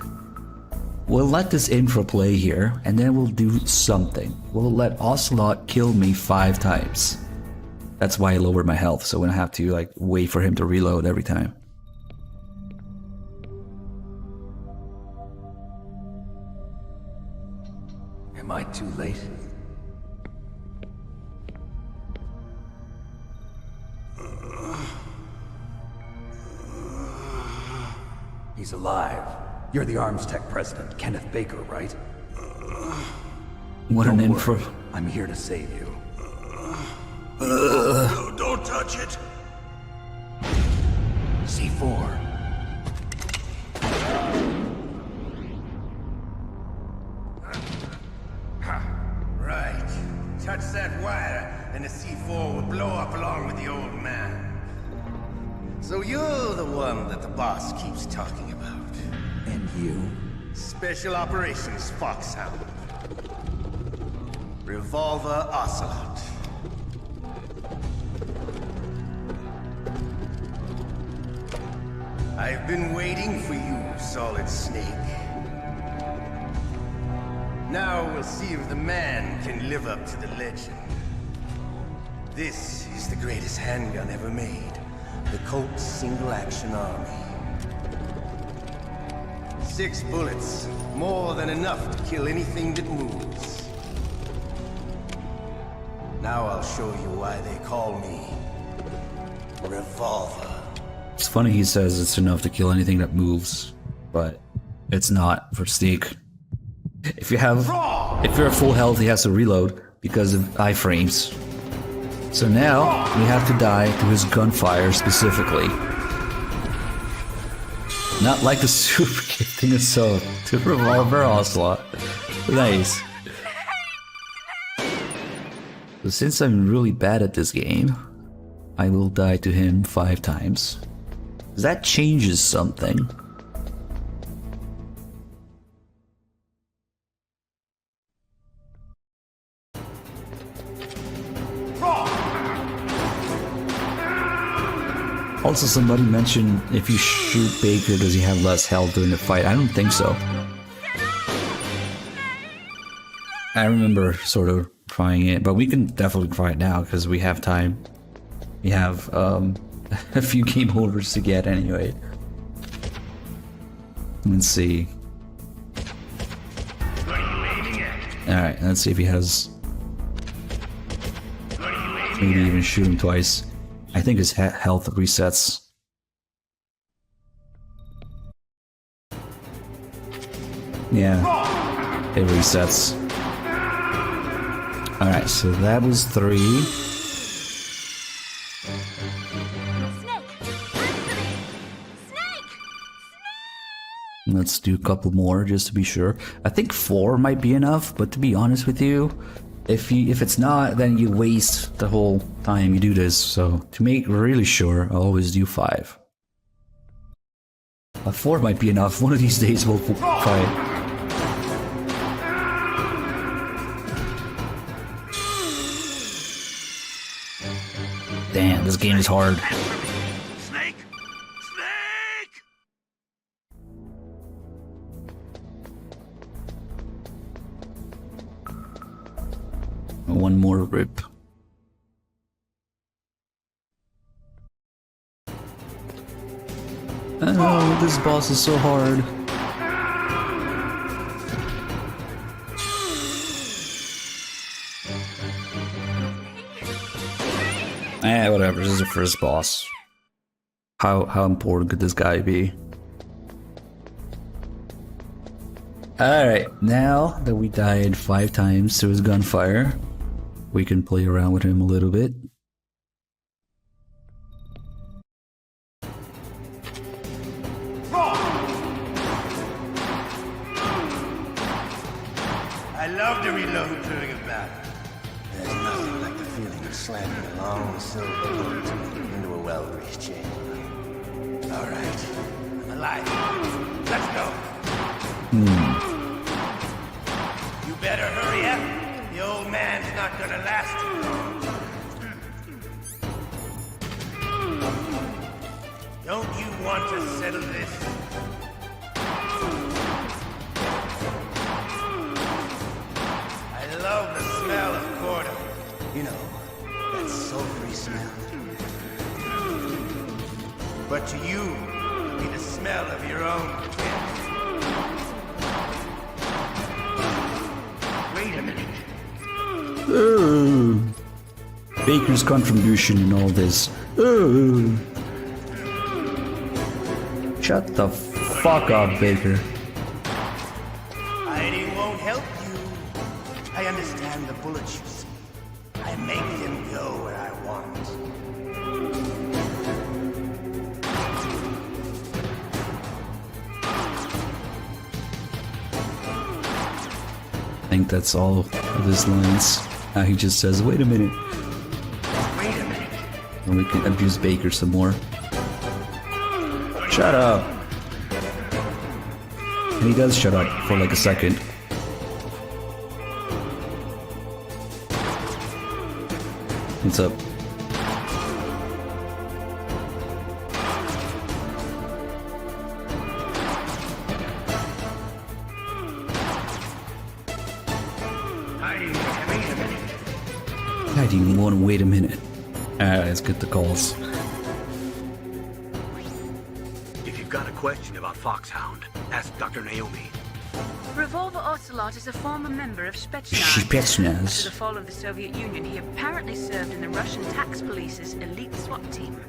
We'll let this intro play here, and then we'll do something. We'll let Ocelot kill me 5 times. That's why I lowered my health, so I'm gonna have to like wait for him to reload every time. Am I too late? He's alive. You're the Arms Tech president, Kenneth Baker, right? What an info. I'm here to save you. No, don't touch it. C4. Right. Touch that wire, and the C4 will blow up along with the old man. So you're the one that the boss keeps talking about. And you? Special Operations Foxhound. Revolver Ocelot. I've been waiting for you, Solid Snake. Now we'll see if the man can live up to the legend. This is the greatest handgun ever made. The Colt Single Action Army. 6 bullets, more than enough to kill anything that moves. Now I'll show you why they call me Revolver. It's funny he says it's enough to kill anything that moves, but it's not for Snake. If you're at full health, he has to reload because of iframes. So now we have to die to his gunfire specifically. Not like the super gifting assault to Revolver Ocelot. Nice. So since I'm really bad at this game, I will die to him 5 times. That changes something. Also, somebody mentioned if you shoot Baker, does he have less health during the fight? I don't think so. I remember sort of trying it, but we can definitely try it now because we have time. We have a few game overs to get anyway. Let's see. Alright, let's see if he has... Maybe even shoot him twice. I think his health resets. Yeah, it resets. Alright, so that was 3. Let's do a couple more just to be sure. I think 4 might be enough, but to be honest with you, if it's not, then you waste the whole time you do this. So to make really sure, I always do 5. 4 might be enough. One of these days we'll try it. Damn, this game is hard. Snake! Snake! One more rip. Oh, this boss is so hard. Whatever, this is the first boss. How important could this guy be? Alright, now that we died 5 times to his gunfire, we can play around with him a little bit. I love to reload during a battle. There's nothing like the feeling of slamming a long silver bullet into a well-greased chamber. All right, I'm alive. Let's go. You better hurry up. The old man's not gonna last too long. Don't you want to settle this? I love the smell of Gordo. You know, that sulfury smell. But to you, it'll be the smell of your own kin. Wait a minute. Baker's contribution in all this. Shut the fuck up, Baker. think that's all of his lines. He just says, wait a minute. Wait a minute. And we can abuse Baker some more. Shut up. And he does shut up for like a second. What's up? I didn't want to wait a minute. Alright, let's get the calls. If you've got a question about Foxhound, ask Dr. Naomi. Revolver Ocelot is a former member of Spetsnaz. Spetsnaz. After the fall of the Soviet Union, he apparently served in the Russian tax police's elite SWAT team.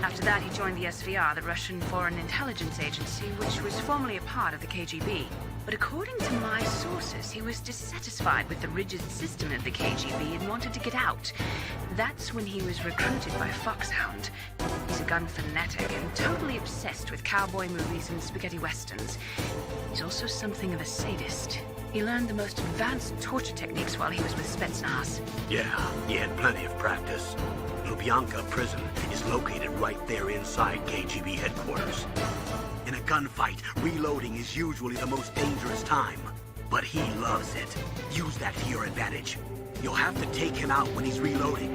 After that, he joined the SVR, the Russian Foreign Intelligence Agency, which was formerly a part of the KGB. But according to my sources, he was dissatisfied with the rigid system of the KGB and wanted to get out. That's when he was recruited by Foxhound. He's a gun fanatic and totally obsessed with cowboy movies and spaghetti westerns. He's also something of a sadist. He learned the most advanced torture techniques while he was with Spetsnaz. Yeah, he had plenty of practice. Lubyanka prison is located right there inside KGB headquarters. In a gunfight, reloading is usually the most dangerous time. But he loves it. Use that to your advantage. You'll have to take him out when he's reloading.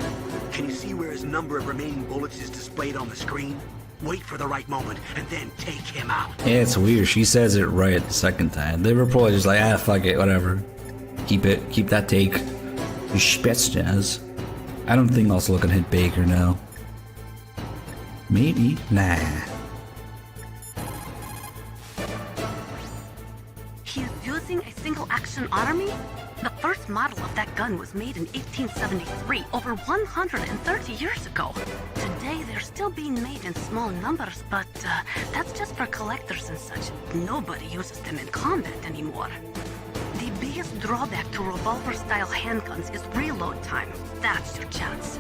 Can you see where his number of remaining bullets is displayed on the screen? Wait for the right moment, and then take him out. Yeah, it's weird. She says it right the second time. They were probably just like, fuck it, whatever. Keep that take. Spetsnaz. I don't think Ocelot can hit Baker now. Maybe? Nah. He's using a single-action army? The first model of that gun was made in 1873, over 130 years ago. Today, they're still being made in small numbers, but that's just for collectors and such. Nobody uses them in combat anymore. The biggest drawback to revolver-style handguns is reload time. That's your chance.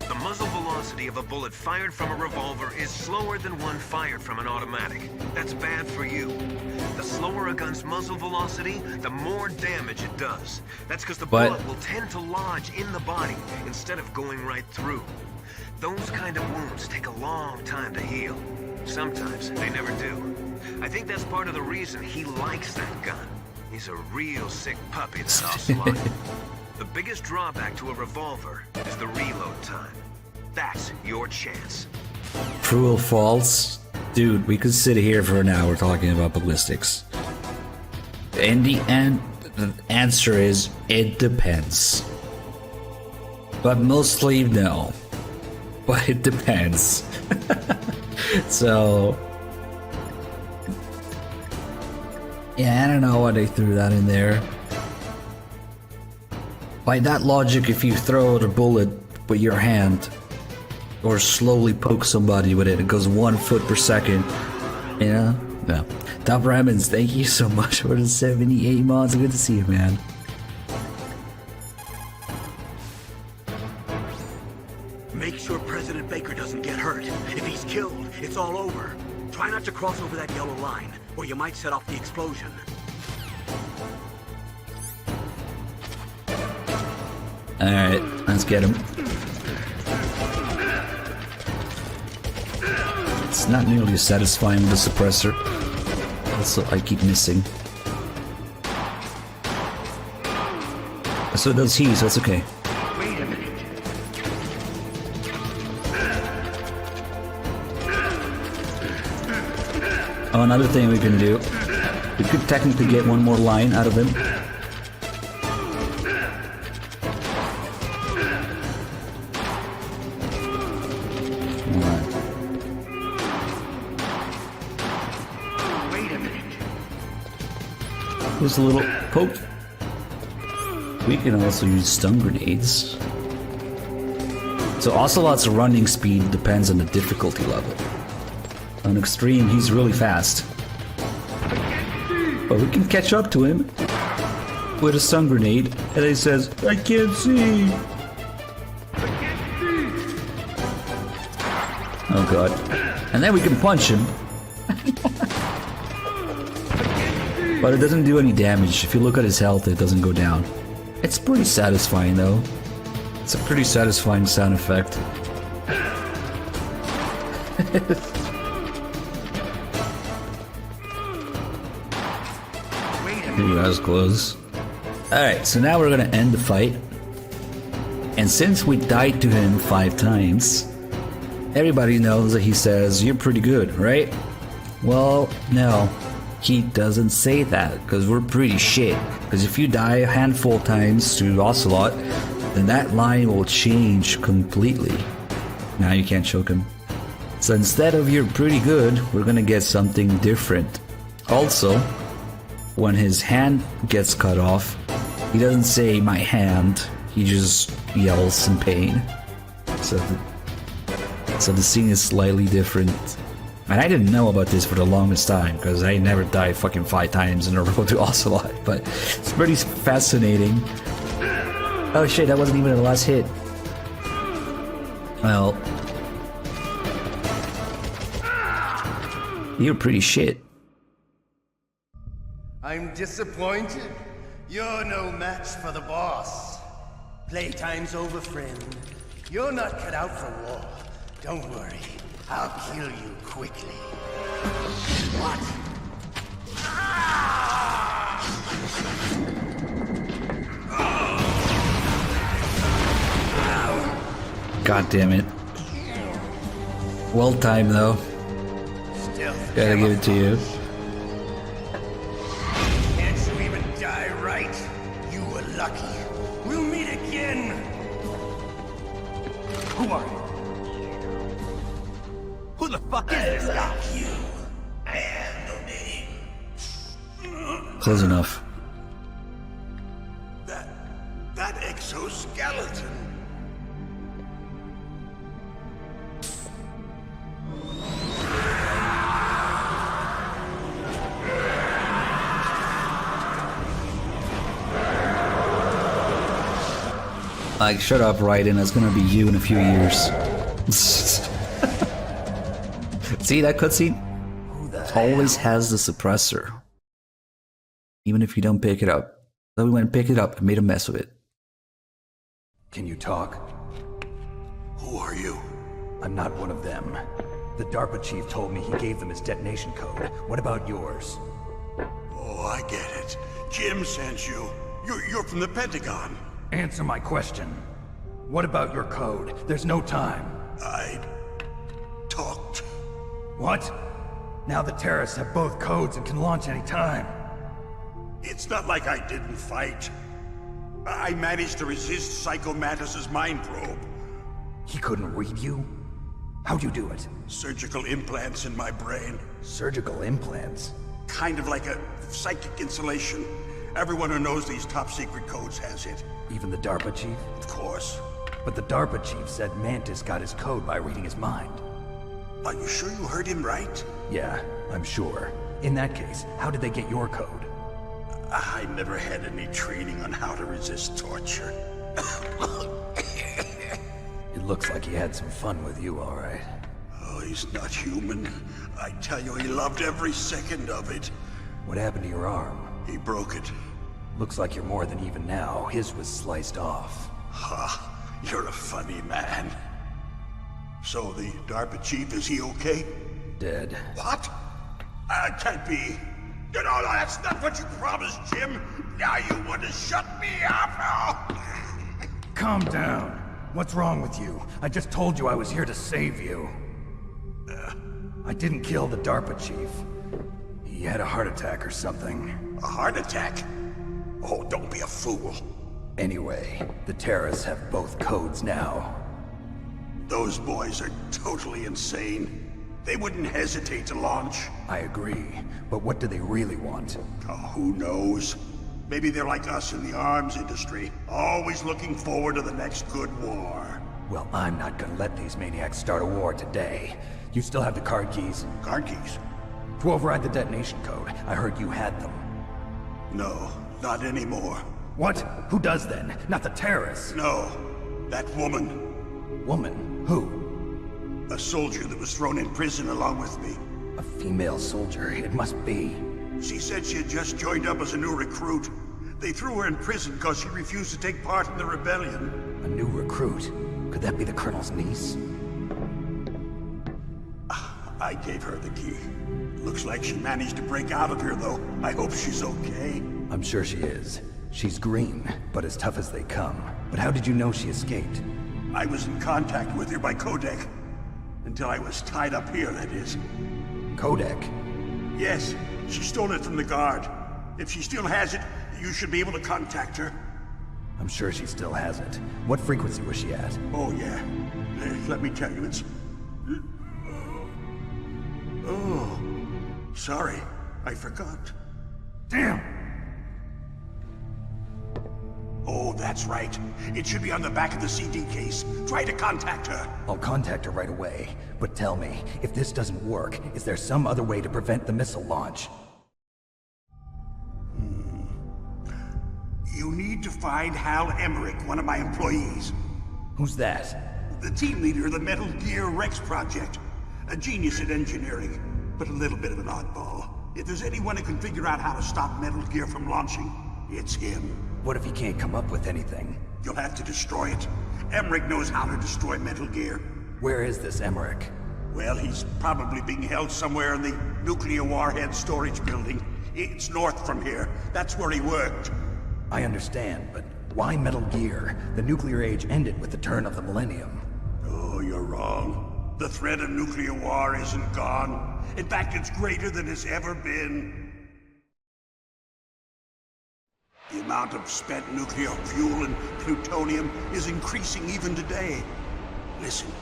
The muzzle velocity of a bullet fired from a revolver is slower than one fired from an automatic. That's bad for you. The slower a gun's muzzle velocity, the more damage it does. That's because the bullet will tend to lodge in the body instead of going right through. Those kind of wounds take a long time to heal. Sometimes they never do. I think that's part of the reason he likes that gun. He's a real sick puppy, that Ocelot. The biggest drawback to a revolver is the reload time. That's your chance. True or false? Dude, we could sit here for an hour talking about ballistics. In the end, the answer is, it depends. But mostly no. But it depends. So... yeah, I don't know why they threw that in there. By that logic, if you throw out a bullet with your hand, or slowly poke somebody with it, it goes 1 foot per second. You know? No. Top Ramens, thank you so much for the 78 mods. Good to see you, man. Make sure President Baker doesn't get hurt. If he's killed, it's all over. Try not to cross over that yellow line, or you might set off the explosion. Alright, let's get him. It's not nearly as satisfying with the suppressor. Also, I keep missing. So does he, so it's okay. Wait a minute. Oh, another thing we can do. We could technically get one more line out of him. There's a little poke. We can also use stun grenades. So Ocelot's running speed depends on the difficulty level. On extreme, he's really fast. But we can catch up to him with a stun grenade, and he says, I can't see. Oh god. And then we can punch him. But it doesn't do any damage. If you look at his health, it doesn't go down. It's pretty satisfying though. It's a pretty satisfying sound effect. Your eyes closed. Alright, so now we're gonna end the fight. And since we died to him 5 times, everybody knows that he says, "You're pretty good, right?" Well, no. He doesn't say that, because we're pretty shit. Because if you die a handful of times to Ocelot, then that line will change completely. Now you can't choke him. So instead of "you're pretty good," we're gonna get something different. Also, when his hand gets cut off, he doesn't say "my hand," he just yells in pain. So the scene is slightly different. And I didn't know about this for the longest time, because I never died fucking 5 times in a row to Ocelot, but it's pretty fascinating. Oh shit, that wasn't even the last hit. Well, you're pretty shit. I'm disappointed. You're no match for the boss. Playtime's over, friend. You're not cut out for war. Don't worry. I'll kill you quickly. What? God damn it. Well timed though. Gotta give it to you. Can't you even die right? You were lucky. We'll meet again. Who are you? Who the fuck is this guy? You. I have no name. Close enough. That exoskeleton. Like, shut up, Raiden. It's gonna be you in a few years. See that cutscene? Always has the suppressor. Even if you don't pick it up. So we went and picked it up and made a mess of it. Can you talk? Who are you? I'm not one of them. The DARPA chief told me he gave them his detonation code. What about yours? Oh, I get it. Jim sent you. You're from the Pentagon. Answer my question. What about your code? There's no time. I talked. What? Now the terrorists have both codes and can launch any time. It's not like I didn't fight. I managed to resist Psycho Mantis's mind probe. He couldn't read you? How'd you do it? Surgical implants in my brain. Surgical implants? Kind of like a psychic insulation. Everyone who knows these top secret codes has it. Even the DARPA chief? Of course. But the DARPA chief said Mantis got his code by reading his mind. Are you sure you heard him right? Yeah, I'm sure. In that case, how did they get your code? I never had any training on how to resist torture. It looks like he had some fun with you, all right. Oh, he's not human. I tell you, he loved every second of it. What happened to your arm? He broke it. Looks like you're more than even now. His was sliced off. Ha! You're a funny man. So the DARPA chief, is he okay? Dead. What? That can't be. You know, that's not what you promised, Jim. Now you want to shut me up? Calm down. What's wrong with you? I just told you I was here to save you. I didn't kill the DARPA chief. He had a heart attack or something. A heart attack? Oh, don't be a fool. Anyway, the terrorists have both codes now. Those boys are totally insane. They wouldn't hesitate to launch. I agree, but what do they really want? Oh, who knows? Maybe they're like us in the arms industry, always looking forward to the next good war. Well, I'm not gonna let these maniacs start a war today. You still have the card keys? Card keys? To override the detonation code. I heard you had them. No, not anymore. What? Who does then? Not the terrorists? No, that woman. Woman? Who? A soldier that was thrown in prison along with me. A female soldier, it must be. She said she had just joined up as a new recruit. They threw her in prison because she refused to take part in the rebellion. A new recruit? Could that be the Colonel's niece? I gave her the key. Looks like she managed to break out of here, though. I hope she's okay. I'm sure she is. She's green, but as tough as they come. But how did you know she escaped? I was in contact with her by codec. Until I was tied up here, that is. Codec? Yes, she stole it from the guard. If she still has it, you should be able to contact her. I'm sure she still has it. What frequency was she at? Oh, yeah. Let me tell you, it's... Oh, sorry. I forgot. Damn! Oh, that's right. It should be on the back of the CD case. Try to contact her. I'll contact her right away. But tell me, if this doesn't work, is there some other way to prevent the missile launch? You need to find Hal Emmerich, one of my employees. Who's that? The team leader of the Metal Gear Rex project. A genius at engineering, but a little bit of an oddball. If there's anyone who can figure out how to stop Metal Gear from launching, it's him. What if he can't come up with anything? You'll have to destroy it. Emmerich knows how to destroy Metal Gear. Where is this Emmerich? Well, he's probably being held somewhere in the nuclear warhead storage building. It's north from here. That's where he worked. I understand, but why Metal Gear? The nuclear age ended with the turn of the millennium. Oh, you're wrong. The threat of nuclear war isn't gone. In fact, it's greater than it's ever been. The amount of spent nuclear fuel and plutonium is increasing even today. Listen,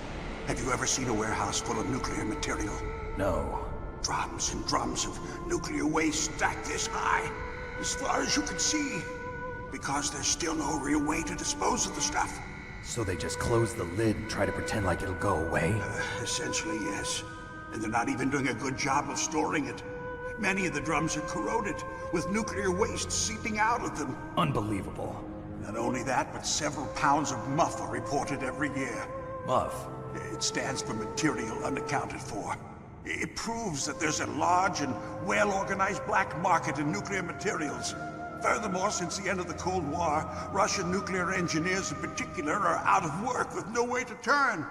have you ever seen a warehouse full of nuclear material? No. Drums and drums of nuclear waste stacked this high, as far as you can see. Because there's still no real way to dispose of the stuff. So they just close the lid and try to pretend like it'll go away? Essentially, yes. And they're not even doing a good job of storing it. Many of the drums are corroded, with nuclear waste seeping out of them. Unbelievable. Not only that, but several pounds of MUF are reported every year. MUF? It stands for material unaccounted for. It proves that there's a large and well-organized black market in nuclear materials. Furthermore, since the end of the Cold War, Russian nuclear engineers in particular are out of work with no way to turn.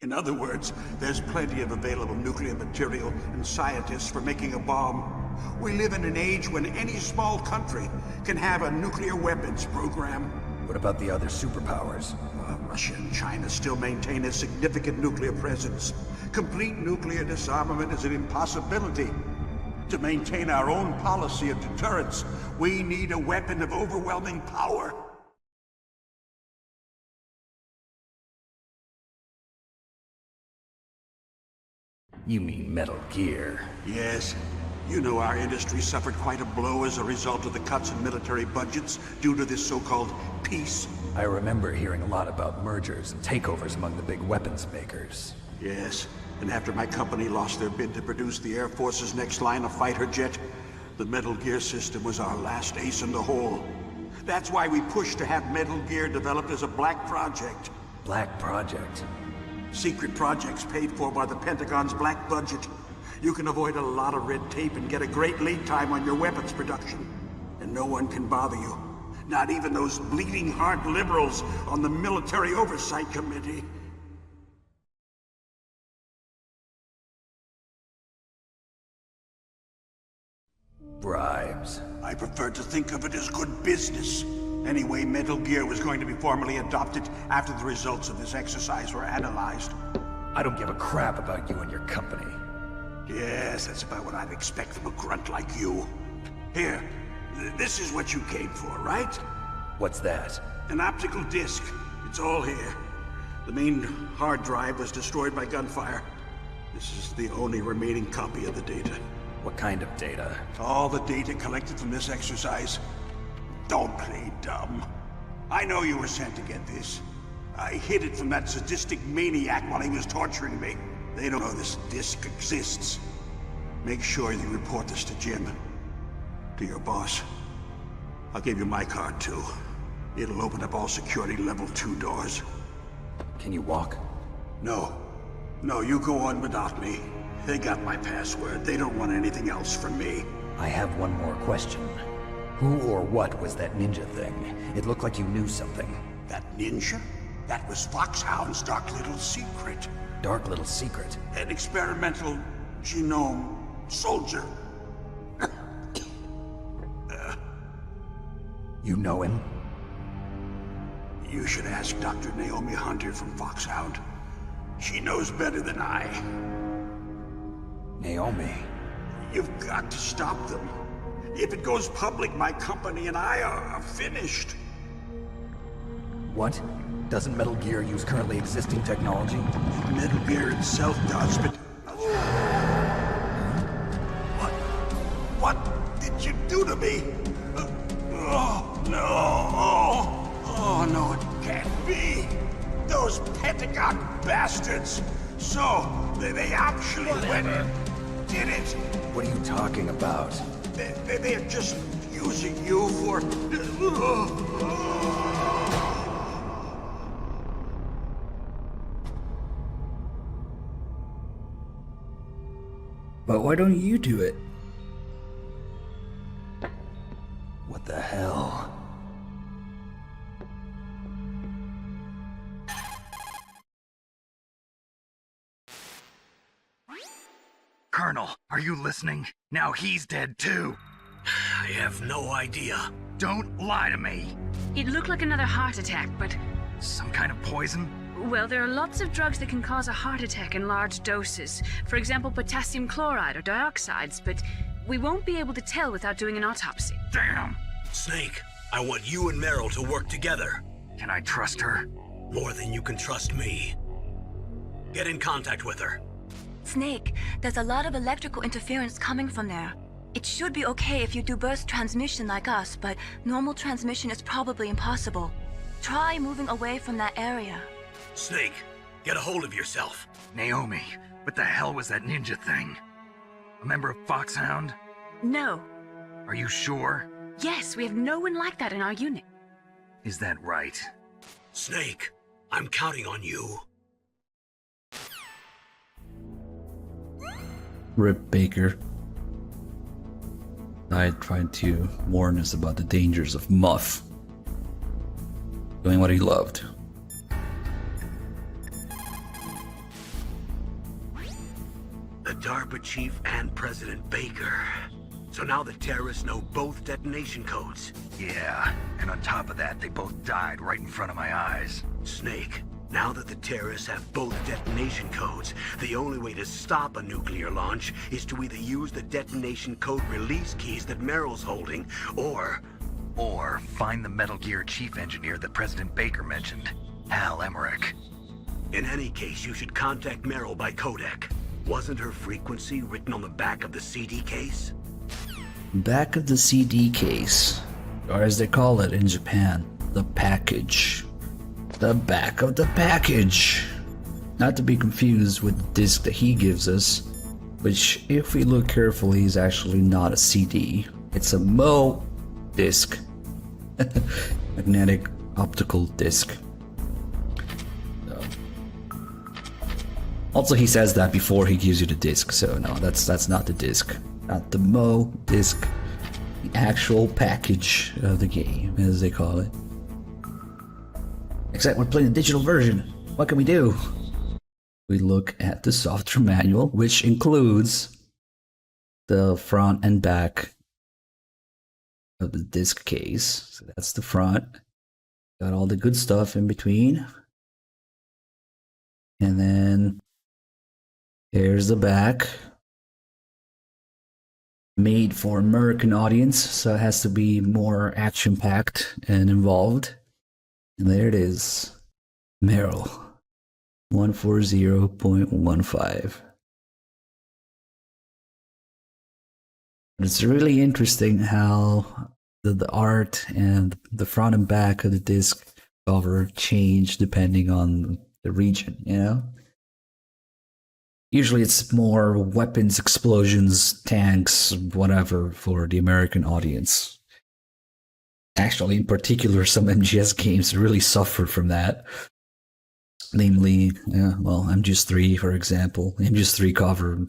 In other words, there's plenty of available nuclear material and scientists for making a bomb. We live in an age when any small country can have a nuclear weapons program. What about the other superpowers? Russia and China still maintain a significant nuclear presence. Complete nuclear disarmament is an impossibility. To maintain our own policy of deterrence, we need a weapon of overwhelming power. You mean Metal Gear? Yes. You know our industry suffered quite a blow as a result of the cuts in military budgets due to this so-called peace. I remember hearing a lot about mergers and takeovers among the big weapons makers. Yes, and after my company lost their bid to produce the Air Force's next line of fighter jet, the Metal Gear system was our last ace in the hole. That's why we pushed to have Metal Gear developed as a black project. Black project? Secret projects paid for by the Pentagon's black budget. You can avoid a lot of red tape and get a great lead time on your weapons production. And no one can bother you. Not even those bleeding heart liberals on the Military Oversight Committee. Bribes. I prefer to think of it as good business. Anyway, Metal Gear was going to be formally adopted after the results of this exercise were analyzed. I don't give a crap about you and your company. Yes, that's about what I'd expect from a grunt like you. Here, this is what you came for, right? What's that? An optical disc. It's all here. The main hard drive was destroyed by gunfire. This is the only remaining copy of the data. What kind of data? All the data collected from this exercise. Don't play dumb. I know you were sent to get this. I hid it from that sadistic maniac while he was torturing me. They don't know this disc exists. Make sure you report this to Jim. To your boss. I'll give you my card, too. It'll open up all security level 2 doors. Can you walk? No. No, you go on without me. They got my password. They don't want anything else from me. I have one more question. Who or what was that ninja thing? It looked like you knew something. That ninja? That was Foxhound's dark little secret. Dark little secret? An experimental genome soldier. You know him? You should ask Dr. Naomi Hunter from Foxhound. She knows better than I. Naomi? You've got to stop them. If it goes public, my company and I are finished. What? Doesn't Metal Gear use currently existing technology? Metal Gear itself does, but... What did you do to me? Oh, no. Oh, no, it can't be. Those Pentagon bastards. So, they actually went and did it. What are you talking about? They're just using you for... But why don't you do it? What the hell? Colonel, are you listening? Now he's dead too. I have no idea. Don't lie to me. It looked like another heart attack, but... Some kind of poison? Well, there are lots of drugs that can cause a heart attack in large doses. For example, potassium chloride or dioxides, but we won't be able to tell without doing an autopsy. Damn! Snake, I want you and Meryl to work together. Can I trust her? More than you can trust me. Get in contact with her. Snake, there's a lot of electrical interference coming from there. It should be okay if you do burst transmission like us, but normal transmission is probably impossible. Try moving away from that area. Snake, get a hold of yourself. Naomi, what the hell was that ninja thing? A member of Foxhound? No. Are you sure? Yes, we have no one like that in our unit. Is that right? Snake, I'm counting on you. Rip Baker. I tried to warn us about the dangers of Muff doing what he loved. The DARPA chief and President Baker. So now the terrorists know both detonation codes. Yeah, and on top of that, they both died right in front of my eyes. Snake, now that the terrorists have both detonation codes, the only way to stop a nuclear launch is to either use the detonation code release keys that Meryl's holding, or find the Metal Gear chief engineer that President Baker mentioned, Hal Emmerich. In any case, you should contact Meryl by codec. Wasn't her frequency written on the back of the CD case? Back of the CD case, or as they call it in Japan, the package. The back of the package. Not to be confused with the disc that he gives us, which, if we look carefully, is actually not a CD. It's a MO disc. Magnetic optical disc. Also, he says that before he gives you the disc, so no, that's not the disc. Not the MO disc. The actual package of the game, as they call it. Except we're playing the digital version. What can we do? We look at the software manual, which includes the front and back of the disc case. So that's the front. Got all the good stuff in between. And then here's the back. Made for American audience, so it has to be more action-packed and involved. And there it is. Meryl 140.15. It's really interesting how the art and the front and back of the disc cover change depending on the region, you know? Usually it's more weapons, explosions, tanks, whatever for the American audience. Actually, in particular, some MGS games really suffered from that. Namely, MGS3, for example. MGS3 cover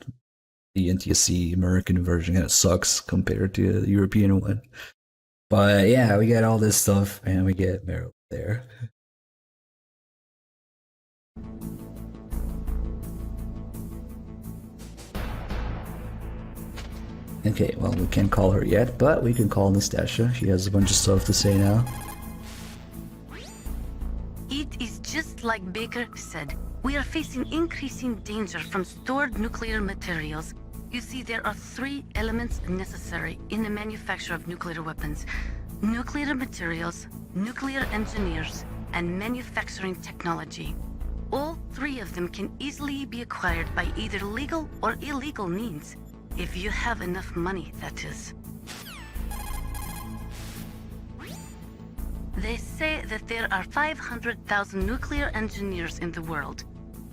The NTSC American version kind of sucks compared to the European one. But yeah, we get all this stuff, and we get Meryl there. Okay, well, we can't call her yet, but we can call Nastasha. She has a bunch of stuff to say now. It is just like Baker said. We are facing increasing danger from stored nuclear materials. You see, there are 3 elements necessary in the manufacture of nuclear weapons: nuclear materials, nuclear engineers, and manufacturing technology. All 3 of them can easily be acquired by either legal or illegal means. If you have enough money, that is. They say that there are 500,000 nuclear engineers in the world.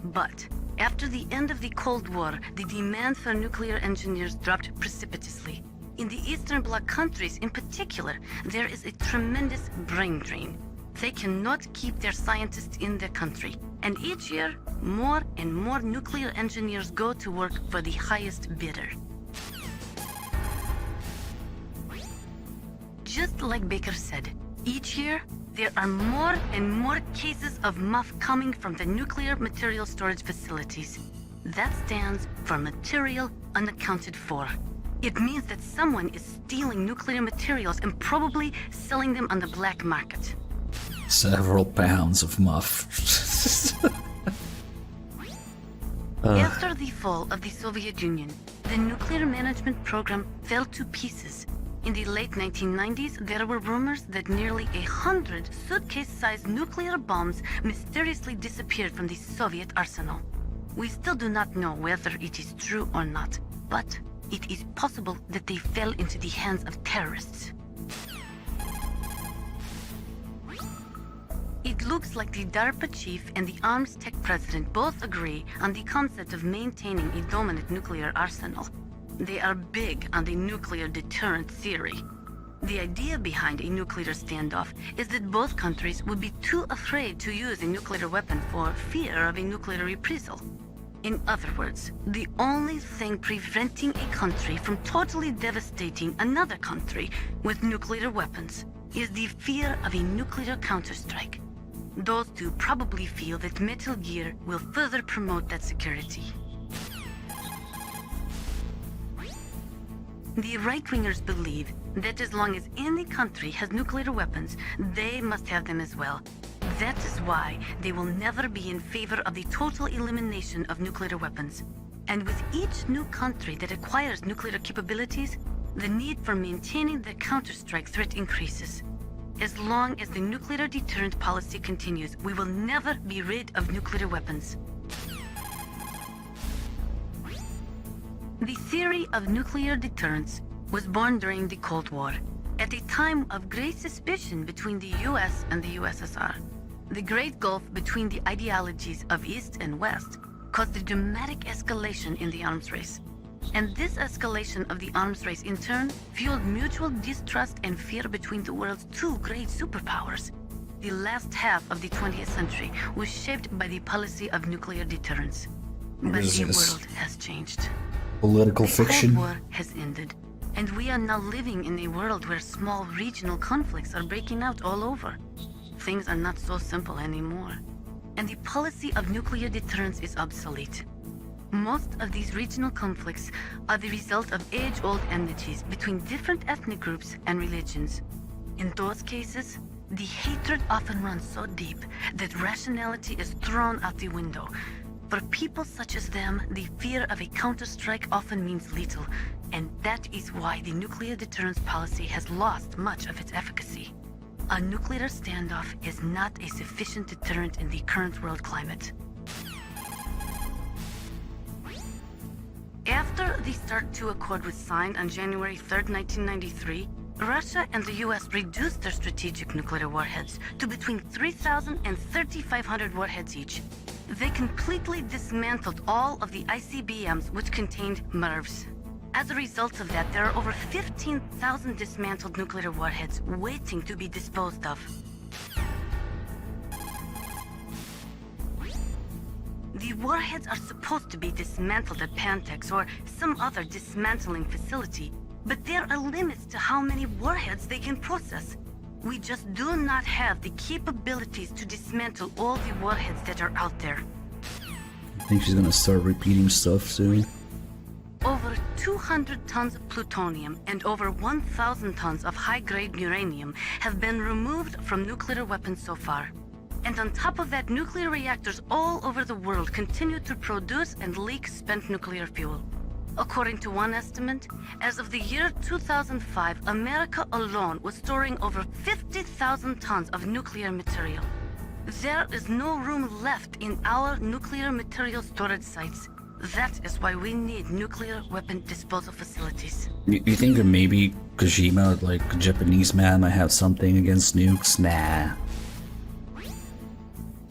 But after the end of the Cold War, the demand for nuclear engineers dropped precipitously. In the Eastern Bloc countries in particular, there is a tremendous brain drain. They cannot keep their scientists in their country. And each year, more and more nuclear engineers go to work for the highest bidder. Just like Baker said, each year, there are more and more cases of MUF coming from the nuclear material storage facilities. That stands for material unaccounted for. It means that someone is stealing nuclear materials and probably selling them on the black market. Several pounds of MUF. After the fall of the Soviet Union, the nuclear management program fell to pieces. In the late 1990s, there were rumors that nearly 100 suitcase-sized nuclear bombs mysteriously disappeared from the Soviet arsenal. We still do not know whether it is true or not, but it is possible that they fell into the hands of terrorists. It looks like the DARPA chief and the Arms Tech president both agree on the concept of maintaining a dominant nuclear arsenal. They are big on the nuclear deterrent theory. The idea behind a nuclear standoff is that both countries would be too afraid to use a nuclear weapon for fear of a nuclear reprisal. In other words, the only thing preventing a country from totally devastating another country with nuclear weapons is the fear of a nuclear counterstrike. Those two probably feel that Metal Gear will further promote that security. The right-wingers believe that as long as any country has nuclear weapons, they must have them as well. That is why they will never be in favor of the total elimination of nuclear weapons. And with each new country that acquires nuclear capabilities, the need for maintaining the counterstrike threat increases. As long as the nuclear deterrent policy continues, we will never be rid of nuclear weapons. The theory of nuclear deterrence was born during the Cold War, at a time of great suspicion between the US and the USSR. The great gulf between the ideologies of East and West caused a dramatic escalation in the arms race. And this escalation of the arms race in turn fueled mutual distrust and fear between the world's 2 great superpowers. The last half of the 20th century was shaped by the policy of nuclear deterrence. But the world has changed. Political fiction. The Cold War has ended, and we are now living in a world where small regional conflicts are breaking out all over. Things are not so simple anymore, and the policy of nuclear deterrence is obsolete. Most of these regional conflicts are the result of age-old enmities between different ethnic groups and religions. In those cases, the hatred often runs so deep that rationality is thrown out the window. For people such as them, the fear of a counterstrike often means lethal, and that is why the nuclear deterrence policy has lost much of its efficacy. A nuclear standoff is not a sufficient deterrent in the current world climate. After the START II Accord was signed on January 3, 1993, Russia and the US reduced their strategic nuclear warheads to between 3,000 and 3,500 warheads each. They completely dismantled all of the ICBMs which contained MIRVs. As a result of that, there are over 15,000 dismantled nuclear warheads waiting to be disposed of. The The warheads are supposed to be dismantled at Pantex or some other dismantling facility, but there are limits to how many warheads they can process. We just do not have the capabilities to dismantle all the warheads that are out there. I think she's gonna start repeating stuff soon. Over 200 tons of plutonium and over 1,000 tons of high-grade uranium have been removed from nuclear weapons so far. And on top of that, nuclear reactors all over the world continue to produce and leak spent nuclear fuel. According to one estimate, as of the year 2005, America alone was storing over 50,000 tons of nuclear material. There is no room left in our nuclear material storage sites. That is why we need nuclear weapon disposal facilities. You think that maybe Kojima, like a Japanese man, might have something against nukes? Nah.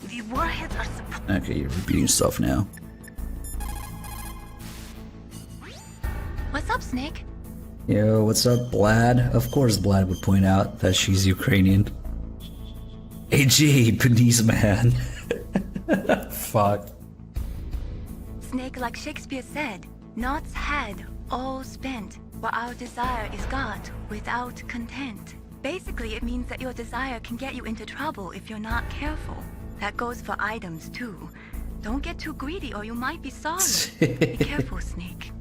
The warheads are Okay, you're repeating stuff now. What's up, Snake? Yo, what's up, Blad? Of course Blad would point out that she's Ukrainian. AG, Panese man. Fuck. Snake, like Shakespeare said, nought's had, all spent, where our desire is got without content. Basically, it means that your desire can get you into trouble if you're not careful. That goes for items, too. Don't get too greedy or you might be sorry. Be careful, Snake.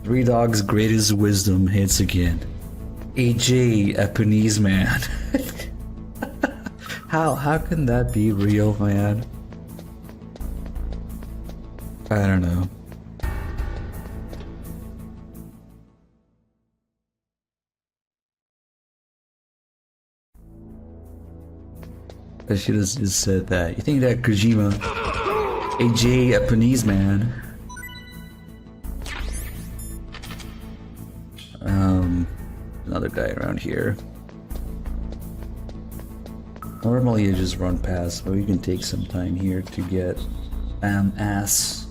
Three Dog's greatest wisdom hits again. AJ, a Panese man. How can that be real, man? I don't know. I should have just said that. You think that Kojima, AJ, a Panese man? Another guy around here. Normally you just run past, but we can take some time here to get ass.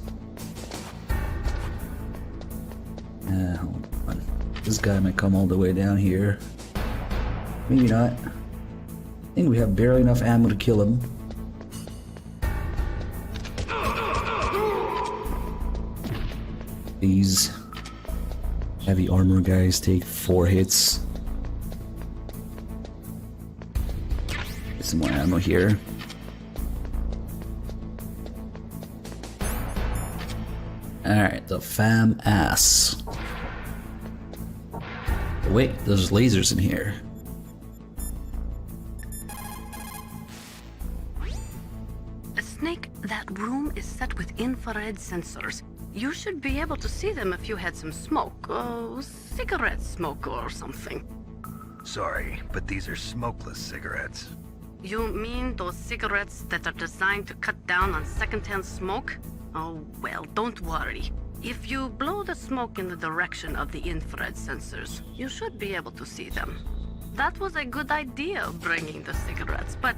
Hold on. This guy might come all the way down here. Maybe not. I think we have barely enough ammo to kill him. These heavy armor guys take 4 hits. Get some more ammo here. Alright, the fam ass. Wait, there's lasers in here. Snake, that room is set with infrared sensors. You should be able to see them if you had some smoke, cigarette smoke or something. Sorry, but these are smokeless cigarettes. You mean those cigarettes that are designed to cut down on secondhand smoke? Oh, well, don't worry. If you blow the smoke in the direction of the infrared sensors, you should be able to see them. That was a good idea, bringing the cigarettes, but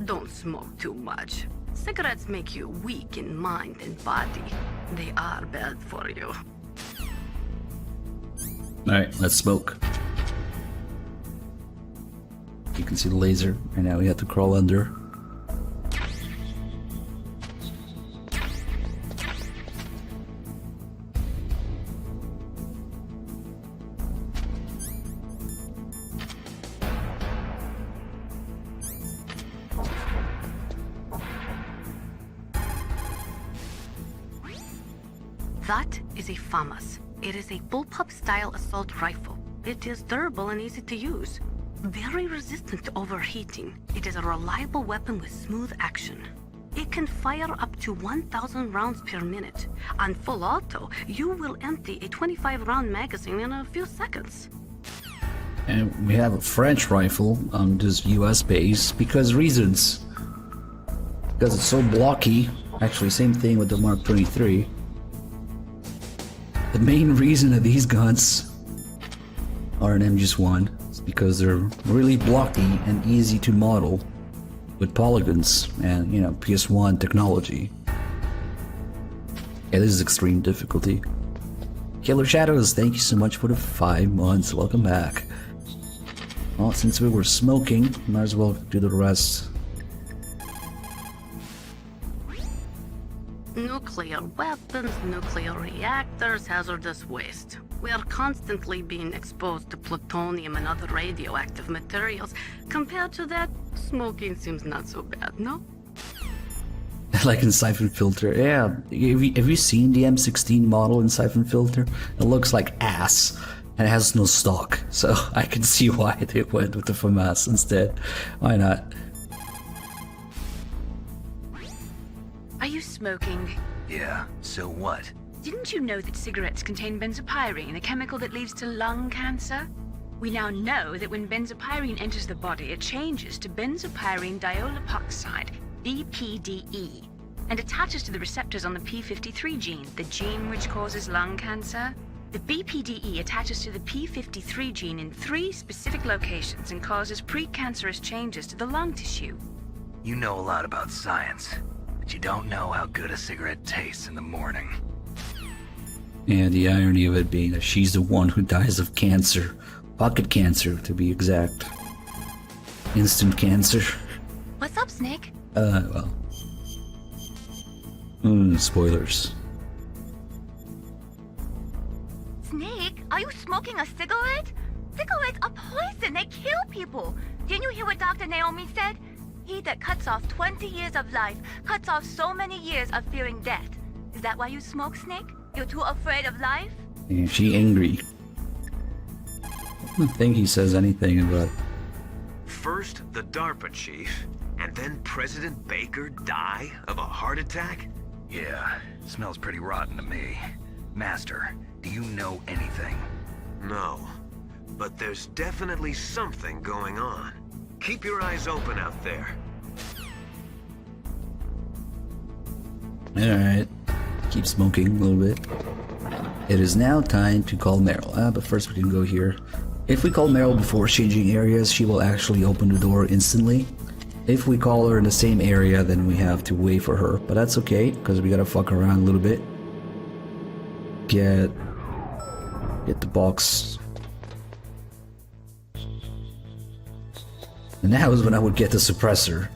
don't smoke too much. Cigarettes make you weak in mind and body. They are bad for you. Alright, let's smoke. You can see the laser. Right now we have to crawl under. That is a FAMAS. It is a bullpup-style assault rifle. It is durable and easy to use. Very resistant to overheating. It is a reliable weapon with smooth action. It can fire up to 1,000 rounds per minute. On full auto, you will empty a 25-round magazine in a few seconds. And we have a French rifle, just US based, because reasons. Because it's so blocky. Actually, same thing with the Mark 23. The main reason of these guns are an MGS1 is because they're really blocky and easy to model with polygons and, you know, PS1 technology. Yeah, this is extreme difficulty. Killer Shadows, thank you so much for the 5 months. Welcome back. Well, since we were smoking, might as well do the rest. nuclear weapons, nuclear reactors, hazardous waste. We are constantly being exposed to plutonium and other radioactive materials. Compared to that, smoking seems not so bad, no? Like in Siphon Filter, yeah. Have you seen the M16 model in Siphon Filter? It looks like ass and it has no stock, so I can see why they went with the FAMAS instead. Why not? Are you smoking? Yeah, so what? Didn't you know that cigarettes contain benzopyrene, a chemical that leads to lung cancer? We now know that when benzopyrene enters the body, it changes to benzopyrene diolipoxide, BPDE, and attaches to the receptors on the P53 gene, the gene which causes lung cancer. The BPDE attaches to the P53 gene in 3 specific locations and causes precancerous changes to the lung tissue. You know a lot about science, but you don't know how good a cigarette tastes in the morning. And the irony of it being that she's the one who dies of cancer. Pocket cancer, to be exact. Instant cancer. What's up, Snake? Well. Spoilers. Snake, are you smoking a cigarette? Cigarettes are poison. They kill people. Didn't you hear what Dr. Naomi said? He that cuts off 20 years of life cuts off so many years of fearing death. Is that why you smoke, Snake? You're too afraid of life? Yeah, she angry. I don't think he says anything about... First, the DARPA chief, and then President Baker die of a heart attack? Yeah, smells pretty rotten to me. Master, do you know anything? No, but there's definitely something going on. Keep your eyes open out there. Alright. Keep smoking a little bit. It is now time to call Meryl. But first we can go here. If we call Meryl before changing areas, she will actually open the door instantly. If we call her in the same area, then we have to wait for her. But that's okay, because we gotta fuck around a little bit. Get the box. And now is when I would get the suppressor.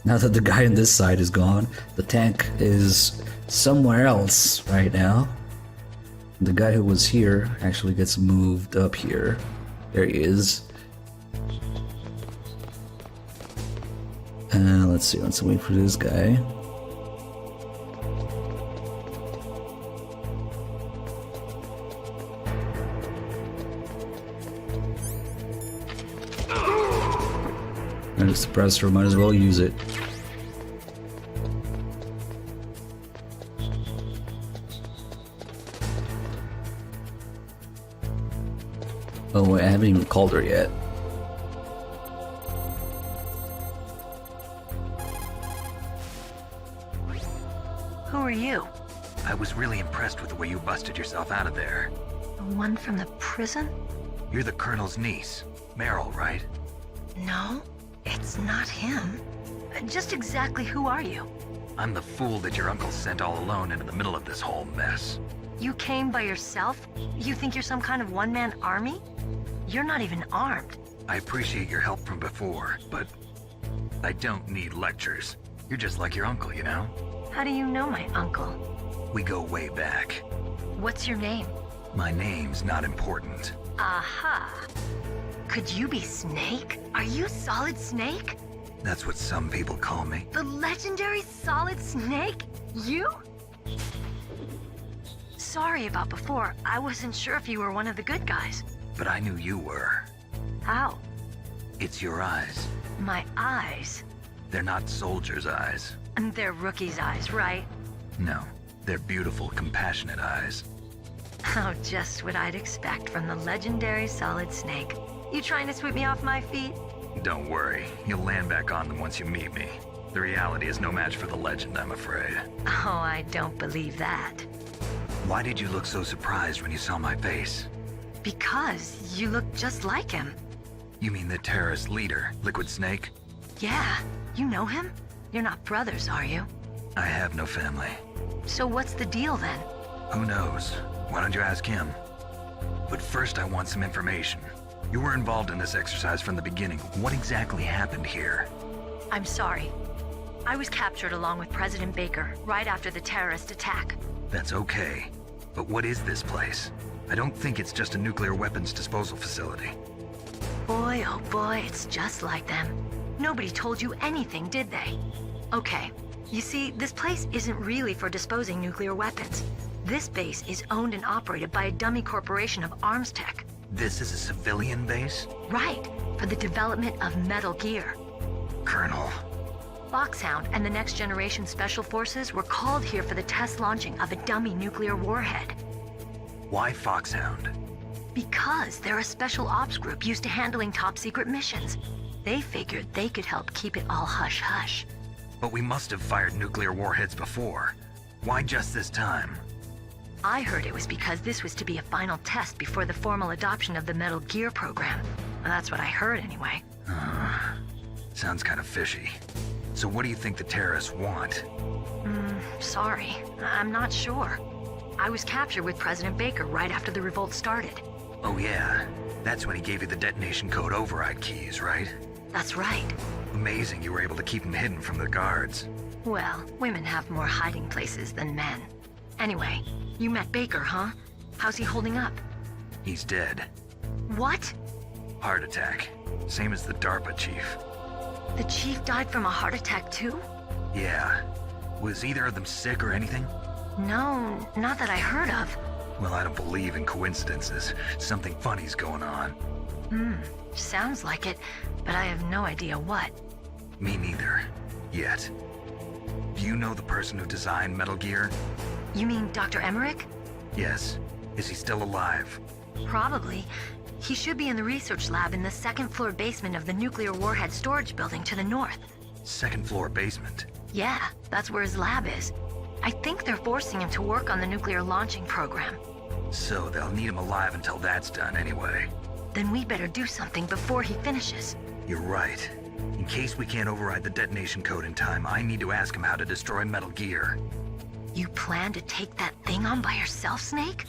Now that the guy on this side is gone, the tank is somewhere else right now. The guy who was here actually gets moved up here. There he is. Let's see, let's wait for this guy. And the suppressor, might as well use it. Oh wait, I haven't even called her yet. Who are you? I was really impressed with the way you busted yourself out of there. The one from the prison? You're the Colonel's niece, Meryl, right? No, it's not him. Just exactly who are you? I'm the fool that your uncle sent all alone into the middle of this whole mess. You came by yourself? You think you're some kind of one-man army? You're not even armed. I appreciate your help from before, but I don't need lectures. You're just like your uncle, you know? How do you know my uncle? We go way back. What's your name? My name's not important. Aha. Could you be Snake? Are you Solid Snake? That's what some people call me. The legendary Solid Snake? You? Sorry about before. I wasn't sure if you were one of the good guys. But I knew you were. How? It's your eyes. My eyes? They're not soldiers' eyes. And they're rookies' eyes, right? No, they're beautiful, compassionate eyes. Oh, just what I'd expect from the legendary Solid Snake. You trying to sweep me off my feet? Don't worry, you'll land back on them once you meet me. The reality is no match for the legend, I'm afraid. Oh, I don't believe that. Why did you look so surprised when you saw my face? Because you look just like him. You mean the terrorist leader, Liquid Snake? Yeah, you know him? You're not brothers, are you? I have no family. So what's the deal then? Who knows? Why don't you ask him? But first I want some information. You were involved in this exercise from the beginning. What exactly happened here? I'm sorry. I was captured along with President Baker right after the terrorist attack. That's okay. But what is this place? I don't think it's just a nuclear weapons disposal facility. Boy, oh boy, it's just like them. Nobody told you anything, did they? Okay, you see, this place isn't really for disposing nuclear weapons. This base is owned and operated by a dummy corporation of arms tech. This is a civilian base? Right, for the development of Metal Gear. Colonel. Foxhound and the Next Generation Special Forces were called here for the test launching of a dummy nuclear warhead. Why Foxhound? Because they're a special ops group used to handling top-secret missions. They figured they could help keep it all hush-hush. But we must have fired nuclear warheads before. Why just this time? I heard it was because this was to be a final test before the formal adoption of the Metal Gear program. Well, that's what I heard anyway. Sounds kind of fishy. So what do you think the terrorists want? Sorry. I'm not sure. I was captured with President Baker right after the revolt started. Oh yeah, that's when he gave you the detonation code override keys, right? That's right. Amazing you were able to keep them hidden from the guards. Well, women have more hiding places than men. Anyway, you met Baker, huh? How's he holding up? He's dead. What? Heart attack. Same as the DARPA chief. The chief died from a heart attack too? Yeah. Was either of them sick or anything? No, not that I heard of. Well, I don't believe in coincidences. Something funny's going on. Sounds like it, but I have no idea what. Me neither. Yet. Do you know the person who designed Metal Gear? You mean Dr. Emmerich? Yes. Is he still alive? Probably. He should be in the research lab in the second-floor basement of the nuclear warhead storage building to the north. Second-floor basement? Yeah, that's where his lab is. I think they're forcing him to work on the nuclear launching program. So they'll need him alive until that's done anyway. Then we better do something before he finishes. You're right. In case we can't override the detonation code in time, I need to ask him how to destroy Metal Gear. You plan to take that thing on by yourself, Snake?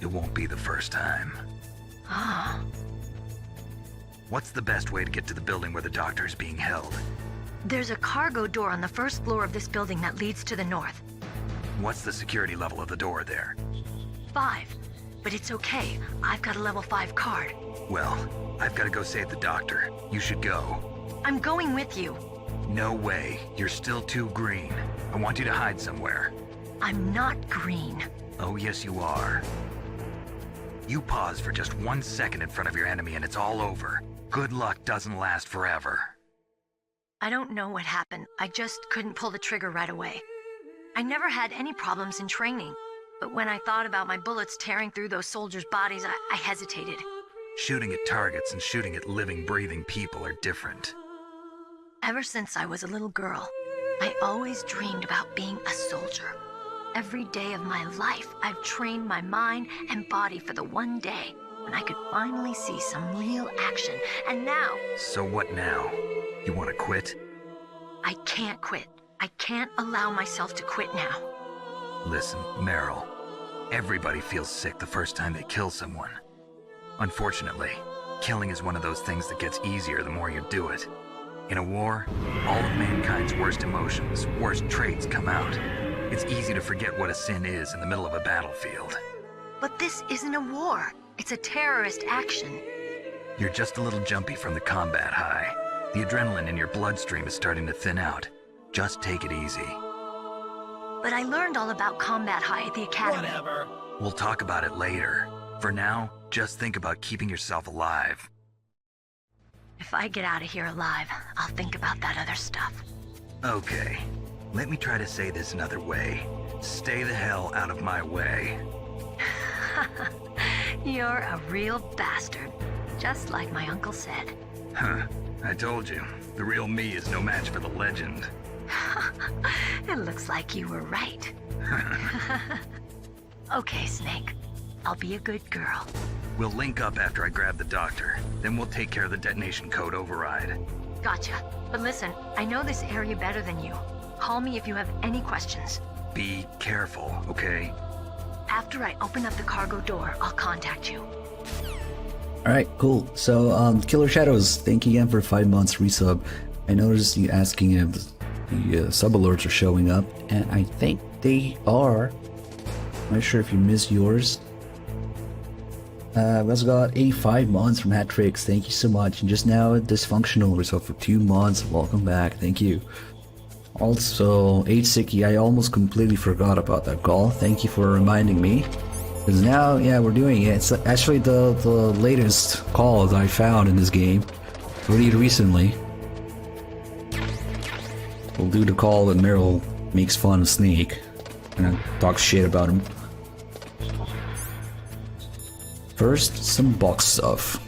It won't be the first time. Ah. What's the best way to get to the building where the doctor is being held? There's a cargo door on the first floor of this building that leads to the north. What's the security level of the door there? 5. But it's okay. I've got a level 5 card. Well, I've got to go save the doctor. You should go. I'm going with you. No way. You're still too green. I want you to hide somewhere. I'm not green. Oh, yes you are. You pause for just 1 second in front of your enemy and it's all over. Good luck doesn't last forever. I don't know what happened. I just couldn't pull the trigger right away. I never had any problems in training, but when I thought about my bullets tearing through those soldiers' bodies, I hesitated. Shooting at targets and shooting at living, breathing people are different. Ever since I was a little girl, I always dreamed about being a soldier. Every day of my life, I've trained my mind and body for the one day when I could finally see some real action, and now... So what now? You want to quit? I can't quit. I can't allow myself to quit now. Listen, Meryl. Everybody feels sick the first time they kill someone. Unfortunately, killing is one of those things that gets easier the more you do it. In a war, all of mankind's worst emotions, worst traits come out. It's easy to forget what a sin is in the middle of a battlefield. But this isn't a war. It's a terrorist action. You're just a little jumpy from the combat high. The adrenaline in your bloodstream is starting to thin out. Just take it easy. But I learned all about combat high at the academy. Whatever. We'll talk about it later. For now, just think about keeping yourself alive. If I get out of here alive, I'll think about that other stuff. Okay. Let me try to say this another way. Stay the hell out of my way. You're a real bastard. Just like my uncle said. Huh. I told you. The real me is no match for the legend. It looks like you were right. Okay, Snake. I'll be a good girl. We'll link up after I grab the doctor. Then we'll take care of the detonation code override. Gotcha. But listen, I know this area better than you. Call me if you have any questions. Be careful, okay? After I open up the cargo door, I'll contact you. Alright, cool. So, Killer Shadows, thank you again for 5 months resub. I noticed you asking him The sub alerts are showing up, and I think they are. I'm not sure if you missed yours. We also got 85 months from Hatrix. Thank you so much. And just now, Dysfunctional result for 2 months. Welcome back. Thank you. Also, H-Sicky, I almost completely forgot about that call. Thank you for reminding me. Because now, yeah, we're doing it. It's actually the latest call that I found in this game. Really recently. We'll do the call when Meryl makes fun of Snake. And talks shit about him. First, some box stuff.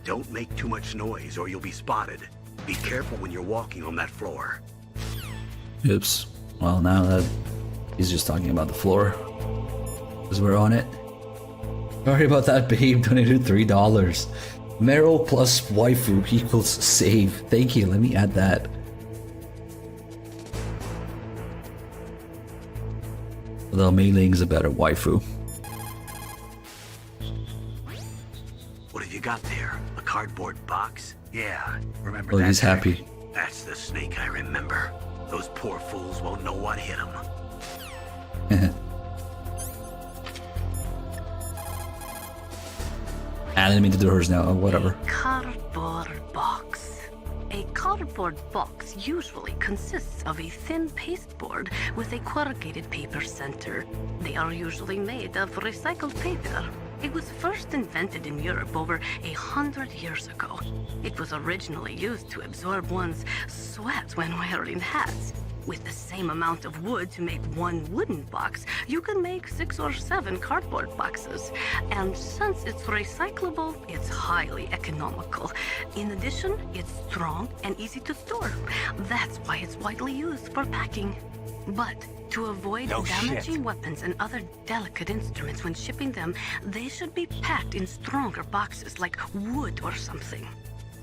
Don't make too much noise or you'll be spotted. Be careful when you're walking on that floor. Oops. Well, now that he's just talking about the floor. Because we're on it. Sorry about that, babe. Donated $3. Meryl plus waifu equals save. Thank you. Let me add that. Although Mei Ling's a better waifu. What have you got there? A cardboard box? Yeah, remember Oh, that he's trick? happy. That's the Snake I remember. Those poor fools won't know what hit them. I didn't mean to do hers now. Oh, whatever. Cardboard box. A cardboard box usually consists of a thin pasteboard with a corrugated paper center. They are usually made of recycled paper. It was first invented in Europe over 100 years ago. It was originally used to absorb one's sweat when wearing hats. With the same amount of wood to make one wooden box, you can make 6 or 7 cardboard boxes. And since it's recyclable, it's highly economical. In addition, it's strong and easy to store. That's why it's widely used for packing. But to avoid damaging weapons and other delicate instruments when shipping them, they should be packed in stronger boxes like wood or something.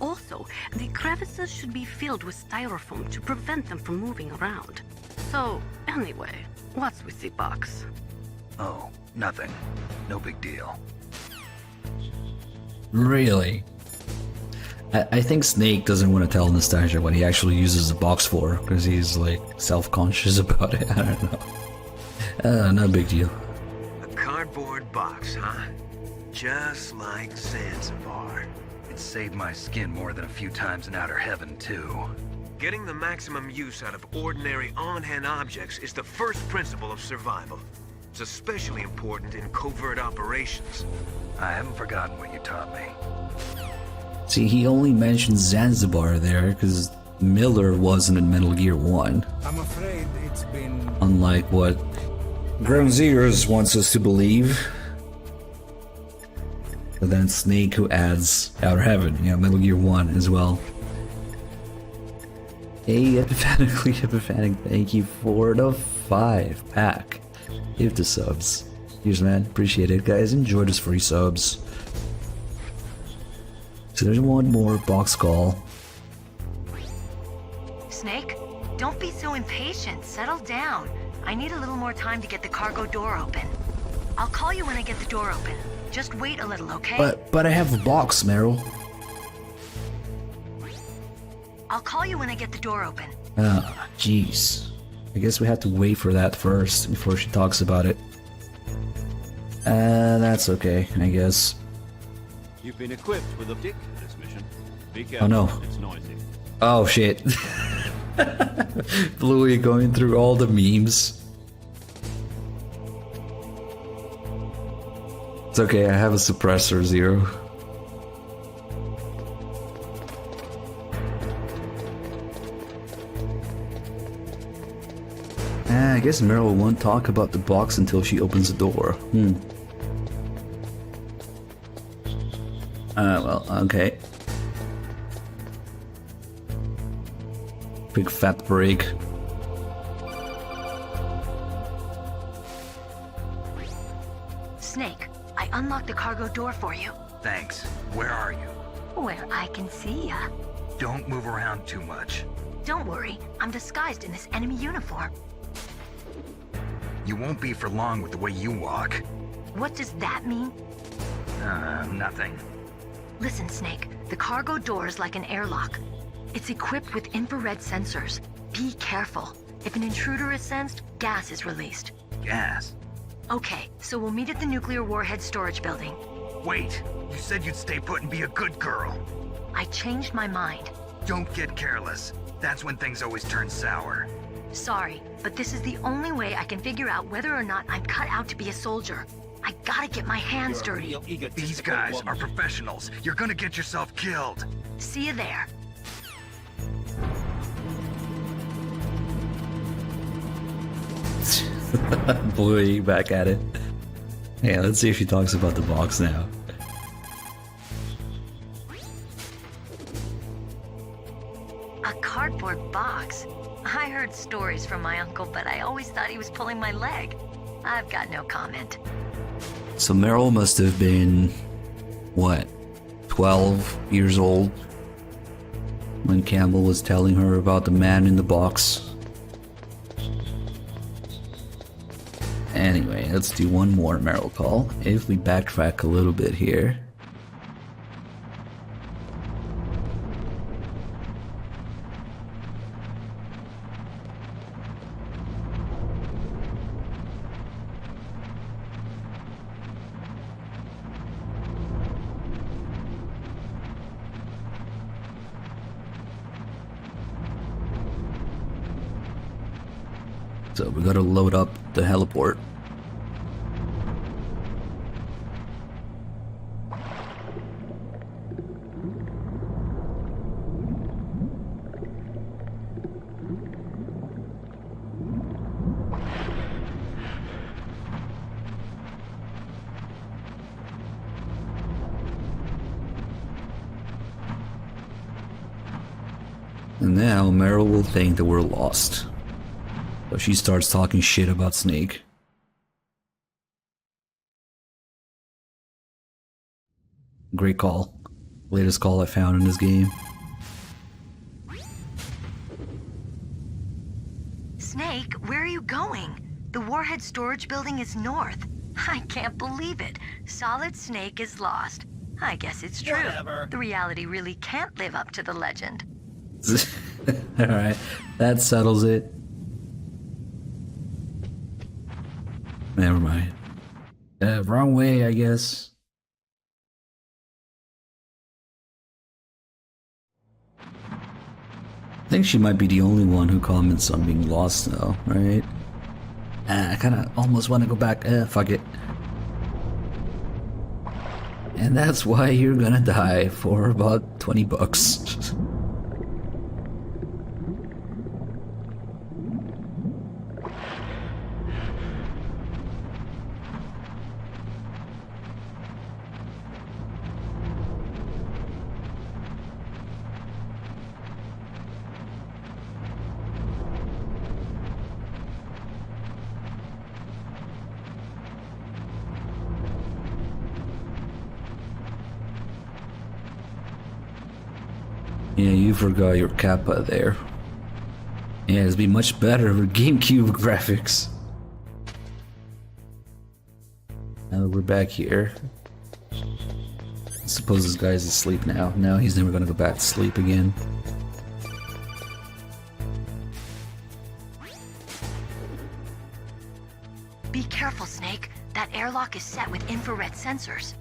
Also, the crevices should be filled with styrofoam to prevent them from moving around. So, anyway, what's with the box? Oh, nothing. No big deal. Really? I think Snake doesn't want to tell Nostalgia what he actually uses the box for, because he's like self-conscious about it. I don't know. No big deal. A cardboard box, huh? Just like Zanzibar. It saved my skin more than a few times in Outer Heaven, too. Getting the maximum use out of ordinary on-hand objects is the first principle of survival. It's especially important in covert operations. I haven't forgotten what you taught me. See, he only mentioned Zanzibar there because Miller wasn't in Metal Gear 1. I'm afraid it's been... Unlike what Ground Zeroes wants us to believe. But then Snake who adds Outer Heaven, Metal Gear 1 as well. Hey, Epiphanic, thank you for the 5-pack. Give the subs. Cheers, man. Appreciate it, guys. Enjoy those free subs. So there's one more box call. Snake, don't be so impatient. Settle down. I need a little more time to get the cargo door open. I'll call you when I get the door open. Just wait a little, okay? But I have a box, Meryl. I'll call you when I get the door open. Jeez. I guess we have to wait for that first before she talks about it. That's okay, I guess. You've been equipped with a dick for this mission. Be careful. Oh no. It's noisy. Oh shit. Bluey going through all the memes. It's okay, I have a suppressor, Zero. I guess Meryl won't talk about the box until she opens the door. Well, okay. Big fat break. Snake, I unlocked the cargo door for you. Thanks. Where are you? Where I can see ya. Don't move around too much. Don't worry, I'm disguised in this enemy uniform. You won't be for long with the way you walk. What does that mean? Nothing. Listen, Snake, the cargo door is like an airlock. It's equipped with infrared sensors. Be careful. If an intruder is sensed, gas is released. Gas? Okay, so we'll meet at the nuclear warhead storage building. Wait, you said you'd stay put and be a good girl. I changed my mind. Don't get careless. That's when things always turn sour. Sorry, but this is the only way I can figure out whether or not I'm cut out to be a soldier. I gotta get my hands dirty. These guys are professionals. You're gonna get yourself killed. See you there. Boy, back at it. Yeah, let's see if she talks about the box now. A cardboard box? I heard stories from my uncle, but I always thought he was pulling my leg. I've got no comment. So Meryl must have been, what, 12 years old when Campbell was telling her about the man in the box. Anyway, let's do one more Meryl call. If we backtrack a little bit here. So we gotta load up the heliport. And now Meryl will think that we're lost. So she starts talking shit about Snake. Great call. Latest call I found in this game. Snake, where are you going? The warhead storage building is north. I can't believe it. Solid Snake is lost. I guess it's true. Whatever. The reality really can't live up to the legend. Alright, that settles it. Never mind. Wrong way, I guess. I think she might be the only one who comments on being lost though, right? I kinda almost want to go back. Fuck it. And that's why you're gonna die for about 20 bucks. Yeah, you forgot your Kappa there. Yeah, it'd be much better with GameCube graphics. Now that we're back here. I suppose this guy's asleep now. No, he's never gonna go back to sleep again. Be careful, Snake. That airlock is set with infrared sensors.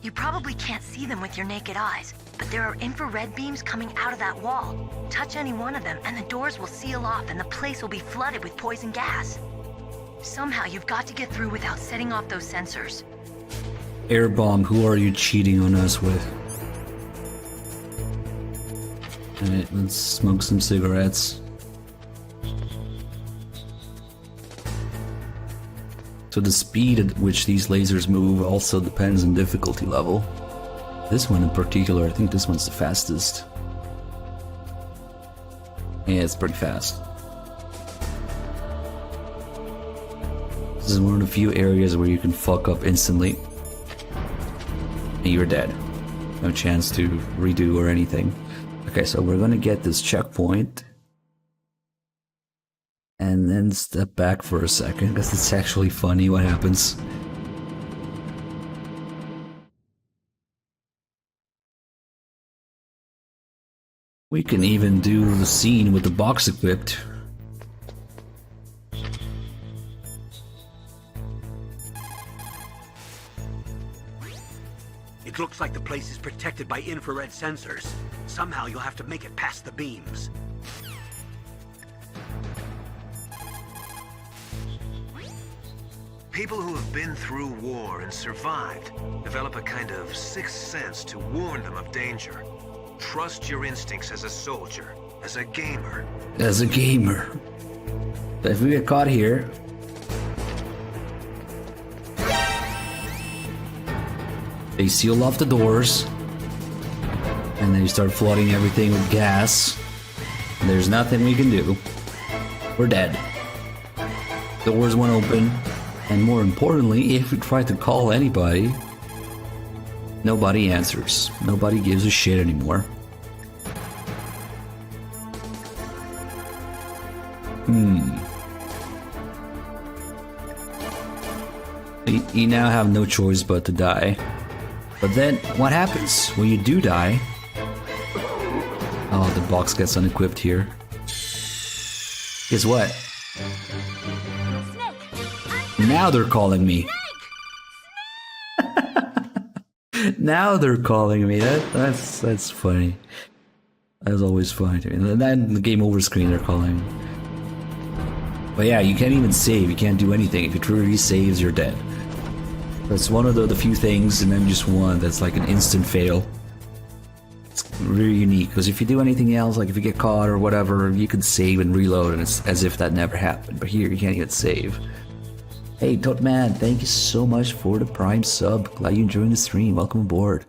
You probably can't see them with your naked eyes, but there are infrared beams coming out of that wall. Touch any one of them and the doors will seal off and the place will be flooded with poison gas. Somehow you've got to get through without setting off those sensors. Air bomb, who are you cheating on us with? Alright, let's smoke some cigarettes. So the speed at which these lasers move also depends on difficulty level. This one in particular, I think this one's the fastest. Yeah, it's pretty fast. This is one of the few areas where you can fuck up instantly. And you're dead. No chance to redo or anything. Okay, so we're gonna get this checkpoint. And then step back for a second, because it's actually funny what happens. We can even do the scene with the box equipped. It looks like the place is protected by infrared sensors. Somehow you'll have to make it past the beams. People who have been through war and survived develop a kind of sixth sense to warn them of danger. Trust your instincts as a soldier, as a gamer. As a gamer. But if we get caught here... They seal off the doors. And then you start flooding everything with gas. And there's nothing we can do. We're dead. Doors won't open. And more importantly, if we try to call anybody, nobody answers. Nobody gives a shit anymore. You now have no choice but to die. But then, what happens when you do die? Oh, the box gets unequipped here. Guess what? Now they're calling me. Now they're calling me. That's funny. That's always funny to me. And then the game over screen they're calling. But yeah, you can't even save. You can't do anything. If you truly saves, you're dead. That's one of the few things, and then just one that's like an instant fail. It's really unique because if you do anything else, like if you get caught or whatever, you can save and reload, and it's as if that never happened. But here, you can't even save. Hey, Totman, thank you so much for the Prime sub. Glad you enjoying the stream. Welcome aboard.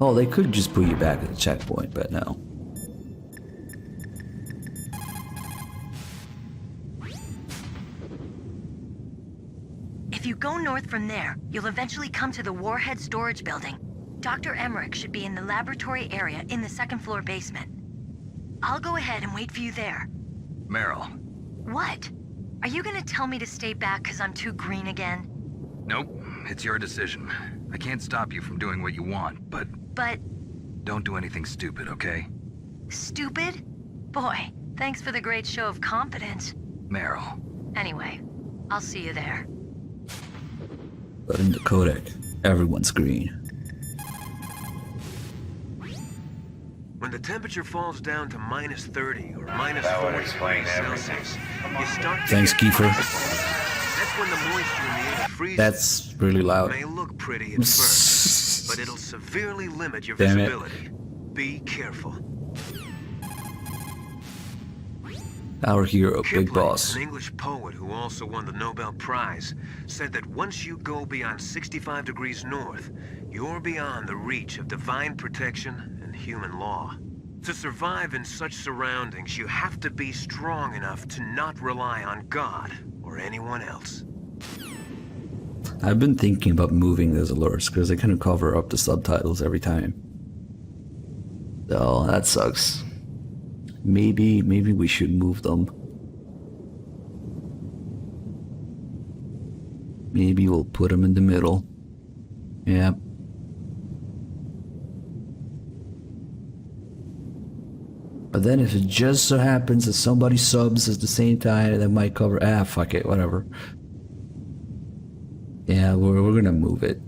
Oh, they could just put you back at the checkpoint, but no. If you go north from there, you'll eventually come to the Warhead Storage Building. Dr. Emmerich should be in the laboratory area in the second floor basement. I'll go ahead and wait for you there. Meryl. What? Are you gonna tell me to stay back because I'm too green again? Nope, it's your decision. I can't stop you from doing what you want, but... But... Don't do anything stupid, okay? Stupid? Boy, thanks for the great show of confidence. Meryl. Anyway, I'll see you there. But in the codec, everyone's green. When the temperature falls down to minus 30 or minus 40 degrees Celsius, you start to Thanks, Kiefer. That's when the moisture in the air freezes. That's really loud. It may look pretty at first, but it'll severely limit your Damn it. visibility. Be careful. Our hero, Big Kipling, Boss. an English poet who also won the Nobel Prize, said that once you go beyond 65 degrees north, you're beyond the reach of divine protection and human law. To survive in such surroundings, you have to be strong enough to not rely on God or anyone else. I've been thinking about moving those alerts because they kind of cover up the subtitles every time. Oh, that sucks. Maybe we should move them. Maybe we'll put them in the middle. Yep. But then if it just so happens that somebody subs at the same time, that might cover... fuck it, whatever. Yeah, we're gonna move it.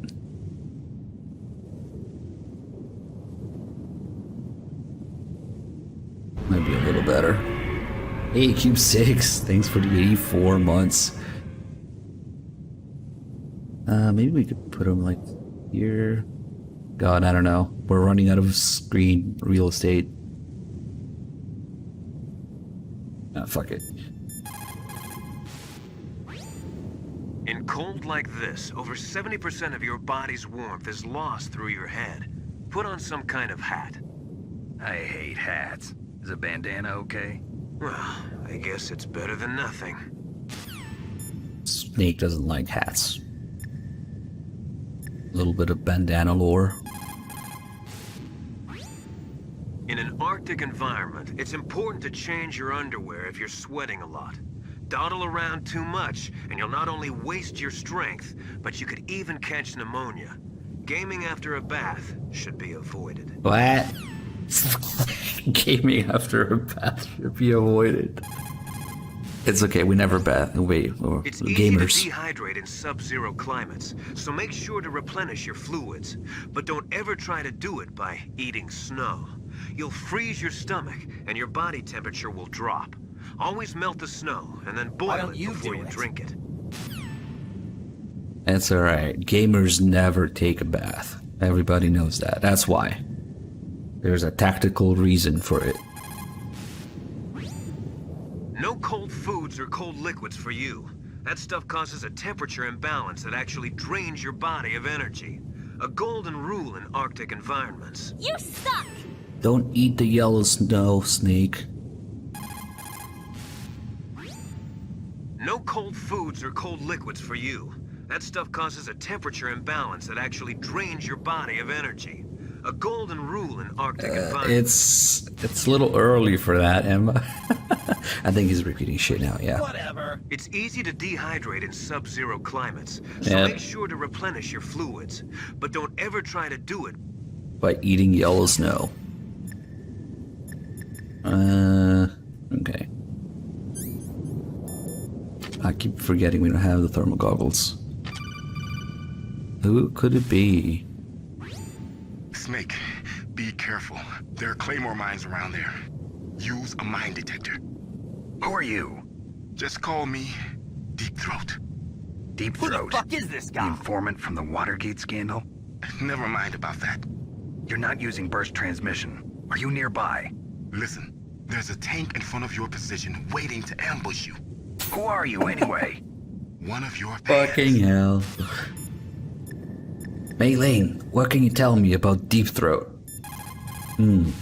Might be a little better. Hey, Cube 6, thanks for the 84 months. Maybe we could put them like here. God, I don't know. We're running out of screen real estate. Fuck it. In cold like this, over 70% of your body's warmth is lost through your head. Put on some kind of hat. I hate hats. Is a bandana okay? Well, I guess it's better than nothing. Snake doesn't like hats. A little bit of bandana lore. In an Arctic environment, it's important to change your underwear if you're sweating a lot. Dawdle around too much, and you'll not only waste your strength, but you could even catch pneumonia. Gaming after a bath should be avoided. What? Gaming after a bath should be avoided. It's okay, we never bath. Wait, or It's gamers. easy to dehydrate in sub-zero climates, so make sure to replenish your fluids. But don't ever try to do it by eating snow. You'll freeze your stomach, and your body temperature will drop. Always melt the snow, and then boil it before you drink it. That's alright. Gamers never take a bath. Everybody knows that. That's why. There's a tactical reason for it. No cold foods or cold liquids for you. That stuff causes a temperature imbalance that actually drains your body of energy. A golden rule in Arctic environments. You suck! Don't eat the yellow snow, Snake. No cold foods or cold liquids for you. That stuff causes a temperature imbalance that actually drains your body of energy. A golden rule in Arctic environments. It's a little early for that, Emma. I think he's repeating shit now, yeah. Whatever. It's easy to dehydrate in sub-zero climates, so Yeah. make sure to replenish your fluids. But don't ever try to do it By eating yellow snow. Okay. I keep forgetting we don't have the thermal goggles. Who could it be? Snake, be careful. There are Claymore mines around there. Use a mine detector. Who are you? Just call me Deep Throat. Deep Throat? Who the fuck is this guy? The informant from the Watergate scandal? Never mind about that. You're not using burst transmission. Are you nearby? Listen, there's a tank in front of your position waiting to ambush you. Who are you anyway? One of your Fucking hell. Maylene, what can you tell me about Deep Throat? Mei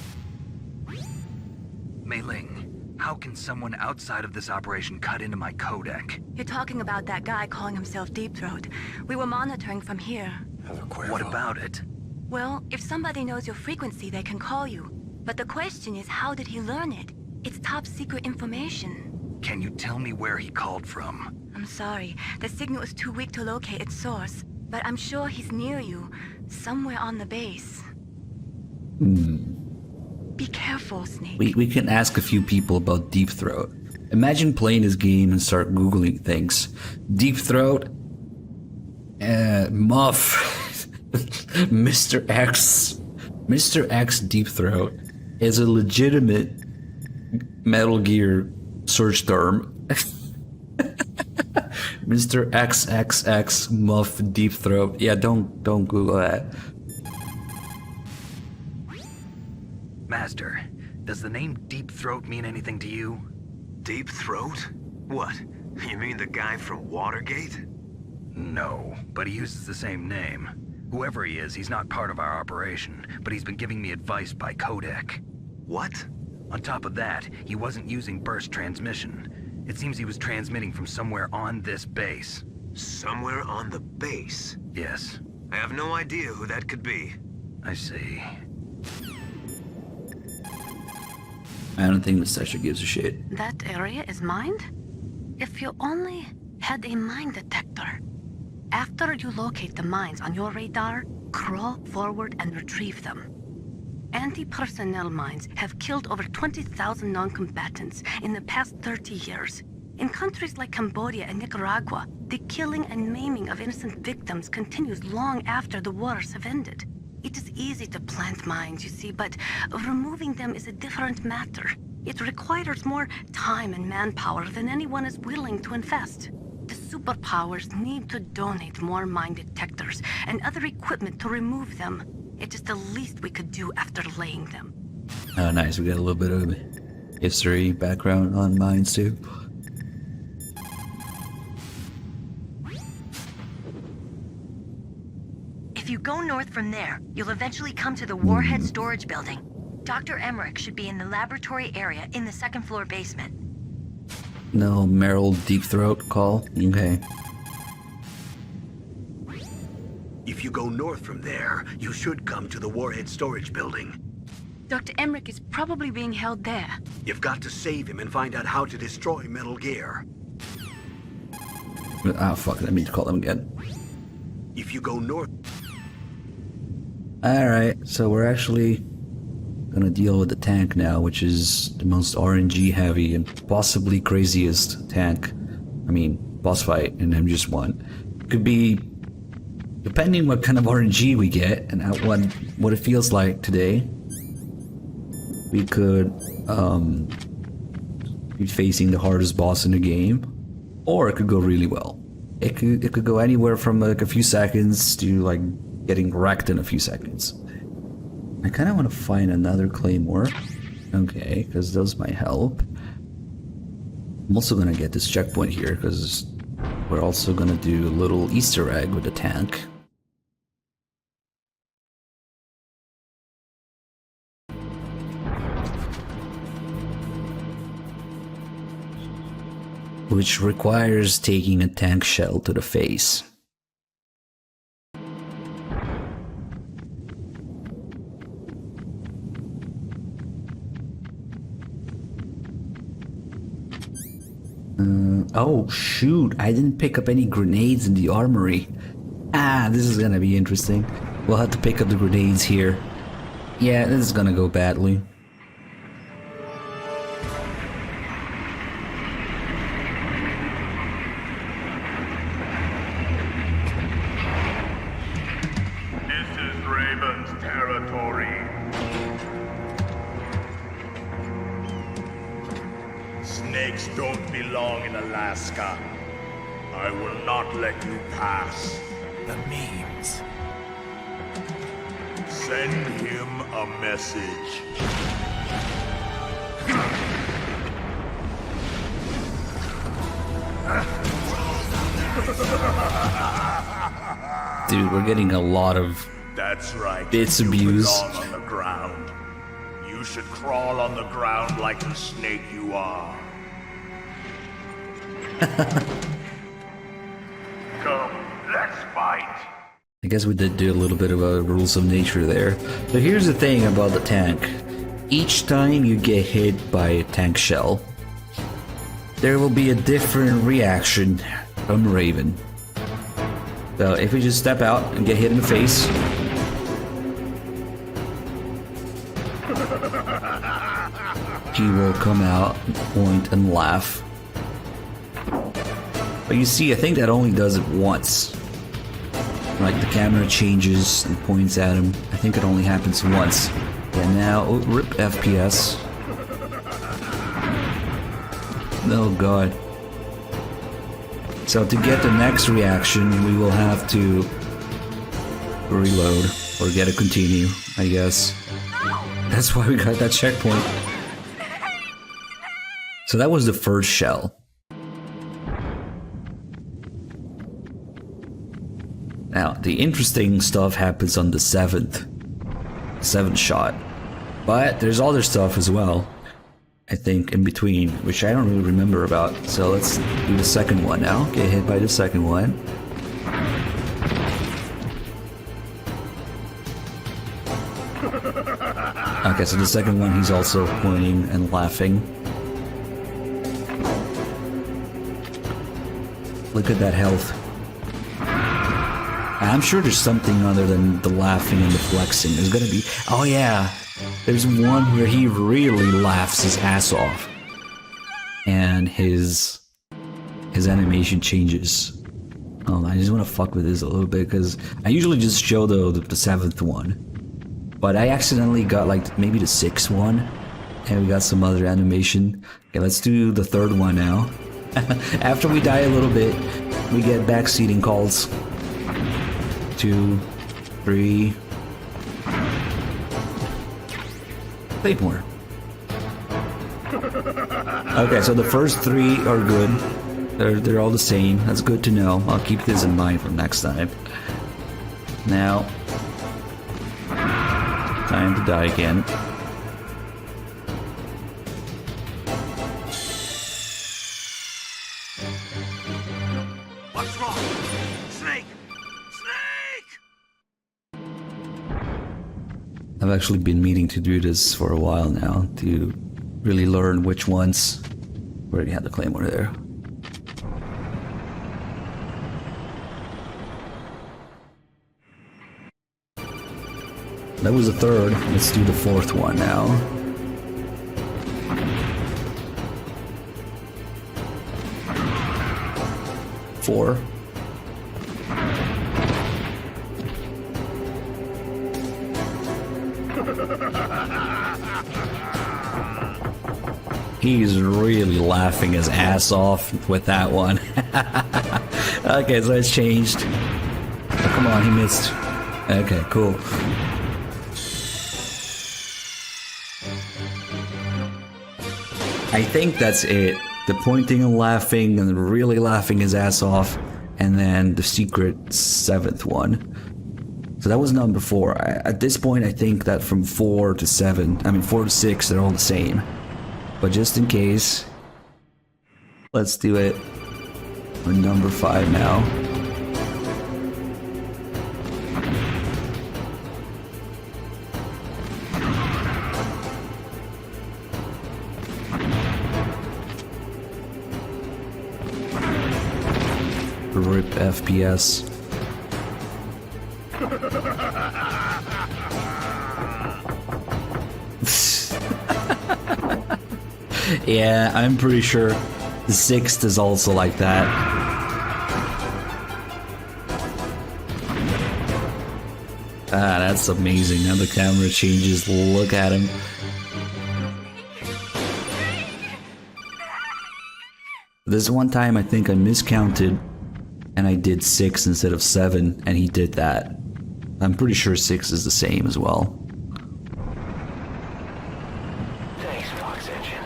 Ling, how can someone outside of this operation cut into my codec? You're talking about that guy calling himself Deep Throat. We were monitoring from here. What about it? Well, if somebody knows your frequency, they can call you. But the question is, how did he learn it? It's top secret information. Can you tell me where he called from? I'm sorry, the signal is too weak to locate its source. But I'm sure he's near you, somewhere on the base. Be careful, Snake. We can ask a few people about Deep Throat. Imagine playing this game and start Googling things. Deep Throat, Muff, Mr. X. Mr. X Deep Throat is a legitimate Metal Gear search term. Mr. XXX Muff Deep Throat. Yeah, don't Google that. Master, does the name Deep Throat mean anything to you? Deep Throat? What? You mean the guy from Watergate? No, but he uses the same name. Whoever he is, he's not part of our operation, but he's been giving me advice by codec. What? On top of that, he wasn't using burst transmission. It seems he was transmitting from somewhere on this base. Somewhere on the base? Yes. I have no idea who that could be. I see. I don't think Nastasha gives a shit. That area is mined? If you only had a mine detector. After you locate the mines on your radar, crawl forward and retrieve them. Anti-personnel mines have killed over 20,000 non-combatants in the past 30 years. In countries like Cambodia and Nicaragua, the killing and maiming of innocent victims continues long after the wars have ended. It is easy to plant mines, you see, but removing them is a different matter. It requires more time and manpower than anyone is willing to invest. The superpowers need to donate more mine detectors and other equipment to remove them. It is the least we could do after laying them. Oh, nice. We got a little bit of history background on mines, too. If you go north from there, you'll eventually come to the Warhead Storage Building. Dr. Emmerich should be in the laboratory area in the second floor basement. No Meryl Deep Throat call? Okay. If you go north from there, you should come to the Warhead Storage Building. Dr. Emmerich is probably being held there. You've got to save him and find out how to destroy Metal Gear. Ah, fuck it. I mean to call them again. If you go north... Alright, so we're actually gonna deal with the tank now, which is the most RNG heavy and possibly craziest tank. I mean, boss fight in MGS1. Could be, depending what kind of RNG we get and what it feels like today, we could be facing the hardest boss in the game, or it could go really well. It could go anywhere from like a few seconds to like getting wrecked in a few seconds. I kind of want to find another claymore. Okay, because those might help. I'm also gonna get this checkpoint here because we're also gonna do a little Easter egg with the tank. Which requires taking a tank shell to the face. Oh shoot, I didn't pick up any grenades in the armory. Ah, this is gonna be interesting. We'll have to pick up the grenades here. Yeah, this is gonna go badly. This is Raven's territory. Snakes don't belong in Alaska. I will not let you pass. The memes. Send him a message. Dude, we're getting a lot of That's right. bits You abused. belong on the ground. You should crawl on the ground like the snake you are. Come, let's fight. I guess we did do a little bit of a rules of nature there. But here's the thing about the tank. Each time you get hit by a tank shell, there will be a different reaction from Raven. So if we just step out and get hit in the face, he will come out, point, and laugh. But you see, I think that only does it once. Like the camera changes and points at him. I think it only happens once. And now, oh, rip FPS. Oh god. So to get the next reaction, we will have to reload or get a continue, I guess. That's why we got that checkpoint. So that was the first shell. Now, the interesting stuff happens on the seventh shot. But there's other stuff as well, I think, in between, which I don't really remember about. So let's do the second one now. Get hit by the second one. Okay, so the second one, he's also pointing and laughing. Look at that health. I'm sure there's something other than the laughing and the flexing. There's gonna be... Oh yeah! There's one where he really laughs his ass off. And his animation changes. Oh, I just want to fuck with this a little bit, because I usually just show the seventh one. But I accidentally got like maybe the sixth one. And we got some other animation. Okay, let's do the third one now. After we die a little bit, we get backseating calls. 2, 3. Wait more. Okay, so the first 3 are good. They're all the same. That's good to know. I'll keep this in mind for next time. Now, time to die again. What's wrong? Snake! Snake! I've actually been meaning to do this for a while now, to really learn which ones... We already had the claymore there. That was the third. Let's do the fourth one now. Four. He's really laughing his ass off with that one. Okay, so it's changed. Oh, come on, he missed. Okay, cool. I think that's it. The pointing and laughing and really laughing his ass off, and then the secret seventh one. So that was number 4. At this point, I think that from 4 to 6, they're all the same. But just in case, let's do it for number 5 now. RIP FPS. Yeah, I'm pretty sure the 6th is also like that. Ah, that's amazing. Now the camera changes. Look at him. This one time I think I miscounted and I did 6 instead of 7, and he did that. I'm pretty sure 6 is the same as well. Thanks, Fox Engine.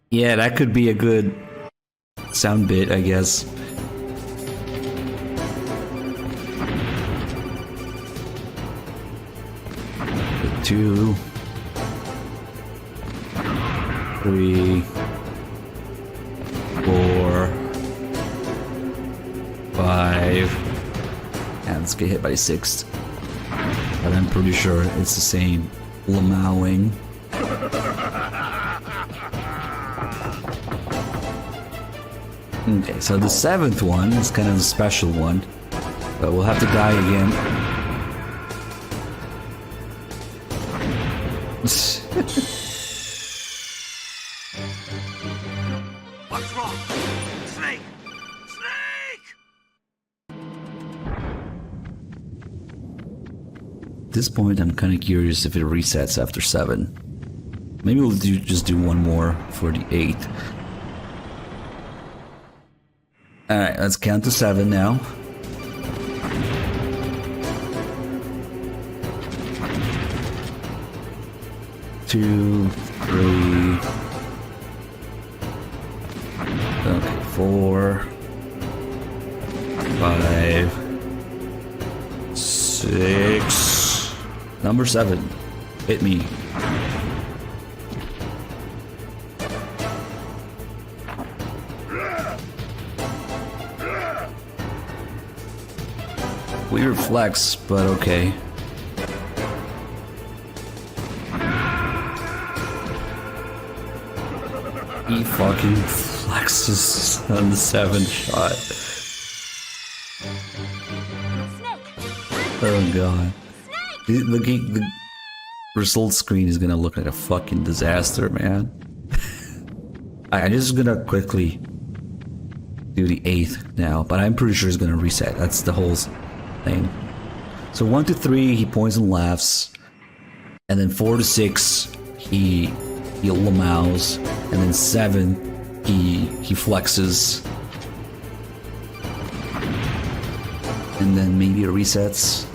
Yeah, that could be a good sound bit, I guess. Two, 3, 4, 5. And let's get hit by 6th. But I'm pretty sure it's the same. Lamowing. Okay, so the 7th one is kind of a special one. But we'll have to die again. What's wrong? Snake! Snake! At this point, I'm kind of curious if it resets after 7. Maybe we'll just do one more for the 8th. Alright, let's count to 7 now. Two, 3. Okay, 4, 5, 6. Number 7. Hit me. Weird flex, but okay. He fucking flexes on the 7th shot. Oh god. The result screen is gonna look like a fucking disaster, man. I'm just gonna quickly do the 8th now, but I'm pretty sure it's gonna reset. That's the whole thing. So 1 to 3, he points and laughs, and then 4 to 6, he lamaus, and then 7, he flexes, and then maybe it resets.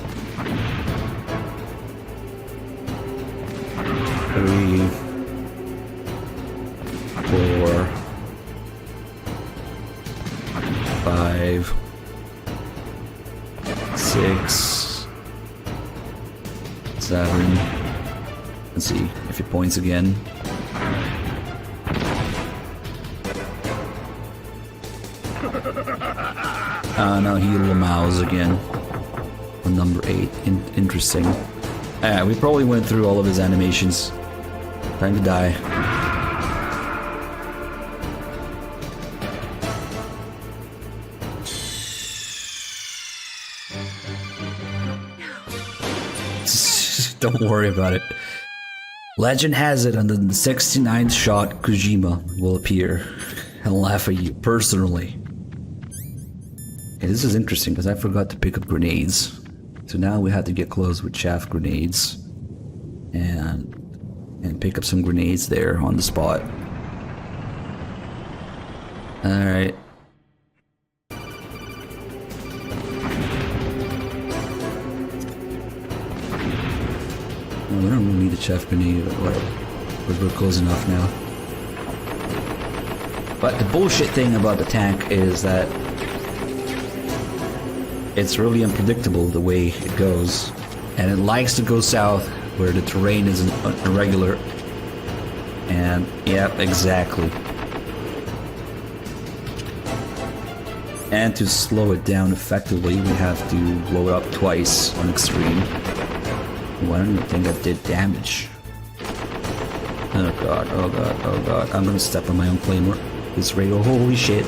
3, 4, 5, 6, 7. Let's see if he points again. No, he lamaus again on number 8. Interesting. We probably went through all of his animations. Time to die. Don't worry about it. Legend has it on the 69th shot, Kojima will appear and laugh at you personally. Okay, this is interesting because I forgot to pick up grenades. So now we have to get close with chaff grenades and pick up some grenades there on the spot. Alright. We don't really need a chaff grenade, but we're close enough now. But the bullshit thing about the tank is that it's really unpredictable the way it goes, and it likes to go south where the terrain is irregular. And yeah, exactly. And to slow it down effectively, we have to blow it up twice on extreme. I don't even think that did damage. Oh god, oh god, oh god. I'm gonna step on my own claymore. This radio, holy shit.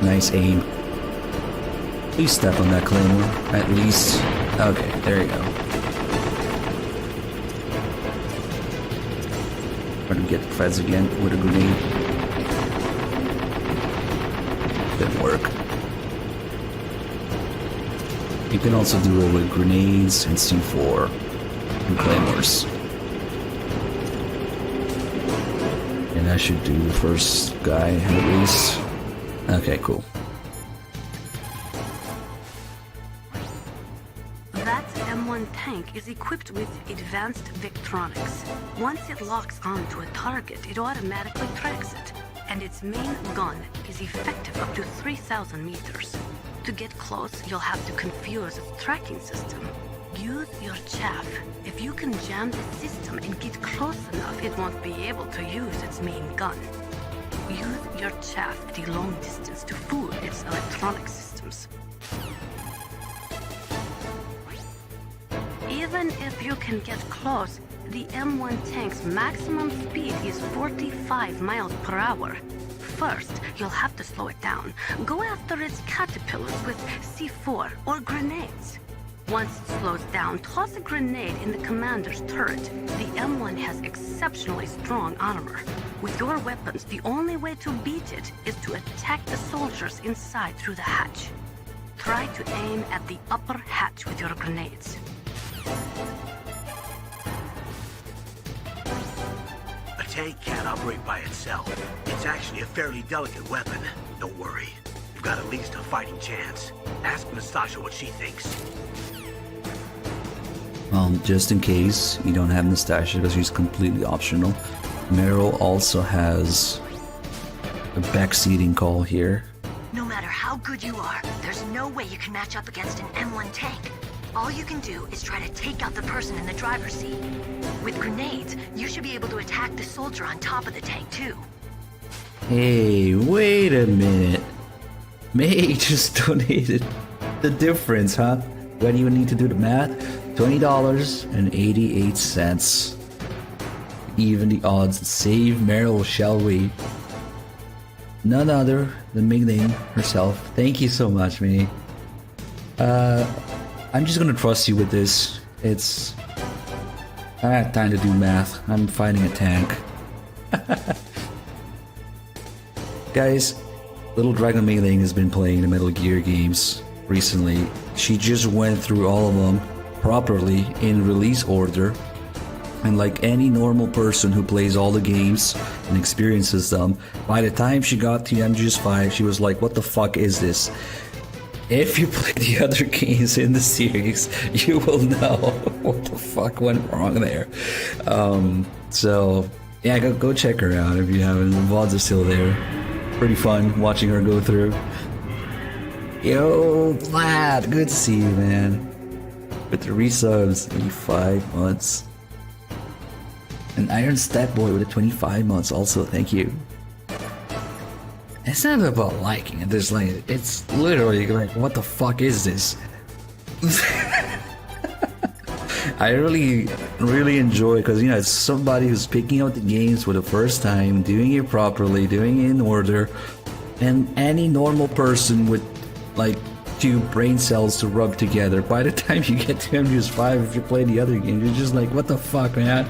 Nice aim. Please step on that claymore, at least. Okay, there you go. Trying to get the feds again with a grenade. Didn't work. You can also do it with grenades and C4 and claymores. And that should do the first guy at least. Okay, cool. That M1 tank is equipped with advanced Victronics. Once it locks onto a target, it automatically tracks it. And its main gun is effective up to 3,000 meters. To get close, you'll have to confuse its tracking system. Use your chaff. If you can jam the system and get close enough, it won't be able to use its main gun. Use your chaff at a long distance to fool its electronic systems. Even if you can get close, the M1 tank's maximum speed is 45 miles per hour. First, you'll have to slow it down. Go after its caterpillars with C4 or grenades. Once it slows down, toss a grenade in the commander's turret. The M1 has exceptionally strong armor. With your weapons, the only way to beat it is to attack the soldiers inside through the hatch. Try to aim at the upper hatch with your grenades. A tank can't operate by itself. It's actually a fairly delicate weapon. Don't worry. You've got at least a fighting chance. Ask Nastasha what she thinks. Just in case you don't have Nastasha, because she's completely optional, Meryl also has a backseating call here. No matter how good you are, there's no way you can match up against an M1 tank. All you can do is try to take out the person in the driver's seat. With grenades, you should be able to attack the soldier on top of the tank too. Hey, wait a minute. May just donated the difference, huh? Don't even need to do the math. $20.88. Even the odds. Save Meryl, shall we? None other than Ming-Ling herself. Thank you so much, May. I'm just gonna trust you with this. I have time to do math. I'm fighting a tank. Guys, Little Dragon Mei-Ling has been playing the Metal Gear games recently. She just went through all of them properly in release order. And like any normal person who plays all the games and experiences them, by the time she got to MGS5, she was like, what the fuck is this? If you play the other games in the series, you will know what the fuck went wrong there. So yeah, go check her out if you haven't. The VODs are still there. Pretty fun watching her go through. Yo, Vlad, good to see you, man. With the resubs, 85 months. And Iron Stat Boy with the 25 months also, thank you. It's not about liking it, it's literally like, what the fuck is this? I really enjoy it because, you know, it's somebody who's picking out the games for the first time, doing it properly, doing it in order, and any normal person would like two brain cells to rub together. By the time you get to MGS 5, if you play the other game, you're just like, what the fuck, man?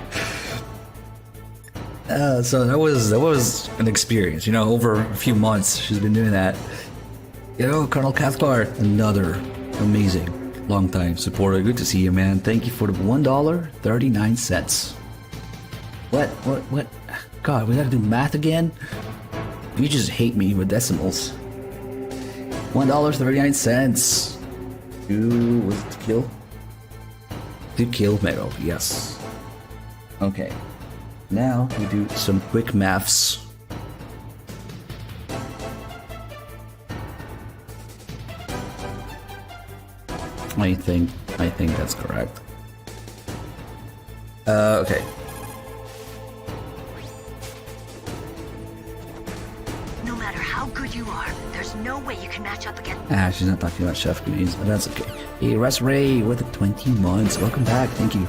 So that was an experience, you know, over a few months she's been doing that. You know, Colonel Cathcart, another amazing long-time supporter. Good to see you, man. Thank you for the $1.39. What? God, we gotta do math again? You just hate me with decimals. $1.39. Was it to kill? To kill Meadow, yes. Okay. Now we do some quick maths. I think that's correct. Okay. No matter how good you are, there's no way you can match up against. She's not talking about Chef Grenades, but that's okay. Hey, Russ Ray with the 20 months. Welcome back. Thank you.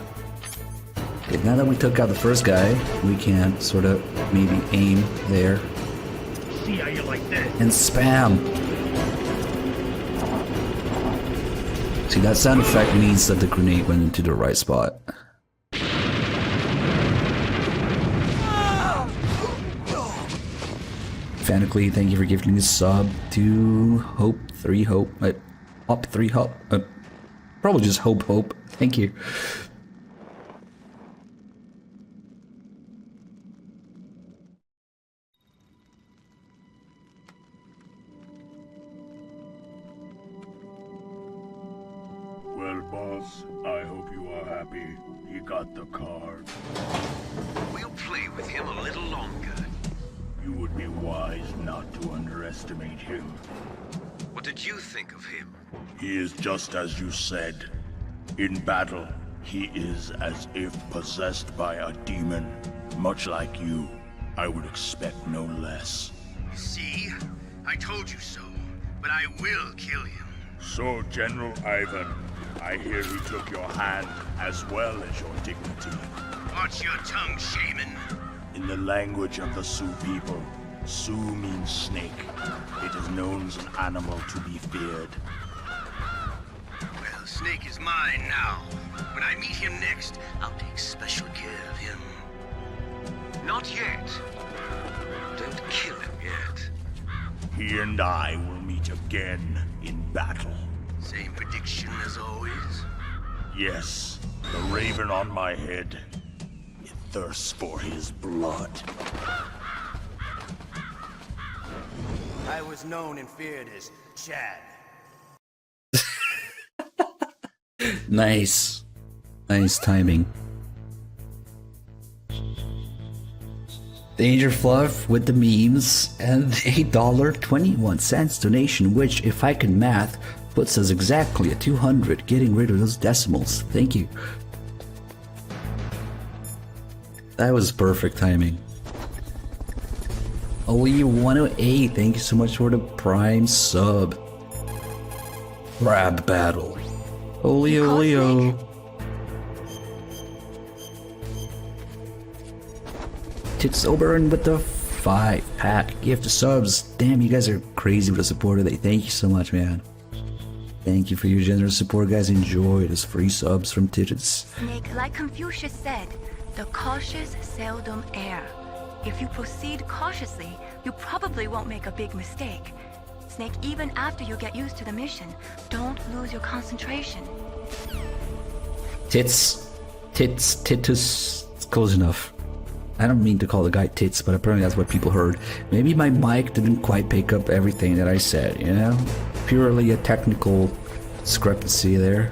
Okay, now that we took out the first guy, we can sort of maybe aim there. See how you like that? And spam. See, that sound effect means that the grenade went into the right spot. Fanically, thank you for gifting this sub to Hope 3 Hope. Up 3 Hope. Probably just Hope. Thank you. Well, boss, I hope you are happy. He got the card. We'll play with him a little longer. You would be wise not to underestimate him. What did you think of him? He is just as you said. In battle, he is as if possessed by a demon. Much like you, I would expect no less. See? I told you so. But I will kill him. So, General Ivan, I hear he took your hand as well as your dignity. Watch your tongue, shaman. In the language of the Sioux people, Sioux means snake. It is known as an animal to be feared. Well, Snake is mine now. When I meet him next, I'll take special care of him. Not yet. Don't kill him yet. He and I will meet again in battle. Same prediction as always? Yes, the raven on my head. It thirsts for his blood. I was known and feared as Chad. Nice timing. Danger Fluff with the memes and $8.21 donation, which, if I can math, puts us exactly at 200, getting rid of those decimals. Thank you. That was perfect timing. Oli 108, thank you so much for the Prime sub. Crab battle. Olio. Tits Oberon with the 5-pack gift of subs. Damn, you guys are crazy with the support today. Thank you so much, man. Thank you for your generous support, guys. Enjoy this free subs from Titits. Snake, like Confucius said, the cautious seldom err. If you proceed cautiously, you probably won't make a big mistake. Snake, even after you get used to the mission, don't lose your concentration. Titus. It's close enough. I don't mean to call the guy Tits, but apparently that's what people heard. Maybe my mic didn't quite pick up everything that I said, you know? Purely a technical discrepancy there.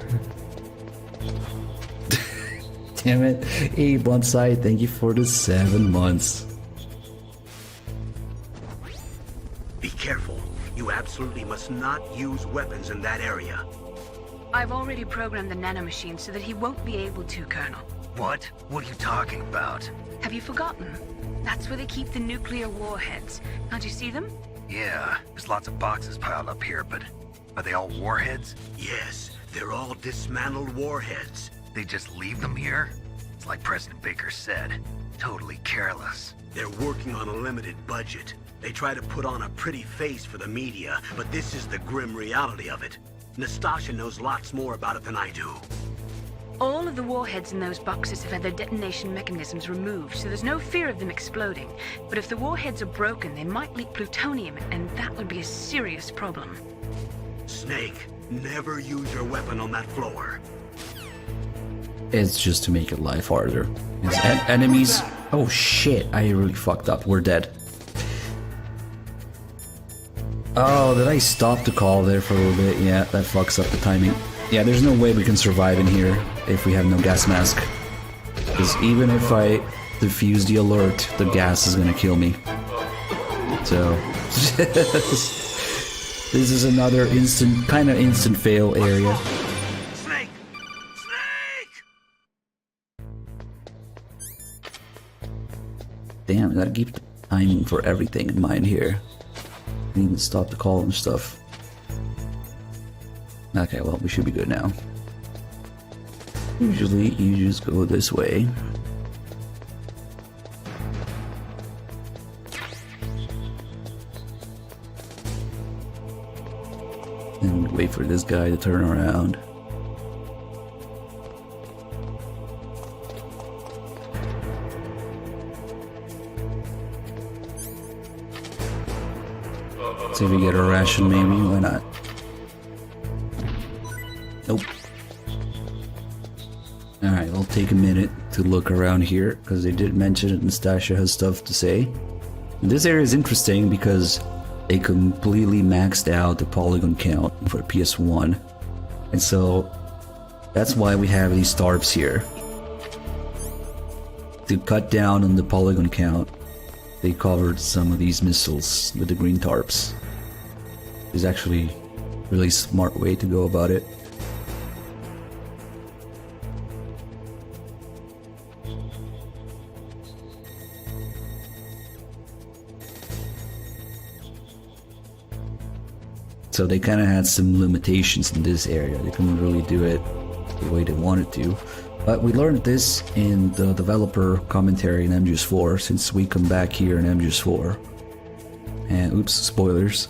Damn it. Hey, Bonsai, thank you for the 7 months. Be careful. You absolutely must not use weapons in that area. I've already programmed the nanomachine so that he won't be able to, Colonel. What? What are you talking about? Have you forgotten? That's where they keep the nuclear warheads. Can't you see them? Yeah, there's lots of boxes piled up here, but are they all warheads? Yes, they're all dismantled warheads. They just leave them here? It's like President Baker said, totally careless. They're working on a limited budget. They try to put on a pretty face for the media, but this is the grim reality of it. Nastasha knows lots more about it than I do. All of the warheads in those boxes have had their detonation mechanisms removed, so there's no fear of them exploding. But if the warheads are broken, they might leak plutonium, and that would be a serious problem. Snake, never use your weapon on that floor. It's just to make it life harder. Enemies. Oh shit! I really fucked up. We're dead. Oh, did I stop the call there for a little bit? Yeah, that fucks up the timing. Yeah, there's no way we can survive in here if we have no gas mask. Because even if I defuse the alert, the gas is gonna kill me. So this is another kind of instant fail area. Snake! Damn, I gotta keep the timing for everything in mind here. I need to stop the call and stuff. Okay, well, we should be good now. Usually, you just go this way. And wait for this guy to turn around. See if we get a ration, maybe. Why not? Nope. Alright, I'll take a minute to look around here, because they did mention that Nastasha has stuff to say. This area is interesting because they completely maxed out the polygon count for PS1. And so, that's why we have these tarps here. To cut down on the polygon count, they covered some of these missiles with the green tarps. It's actually a really smart way to go about it. So they kind of had some limitations in this area. They couldn't really do it the way they wanted to. But we learned this in the developer commentary in MGS4, since we come back here in MGS4. And oops, spoilers.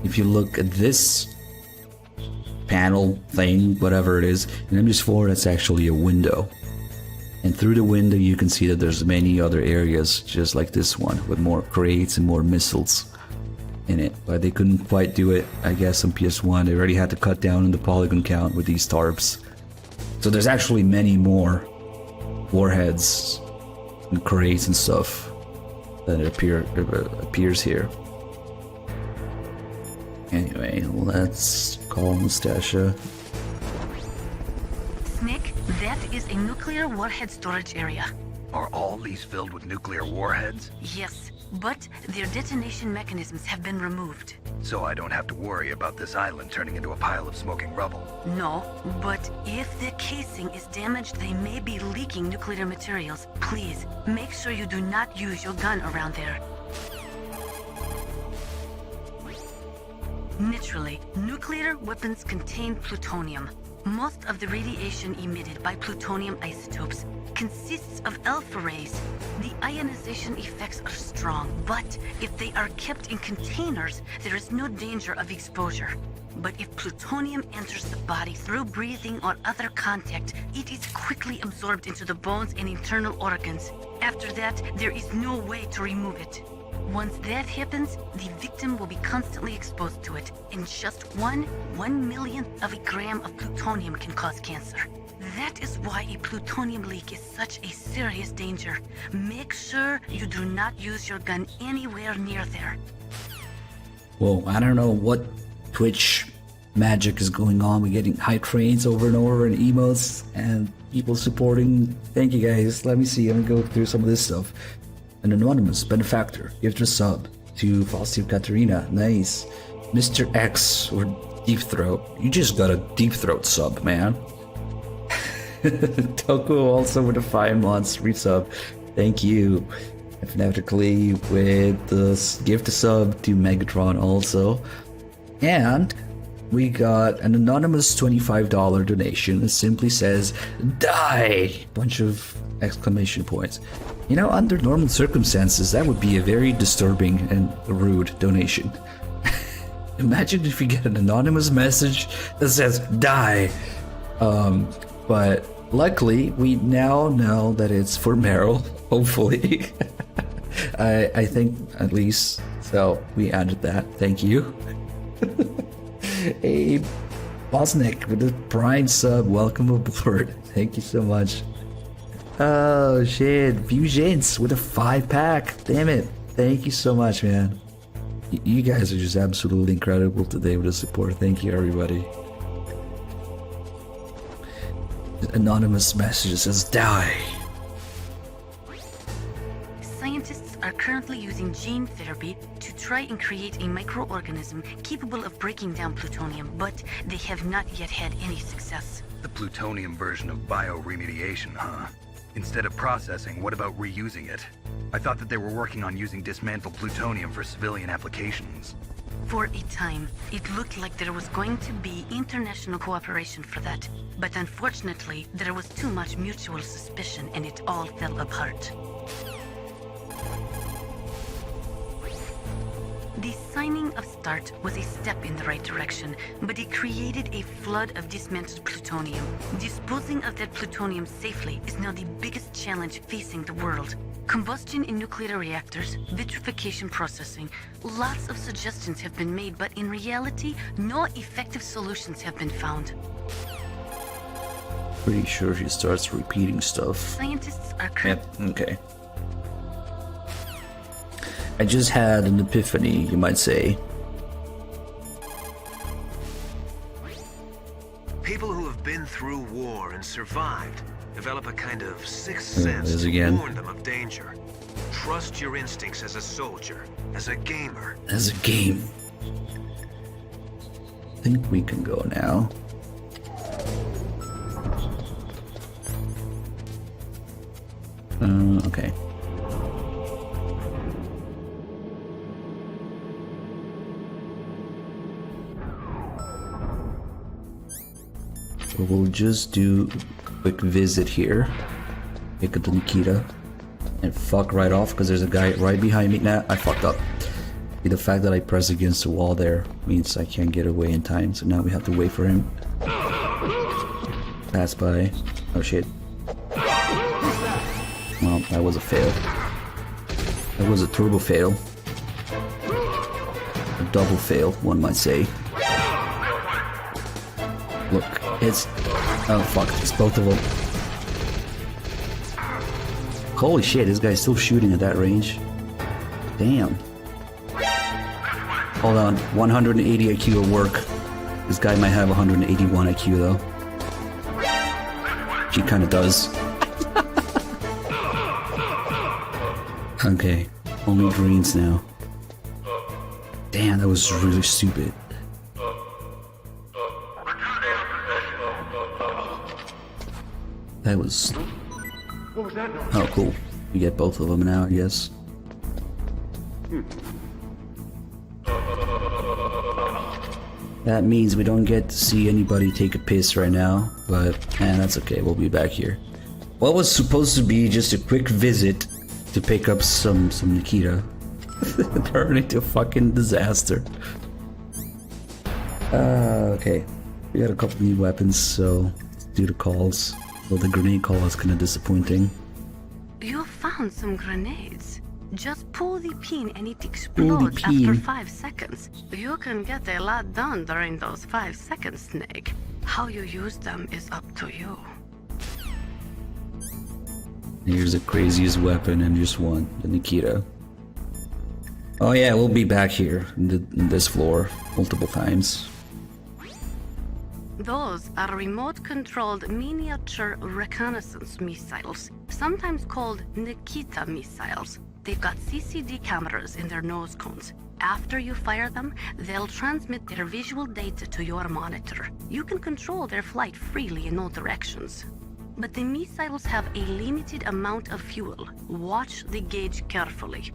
If you look at this panel thing, whatever it is, in MGS4 that's actually a window. And through the window you can see that there's many other areas just like this one, with more crates and more missiles in it. But they couldn't quite do it, I guess, on PS1. They already had to cut down on the polygon count with these tarps. So there's actually many more warheads and crates and stuff that appears here. Anyway, let's call Nastasha. Snake, that is a nuclear warhead storage area. Are all these filled with nuclear warheads? Yes, but their detonation mechanisms have been removed. So I don't have to worry about this island turning into a pile of smoking rubble. No, but if the casing is damaged, they may be leaking nuclear materials. Please, make sure you do not use your gun around there. Naturally, nuclear weapons contain plutonium. Most of the radiation emitted by plutonium isotopes consists of alpha rays. The ionization effects are strong, but if they are kept in containers, there is no danger of exposure. But if plutonium enters the body through breathing or other contact, it is quickly absorbed into the bones and internal organs. After that, there is no way to remove it. Once that happens, the victim will be constantly exposed to it, and just 1/1,000,000th of a gram of plutonium can cause cancer. That is why a plutonium leak is such a serious danger. Make sure you do not use your gun anywhere near there. Whoa, I don't know what Twitch magic is going on. We're getting high trains over and over and emotes and people supporting. Thank you guys. Let me see. Let me go through some of this stuff. An anonymous benefactor gives a sub to Faustio Katerina. Nice. Mr. X or Deep Throat. You just got a Deep Throat sub, man. Toku also with a 5 months resub. Thank you. And phonetically with the gift a sub to Megatron also. And we got an anonymous $25 donation that simply says, "Die!" Bunch of exclamation points. You know, under normal circumstances, that would be a very disturbing and rude donation. Imagine if you get an anonymous message that says die. But luckily we now know that it's for Meryl, hopefully. I think at least. So we added that. Thank you. Hey, Bosnick with the Prime sub. Welcome aboard. Thank you so much. Oh shit, Fusions with a 5-pack. Damn it. Thank you so much, man. You guys are just absolutely incredible today with the support. Thank you, everybody. Anonymous message says die. Scientists are currently using gene therapy to try and create a microorganism capable of breaking down plutonium, but they have not yet had any success. The plutonium version of bioremediation, huh? Instead of processing, what about reusing it? I thought that they were working on using dismantled plutonium for civilian applications. For a time, it looked like there was going to be international cooperation for that, but unfortunately, there was too much mutual suspicion and it all fell apart. The signing of START was a step in the right direction, but it created a flood of dismantled plutonium. Disposing of that plutonium safely is now the biggest challenge facing the world. Combustion in nuclear reactors, vitrification processing, lots of suggestions have been made, but in reality, no effective solutions have been found. Pretty sure she starts repeating stuff. Scientists are Yep, okay. I just had an epiphany, you might say. People who have been through war and survived develop a kind of sixth sense There's to again. warn them of danger. Trust your instincts as a soldier, as a gamer. As a game. I think we can go now. Okay. So we'll just do a quick visit here. Pick up the Nikita. And fuck right off because there's a guy right behind me. Nah, I fucked up. The fact that I pressed against the wall there means I can't get away in time. So now we have to wait for him. Pass by. Oh shit. Well, that was a fail. That was a turbo fail. A double fail, one might say. Look, it's... oh fuck, it's both of them. Holy shit, this guy's still shooting at that range. Damn. Hold on, 180 IQ will work. This guy might have 181 IQ though. He kinda does. Okay, only greens now. Damn, that was really stupid. That was... What was that? oh, cool. We get both of them now, I guess. That means we don't get to see anybody take a piss right now, but that's okay, we'll be back here. What was supposed to be just a quick visit to pick up some Nikita turned into a fucking disaster. Okay, we got a couple new weapons, so let's do the calls. Well, the grenade call is kind of disappointing. You found some grenades. Just pull the pin and it Pull explodes the pin. after 5 seconds. You can get a lot done during those 5 seconds, Snake. How you use them is up to you. Here's the craziest weapon and just one, the Nikita. Oh yeah, we'll be back here in this floor multiple times. Those are remote-controlled miniature reconnaissance missiles, sometimes called Nikita missiles. They've got CCD cameras in their nose cones. After you fire them, they'll transmit their visual data to your monitor. You can control their flight freely in all directions. But the missiles have a limited amount of fuel. Watch the gauge carefully.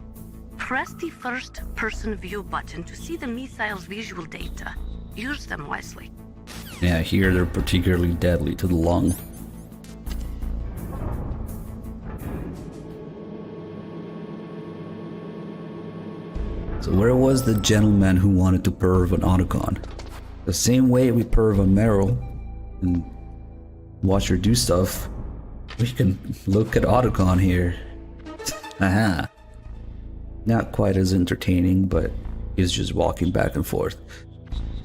Press the first-person view button to see the missile's visual data. Use them wisely. Yeah, here they're particularly deadly to the lung. So where was the gentleman who wanted to perv on Otacon? The same way we perv on Meryl and watch her do stuff, we can look at Otacon here. Haha. Not quite as entertaining, but he's just walking back and forth.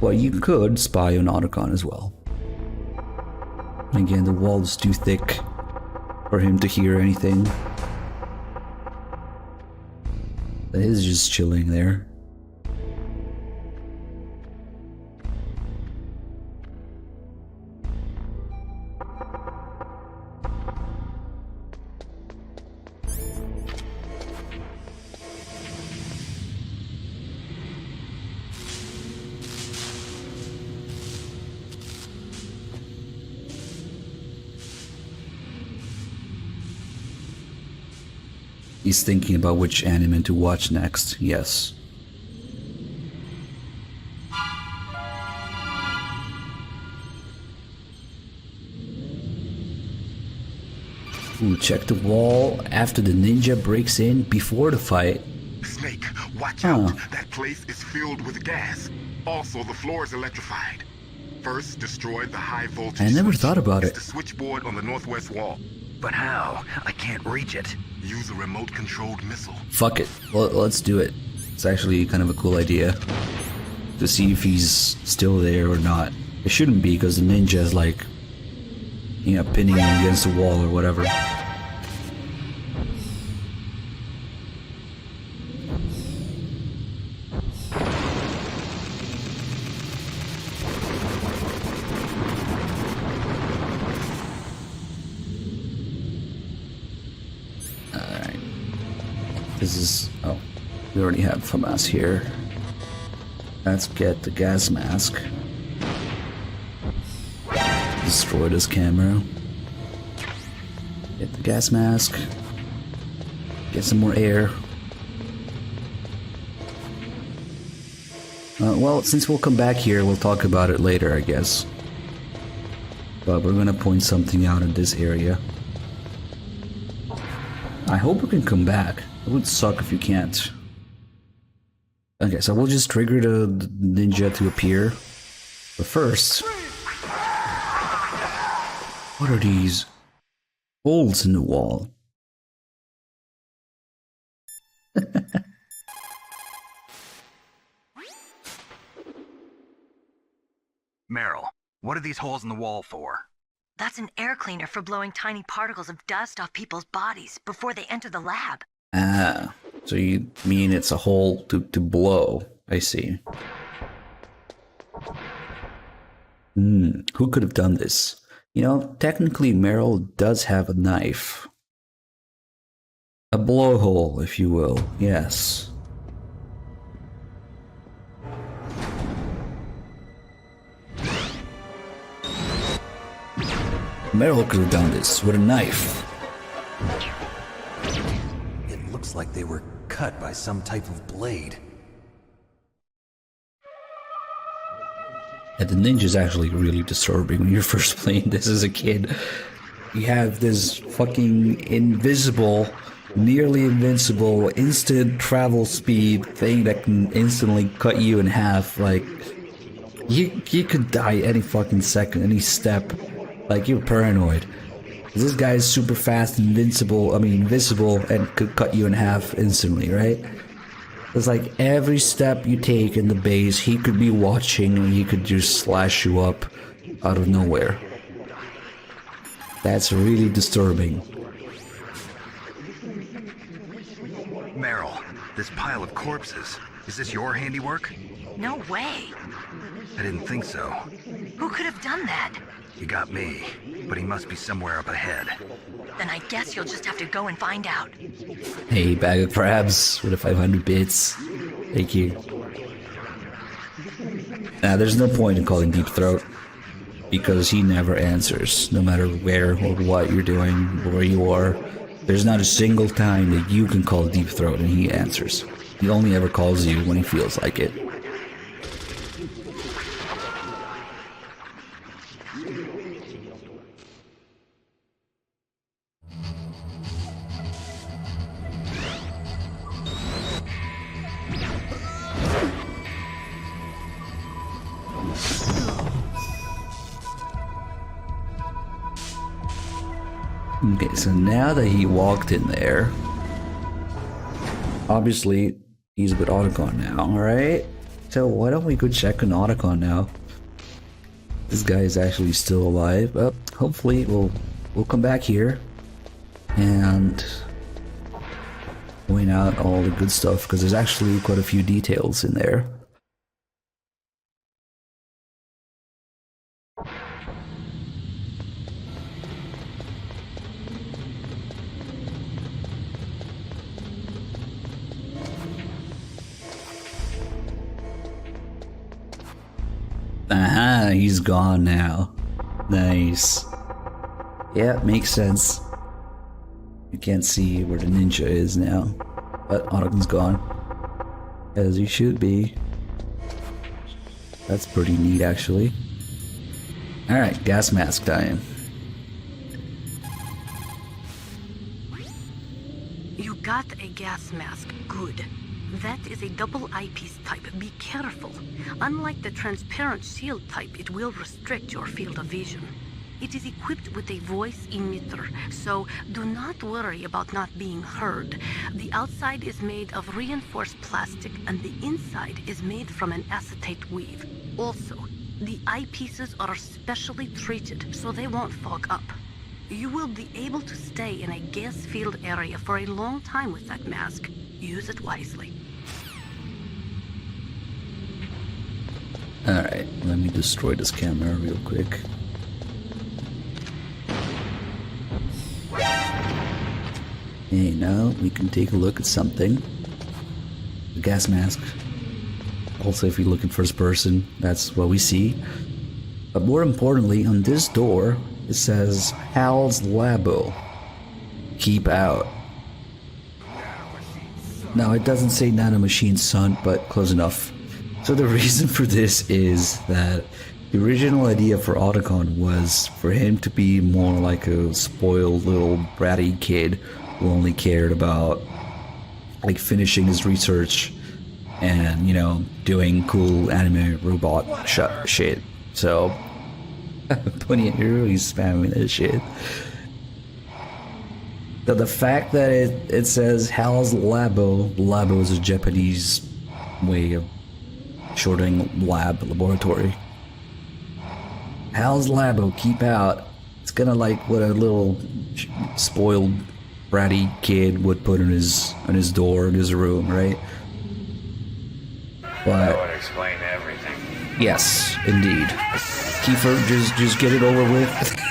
Well, you could spy on Otacon as well. Again, the wall is too thick for him to hear anything. He's just chilling there. He's thinking about which anime to watch next, yes. Ooh, check the wall after the ninja breaks in before the fight. Snake, watch out. That place is filled with gas. Also, the floor is electrified. First, destroy the high voltage. I never thought about it. The switchboard on the northwest wall. But how? I can't reach it. Use a remote-controlled missile. Fuck it. Well, let's do it. It's actually kind of a cool idea to see if he's still there or not. It shouldn't be because the ninja is like, you know, pinning him against the wall or whatever. This is, oh, we already have FAMAS here. Let's get the gas mask. Destroy this camera. Get the gas mask. Get some more air. Well, since we'll come back here, we'll talk about it later, I guess. But we're gonna point something out in this area. I hope we can come back. It would suck if you can't. Okay, so we'll just trigger the ninja to appear. But first... what are these holes in the wall? Meryl, what are these holes in the wall for? That's an air cleaner for blowing tiny particles of dust off people's bodies before they enter the lab. Ah, so you mean it's a hole to blow. I see. Who could have done this? You know, technically Meryl does have a knife. A blowhole, if you will, yes. Meryl could have done this with a knife. It looks like they were cut by some type of blade. And the ninja's actually really disturbing when you're first playing this as a kid. You have this fucking invisible, nearly invincible, instant travel speed thing that can instantly cut you in half. Like, you could die any fucking second, any step. Like, you're paranoid. This guy is super fast, invisible, and could cut you in half instantly, right? It's like every step you take in the base, he could be watching and he could just slash you up out of nowhere. That's really disturbing. Meryl, this pile of corpses, is this your handiwork? No way. I didn't think so. Who could have done that? You got me, but he must be somewhere up ahead. Then I guess you'll just have to go and find out. Hey, bag of crabs with the 500 bits. Thank you. There's no point in calling Deep Throat, because he never answers, no matter where or what you're doing, where you are. There's not a single time that you can call Deep Throat and he answers. He only ever calls you when he feels like it. Okay, so now that he walked in there, obviously he's with Otacon now, alright? So why don't we go check on Otacon now? This guy is actually still alive. But hopefully we'll come back here and point out all the good stuff, because there's actually quite a few details in there. Aha, he's gone now. Nice. Yeah, makes sense. You can't see where the ninja is now, but Otacon's gone. As he should be. That's pretty neat, actually. Alright, gas mask time. You got a gas mask. Good. That is a double eyepiece type. Be careful. Unlike the transparent shield type, it will restrict your field of vision. It is equipped with a voice emitter, so do not worry about not being heard. The outside is made of reinforced plastic, and the inside is made from an acetate weave. Also, the eyepieces are specially treated, so they won't fog up. You will be able to stay in a gas field area for a long time with that mask. Use it wisely. Alright, let me destroy this camera real quick. Okay, now we can take a look at something. The gas mask. Also, if you look in first person, that's what we see. But more importantly, on this door, it says Hal's Labo. Keep out. Now, it doesn't say Nanomachine Son, but close enough. So the reason for this is that the original idea for Otacon was for him to be more like a spoiled little bratty kid who only cared about like finishing his research and, you know, doing cool anime robot shit. So, putting it really spamming this shit. The fact that it says Hal's Labo, Labo is a Japanese way of shortening laboratory. Hal's Labo, keep out. It's kind of like what a little spoiled bratty kid would put on his door in his room, right? But that would explain everything. yes, indeed. Kiefer, just get it over with.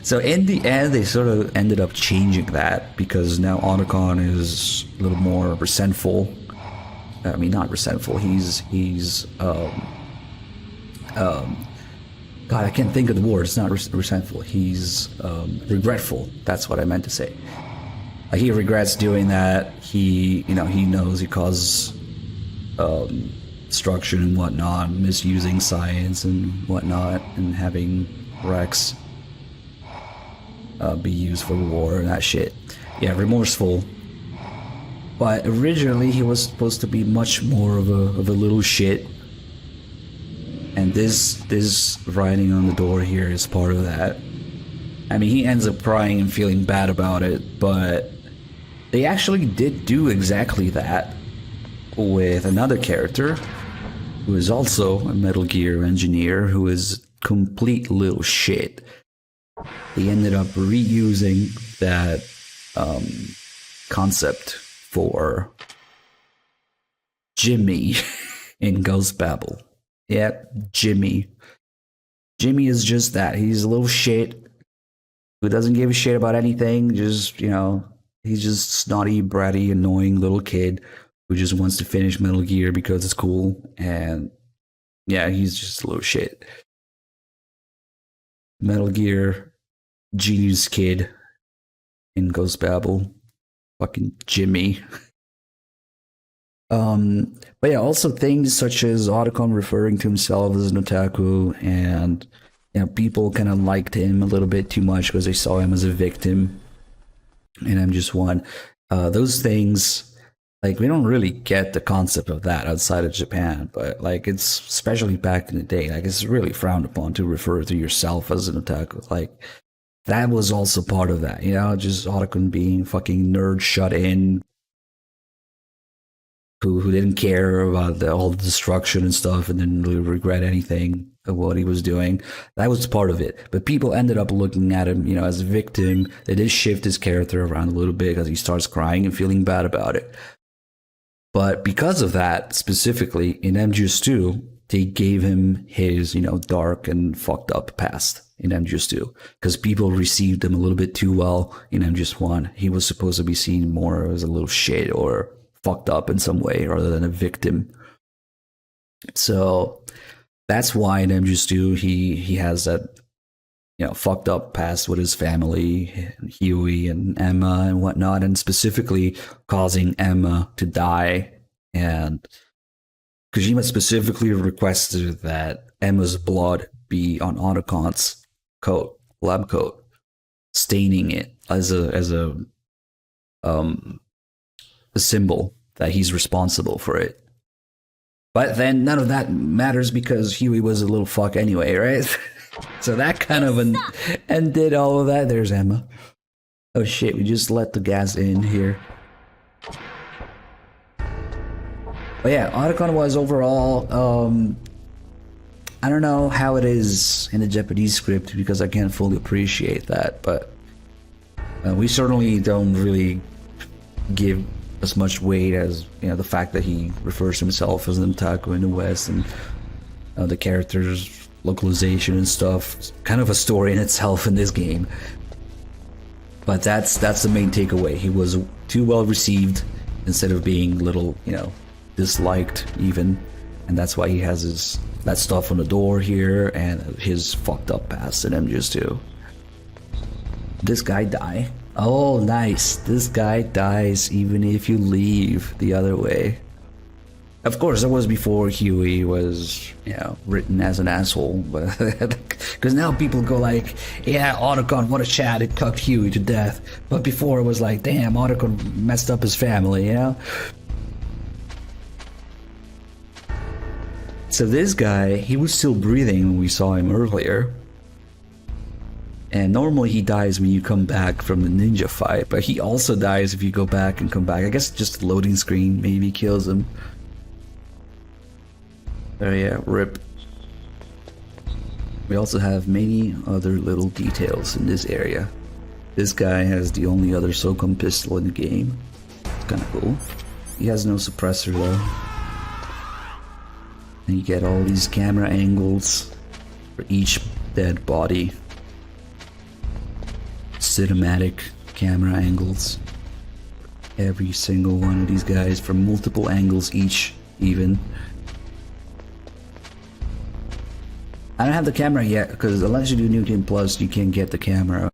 So in the end, they sort of ended up changing that because now Otacon is a little more resentful. I mean, not resentful. He's God, I can't think of the word. It's not resentful. He's regretful. That's what I meant to say. He regrets doing that. He knows he caused destruction and whatnot, misusing science and whatnot, and having Rex be used for war and that shit. Yeah, remorseful. But originally he was supposed to be much more of a little shit. And this writing on the door here is part of that. I mean, he ends up crying and feeling bad about it, but they actually did do exactly that with another character who is also a Metal Gear engineer who is complete little shit. They ended up reusing that concept for Jimmy in Ghost Babel. Yep, Jimmy. Jimmy is just that. He's a little shit who doesn't give a shit about anything. Just, he's just snotty, bratty, annoying little kid who just wants to finish Metal Gear because it's cool. And yeah, he's just a little shit. Metal Gear genius kid in Ghost Babel. Fucking Jimmy. But yeah, also things such as Otacon referring to himself as an otaku, and people kind of liked him a little bit too much because they saw him as a victim, and I'm just one. Those things, like, we don't really get the concept of that outside of Japan, but like, it's especially back in the day, like, it's really frowned upon to refer to yourself as an otaku. Like, that was also part of that, you know, just Otacon being fucking nerd shut in, who didn't care about all the destruction and stuff and didn't really regret anything of what he was doing. That was part of it. But people ended up looking at him, you know, as a victim. They did shift his character around a little bit because he starts crying and feeling bad about it. But because of that, specifically in MGS2, they gave him his, you know, dark and fucked up past in MGS2 because people received him a little bit too well in MGS1. He was supposed to be seen more as a little shit or fucked up in some way rather than a victim. So that's why in MGS2 he has that, you know, fucked up past with his family, Huey and Emma and whatnot, and specifically causing Emma to die. And Kojima specifically requested that Emma's blood be on Otacon's coat, lab coat, staining it as a symbol that he's responsible for it. But then none of that matters because Huey was a little fuck anyway, right? So that kind of ended all of that. There's Emma. Oh shit, we just let the gas in here. But yeah, Otacon was overall, I don't know how it is in the Japanese script because I can't fully appreciate that, but we certainly don't really give as much weight as, you know, the fact that he refers to himself as an otaku in the West, and the character's localization and stuff. It's kind of a story in itself in this game. But that's the main takeaway. He was too well received instead of being little, you know, disliked even, and that's why he has that stuff on the door here and his fucked up past in MGS2. This guy die? Oh, nice. This guy dies even if you leave the other way. Of course, that was before Huey was, you know, written as an asshole. Because now people go like, yeah, Otacon, what a chat, it cucked Huey to death. But before it was like, damn, Otacon messed up his family, you know? So this guy, he was still breathing when we saw him earlier. And normally he dies when you come back from the ninja fight, but he also dies if you go back and come back. I guess just the loading screen maybe kills him. Oh yeah, rip. We also have many other little details in this area. This guy has the only other SOCOM pistol in the game. It's kinda cool. He has no suppressor though. And you get all these camera angles for each dead body. Cinematic camera angles. Every single one of these guys from multiple angles each, even. I don't have the camera yet because unless you do New Game Plus, you can't get the camera.